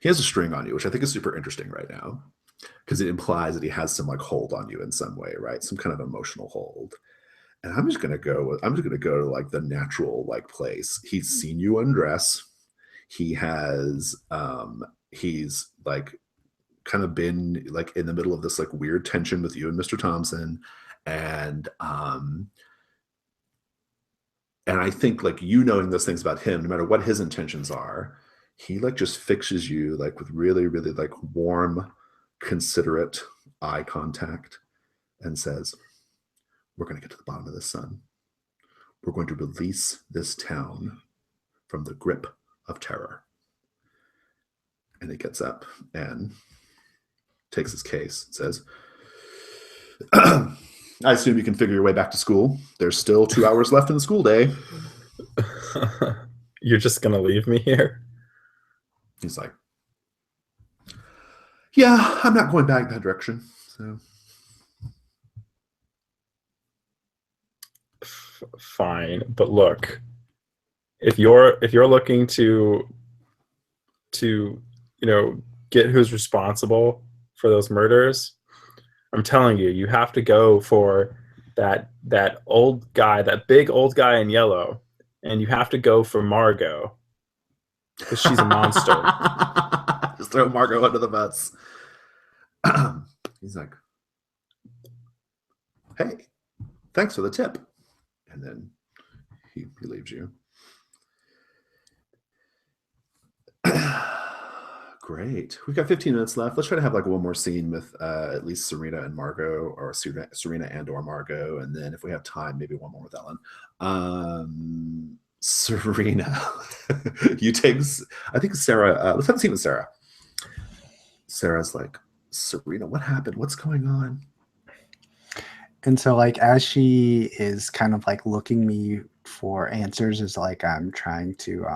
he has a string on you, which I think is super interesting right now because it implies that he has some like hold on you in some way, right? Some kind of emotional hold. And I'm just gonna go to like the natural like place. He's seen you undress. He has he's like kind of been like in the middle of this like weird tension with you and Mr. Thompson, And I think like knowing those things about him, no matter what his intentions are, he like just fixes you like with really, really like warm, considerate eye contact and says, we're going to get to the bottom of this, son. We're going to release this town from the grip of terror. And he gets up and takes his case and says, I assume you can figure your way back to school. There's still 2 hours left in the school day. You're just going to leave me here? He's like, yeah, I'm not going back that direction. So fine, but look, if you're looking to get who's responsible for those murders, I'm telling you, you have to go for that old guy, that big old guy in yellow, and you have to go for Margot because she's a monster. Just throw Margot under the bus. He's like, hey, thanks for the tip. And then he leaves you. Great. We've got 15 minutes left. Let's try to have like one more scene with at least Serina and Margot, or Serina and or Margot. And then if we have time, maybe one more with Ellen. Serina, you take, I think Sarah, let's have a scene with Sarah. Sarah's like, Serina, what happened? What's going on? And so like as she is kind of like looking me for answers, is like I'm trying to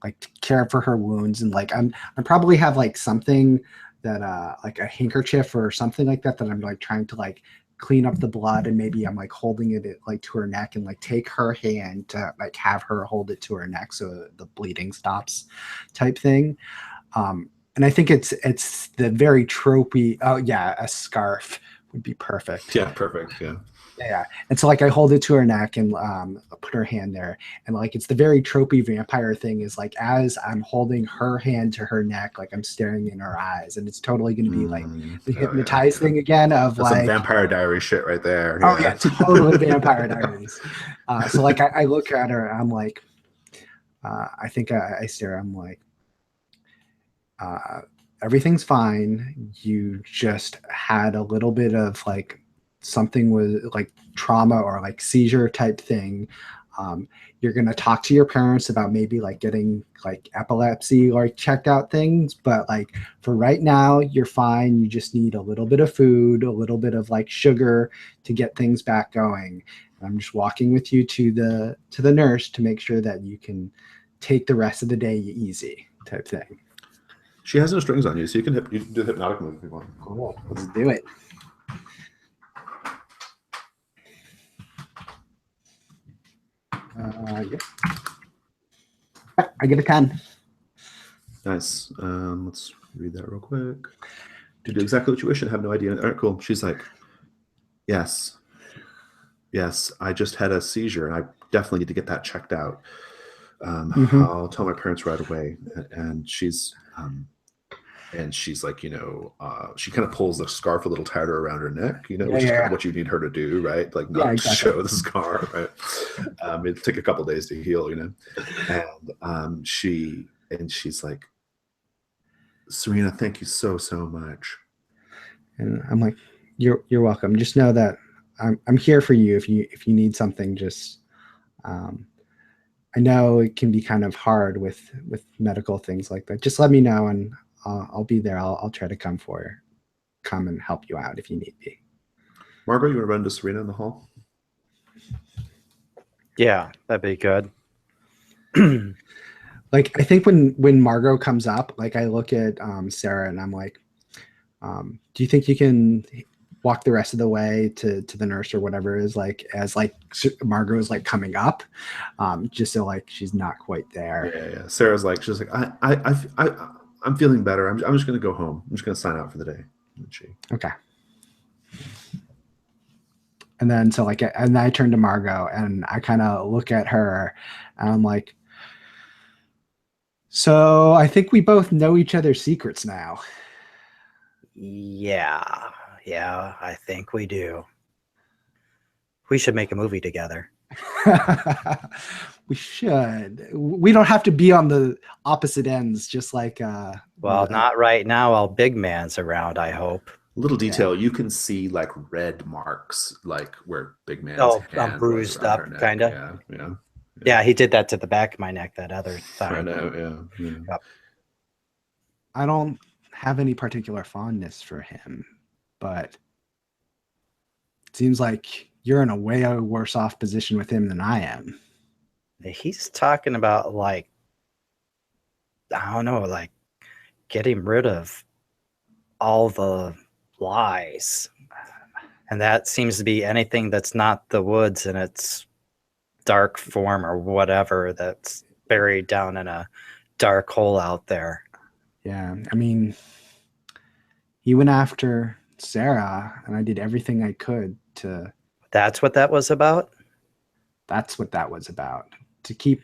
like care for her wounds, and like I probably have like something that like a handkerchief or something like that I'm like trying to like clean up the blood, and maybe I'm like holding it like to her neck and like take her hand to like have her hold it to her neck so the bleeding stops type thing. And I think it's the very tropey, oh yeah, a scarf would be perfect. Yeah, perfect. Yeah. And so like I hold it to her neck and put her hand there, and like it's the very tropey vampire thing is like as I'm holding her hand to her neck, like I'm staring in her eyes, and it's totally going to be like the hypnotized thing again of that's like some Vampire Diary shit right there. Oh yeah, totally Vampire Diaries. So like I look at her, I'm like, I think I stare, I'm like, everything's fine. You just had a little bit of like something with like trauma or like seizure type thing. You're going to talk to your parents about maybe like getting like epilepsy or checked out things. But like for right now, you're fine. You just need a little bit of food, a little bit of like sugar to get things back going. And I'm just walking with you to the nurse to make sure that you can take the rest of the day easy type thing. She has no strings on you, so you can do the hypnotic move if you want. Cool. Let's do it. Yeah. I get a 10. Nice. Let's read that real quick. To do exactly what you wish and have no idea. All right, cool. She's like, yes, I just had a seizure and I definitely need to get that checked out. I'll tell my parents right away. And she's like, she kind of pulls the scarf a little tighter around her neck, which is kind of what you need her to do, right? Like not exactly. Show the scar, right? It'll take a couple of days to heal, And she's like, Serina, thank you so much. And I'm like, you're welcome. Just know that I'm here for you if you need something. Just I know it can be kind of hard with medical things like that. Just let me know and I'll be there. I'll try to come and help you out if you need me. Margot, you want to run to Serina in the hall? Yeah, that'd be good. Like I think when Margot comes up, like I look at Sarah and I'm like, do you think you can walk the rest of the way to the nurse or whatever it is, like as like Margot is like coming up, just so like she's not quite there. Yeah. Sarah's like, she's like, I'm feeling better. I'm just gonna go home. I'm just gonna sign out for the day. Okay. And then so like, and I turn to Margot and I kind of look at her and I'm like, so I think we both know each other's secrets now. Yeah, I think we do. We should make a movie together. We should. We don't have to be on the opposite ends, just like. Well, not right now while Big Man's around, I hope. Little detail, you can see like red marks, like where Big Man's I'm hand bruised was around up, her neck. kind of. Yeah, he did that to the back of my neck that other I time. know, yeah. Yep. I don't have any particular fondness for him, but it seems like you're in a way worse off position with him than I am. He's talking about, like, I don't know, like getting rid of all the lies. And that seems to be anything that's not the woods in its dark form or whatever that's buried down in a dark hole out there. Yeah, I mean, he went after Sarah, and I did everything I could to. That's what that was about? That's what that was about. To keep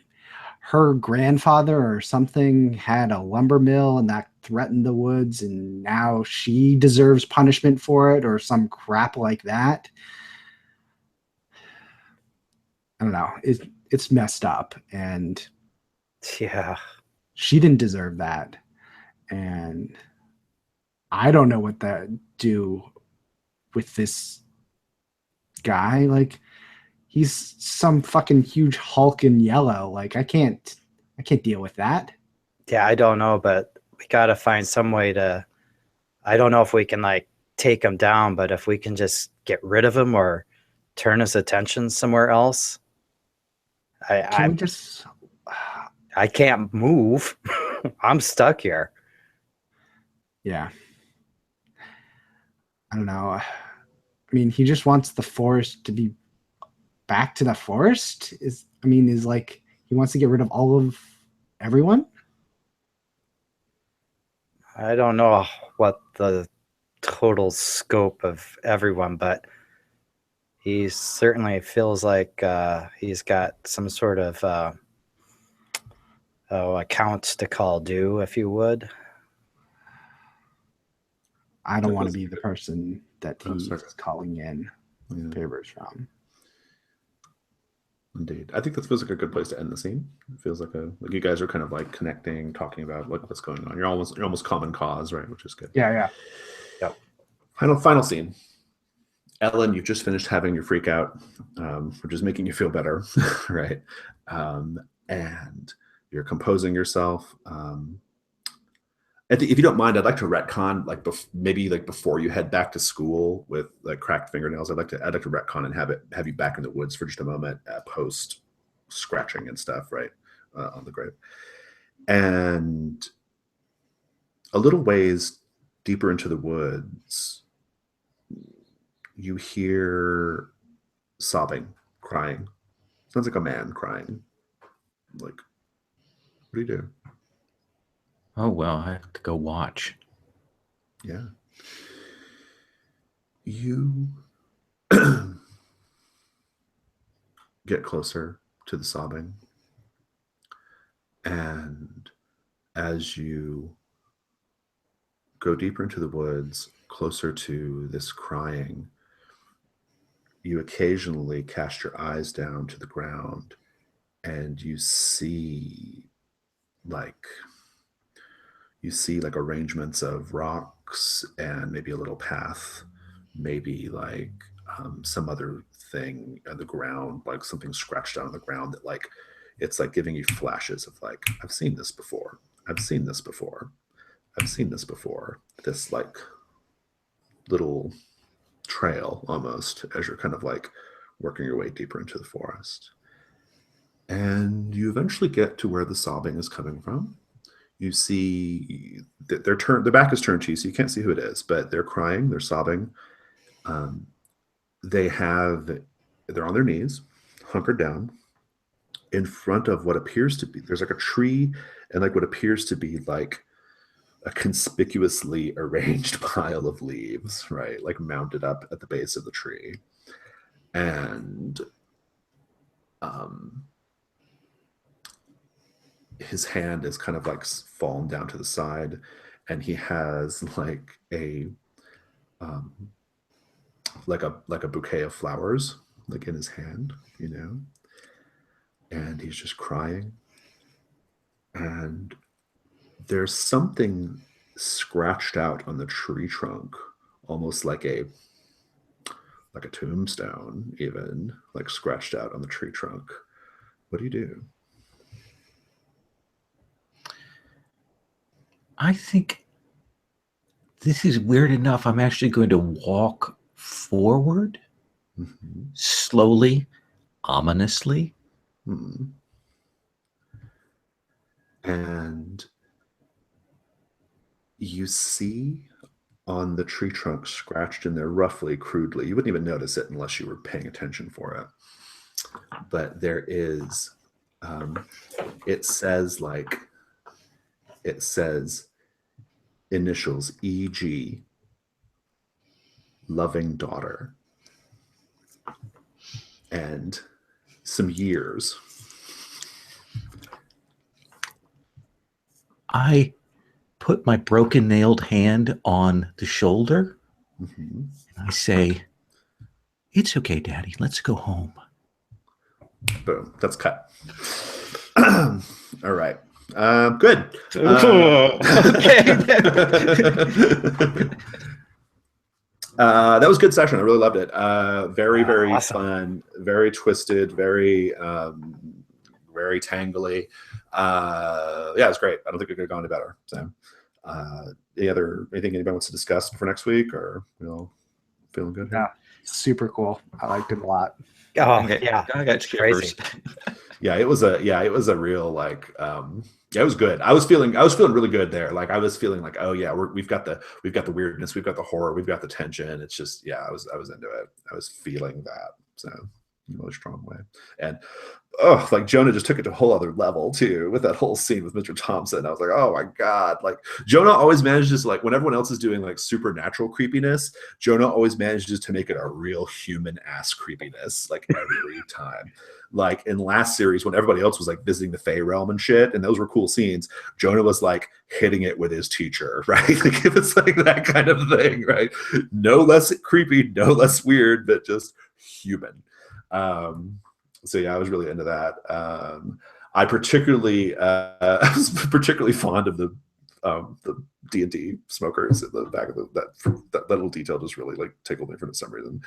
her grandfather or something had a lumber mill, and that threatened the woods, and now she deserves punishment for it or some crap like that. I don't know. It's messed up, and Yeah. she didn't deserve that. And I don't know what that do with this guy. Like, he's some fucking huge Hulk in yellow. Like, I can't deal with that. Yeah, I don't know, but we got to find some way to, I don't know if we can like take him down, but if we can just get rid of him or turn his attention somewhere else. Can we just... I can't move. I'm stuck here. Yeah. I don't know. I mean, he just wants the forest to be back to the forest. Is like he wants to get rid of all of everyone. I don't know what the total scope of everyone, but he certainly feels like he's got some sort of accounts to call due, if you would. I don't want to be the person that he's sorry. calling in favors from. Indeed. I think that feels like a good place to end the scene. It feels like you guys are kind of like connecting, talking about like what's going on. You're almost common cause, right? Which is good. Yeah. Yep. Final scene. Ellen, you've just finished having your freak out, which is making you feel better, right? And you're composing yourself. If you don't mind, I'd like to retcon, like maybe like before you head back to school with like cracked fingernails. I'd like to retcon and have you back in the woods for just a moment, post scratching and stuff, right, on the grave. And a little ways deeper into the woods, you hear sobbing, crying. Sounds like a man crying. Like, what do you do? Oh, well, I have to go watch. Yeah. You get closer to the sobbing. And as you go deeper into the woods, closer to this crying, you occasionally cast your eyes down to the ground and you see like arrangements of rocks and maybe a little path, maybe like some other thing on the ground, like something scratched out on the ground that like, it's like giving you flashes of like, I've seen this before. I've seen this before. I've seen this before. This like little trail almost as you're kind of like working your way deeper into the forest. And you eventually get to where the sobbing is coming from. You see that their back is turned to you, so you can't see who it is, but they're crying, they're sobbing. They're on their knees, hunkered down, in front of what appears to be, there's like a tree and like what appears to be like a conspicuously arranged pile of leaves, right? Like mounted up at the base of the tree. And his hand is kind of like fallen down to the side, and he has like a bouquet of flowers like in his hand, you know, and he's just crying. And there's something scratched out on the tree trunk, almost like a tombstone, even like scratched out on the tree trunk. What do you do? I think this is weird enough. I'm actually going to walk forward slowly, ominously. And you see on the tree trunk scratched in there roughly, crudely, you wouldn't even notice it unless you were paying attention for it, but there is it says initials EG, loving daughter, and some years. I put my broken nailed hand on the shoulder and I say, "It's okay, Daddy. Let's go home." Boom. That's cut. All right. Good. That was a good session. I really loved it. Very awesome. Fun, very twisted, very tangly. Yeah, it was great. I don't think it could have gone any better. So, anything anybody wants to discuss for next week, or feeling good? Yeah, super cool. I liked it a lot. Oh, Okay. yeah, I got shivers. Yeah, it was a real like yeah, it was good. I was feeling really good there. Like I was feeling like, oh yeah, we've got the weirdness, we've got the horror, we've got the tension. It's just, yeah, I was into it. I was feeling that. So in a really strong way. And like Jonah just took it to a whole other level too with that whole scene with Mr. Thompson. I was like, oh my God. Like Jonah always manages to, like, when everyone else is doing like supernatural creepiness, Jonah always manages to make it a real human ass creepiness, like every time. Like in last series, when everybody else was like visiting the Fey realm and shit, and those were cool scenes, Jonah was like hitting it with his teacher, right? Like it was like that kind of thing, right? No less creepy, no less weird, but just human. So yeah, I was really into that. I was particularly fond of the D&D smokers at the back of that little detail just really like tickled me for some reason.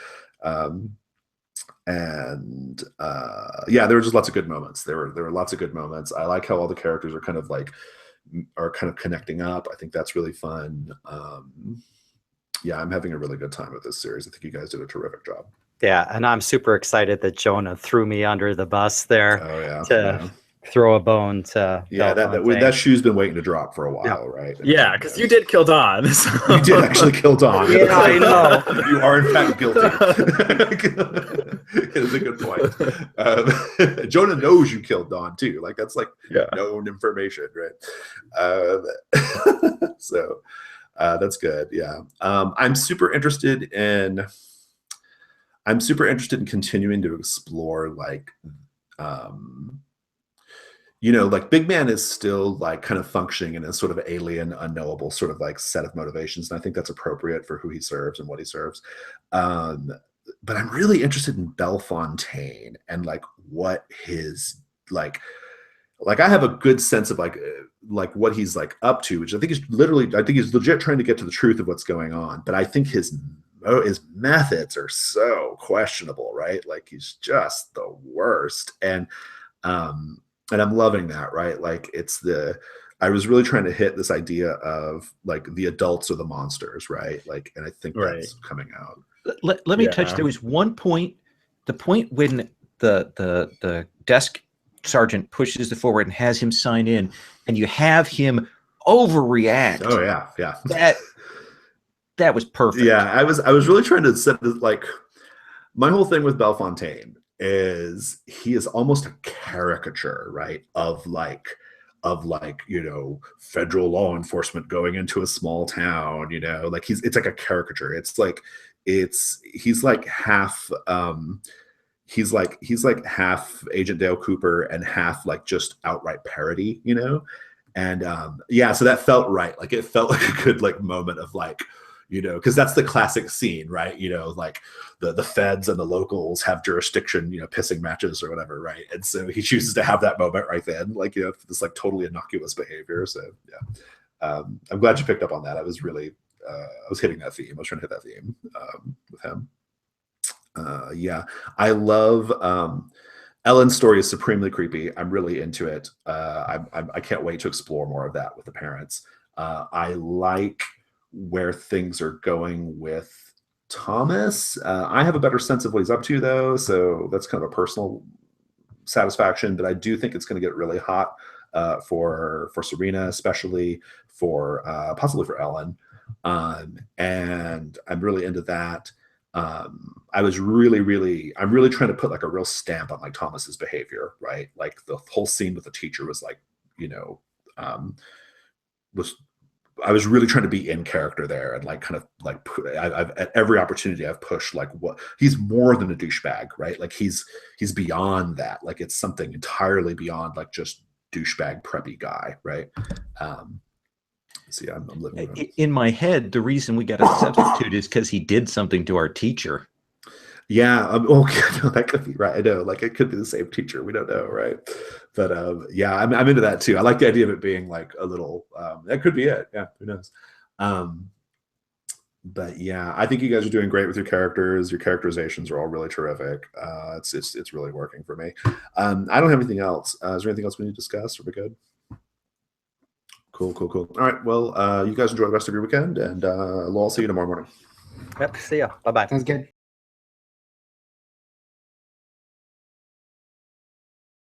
Yeah, there were just lots of good moments. There were lots of good moments. I like how all the characters are kind of connecting up. I think that's really fun. Yeah, I'm having a really good time with this series. I think you guys did a terrific job. Yeah, and I'm super excited that Jonah threw me under the bus there. Oh yeah, to throw a bone to. Yeah, that shoe's been waiting to drop for a while, right? Yeah, because you did kill Don. So. You did actually kill Don. Yeah, I know. You are in fact guilty. It is a good point. Jonah knows you killed Don too. Like that's like known information, right? So that's good. Yeah, I'm super interested in continuing to explore like. Like Big Man is still like kind of functioning in a sort of alien, unknowable sort of like set of motivations. And I think that's appropriate for who he serves and what he serves. But I'm really interested in Bellefontaine and like what his like I have a good sense of like what he's like up to, which I think he's legit trying to get to the truth of what's going on. But I think his methods are so questionable, right? Like he's just the worst. And I'm loving that, right? Like I was really trying to hit this idea of like the adults or the monsters, right? Like, and I think that's coming out. Let me touch. There was one point, the point when the desk sergeant pushes it forward and has him sign in, and you have him overreact. Oh yeah. That was perfect. Yeah, I was really trying to set this, like my whole thing with Bellefontaine is he is almost a caricature, right, of federal law enforcement going into a small town, like it's like a caricature. It's like he's like half half Agent Dale Cooper and half like just outright parody, and so that felt right. Like it felt like a good like moment of like, you know, because that's the classic scene, right? You know, like the feds and the locals have jurisdiction, you know, pissing matches or whatever, right? And so he chooses to have that moment right then, like, you know, this like totally innocuous behavior. So yeah, I'm glad you picked up on that. I was really I was hitting that theme. I was trying to hit that theme with him. Yeah, I love Ellen's story is supremely creepy. I'm really into it. I can't wait to explore more of that with the parents. I like where things are going with Thomas. I have a better sense of what he's up to, though, so that's kind of a personal satisfaction. But I do think it's going to get really hot for Serina, especially for possibly for Ellen, and I'm really into that. I'm really trying to put like a real stamp on like Thomas's behavior, right? Like the whole scene with the teacher was like, you know, I was really trying to be in character there and like kind of like I've at every opportunity I've pushed like what he's more than a douchebag, right? Like he's beyond that. Like it's something entirely beyond like just douchebag preppy guy, right? So yeah, I'm living with him. In my head, the reason we got a substitute is because he did something to our teacher. Yeah, okay, no, that could be right. I know, like it could be the same teacher. We don't know, right? But yeah, I'm into that too. I like the idea of it being like a little. That could be it. Yeah, who knows? But yeah, I think you guys are doing great with your characters. Your characterizations are all really terrific. It's really working for me. I don't have anything else. Is there anything else we need to discuss? Are we good? Cool. All right. Well, you guys enjoy the rest of your weekend, and we'll all see you tomorrow morning. Yep. See ya. Bye-bye. Sounds good.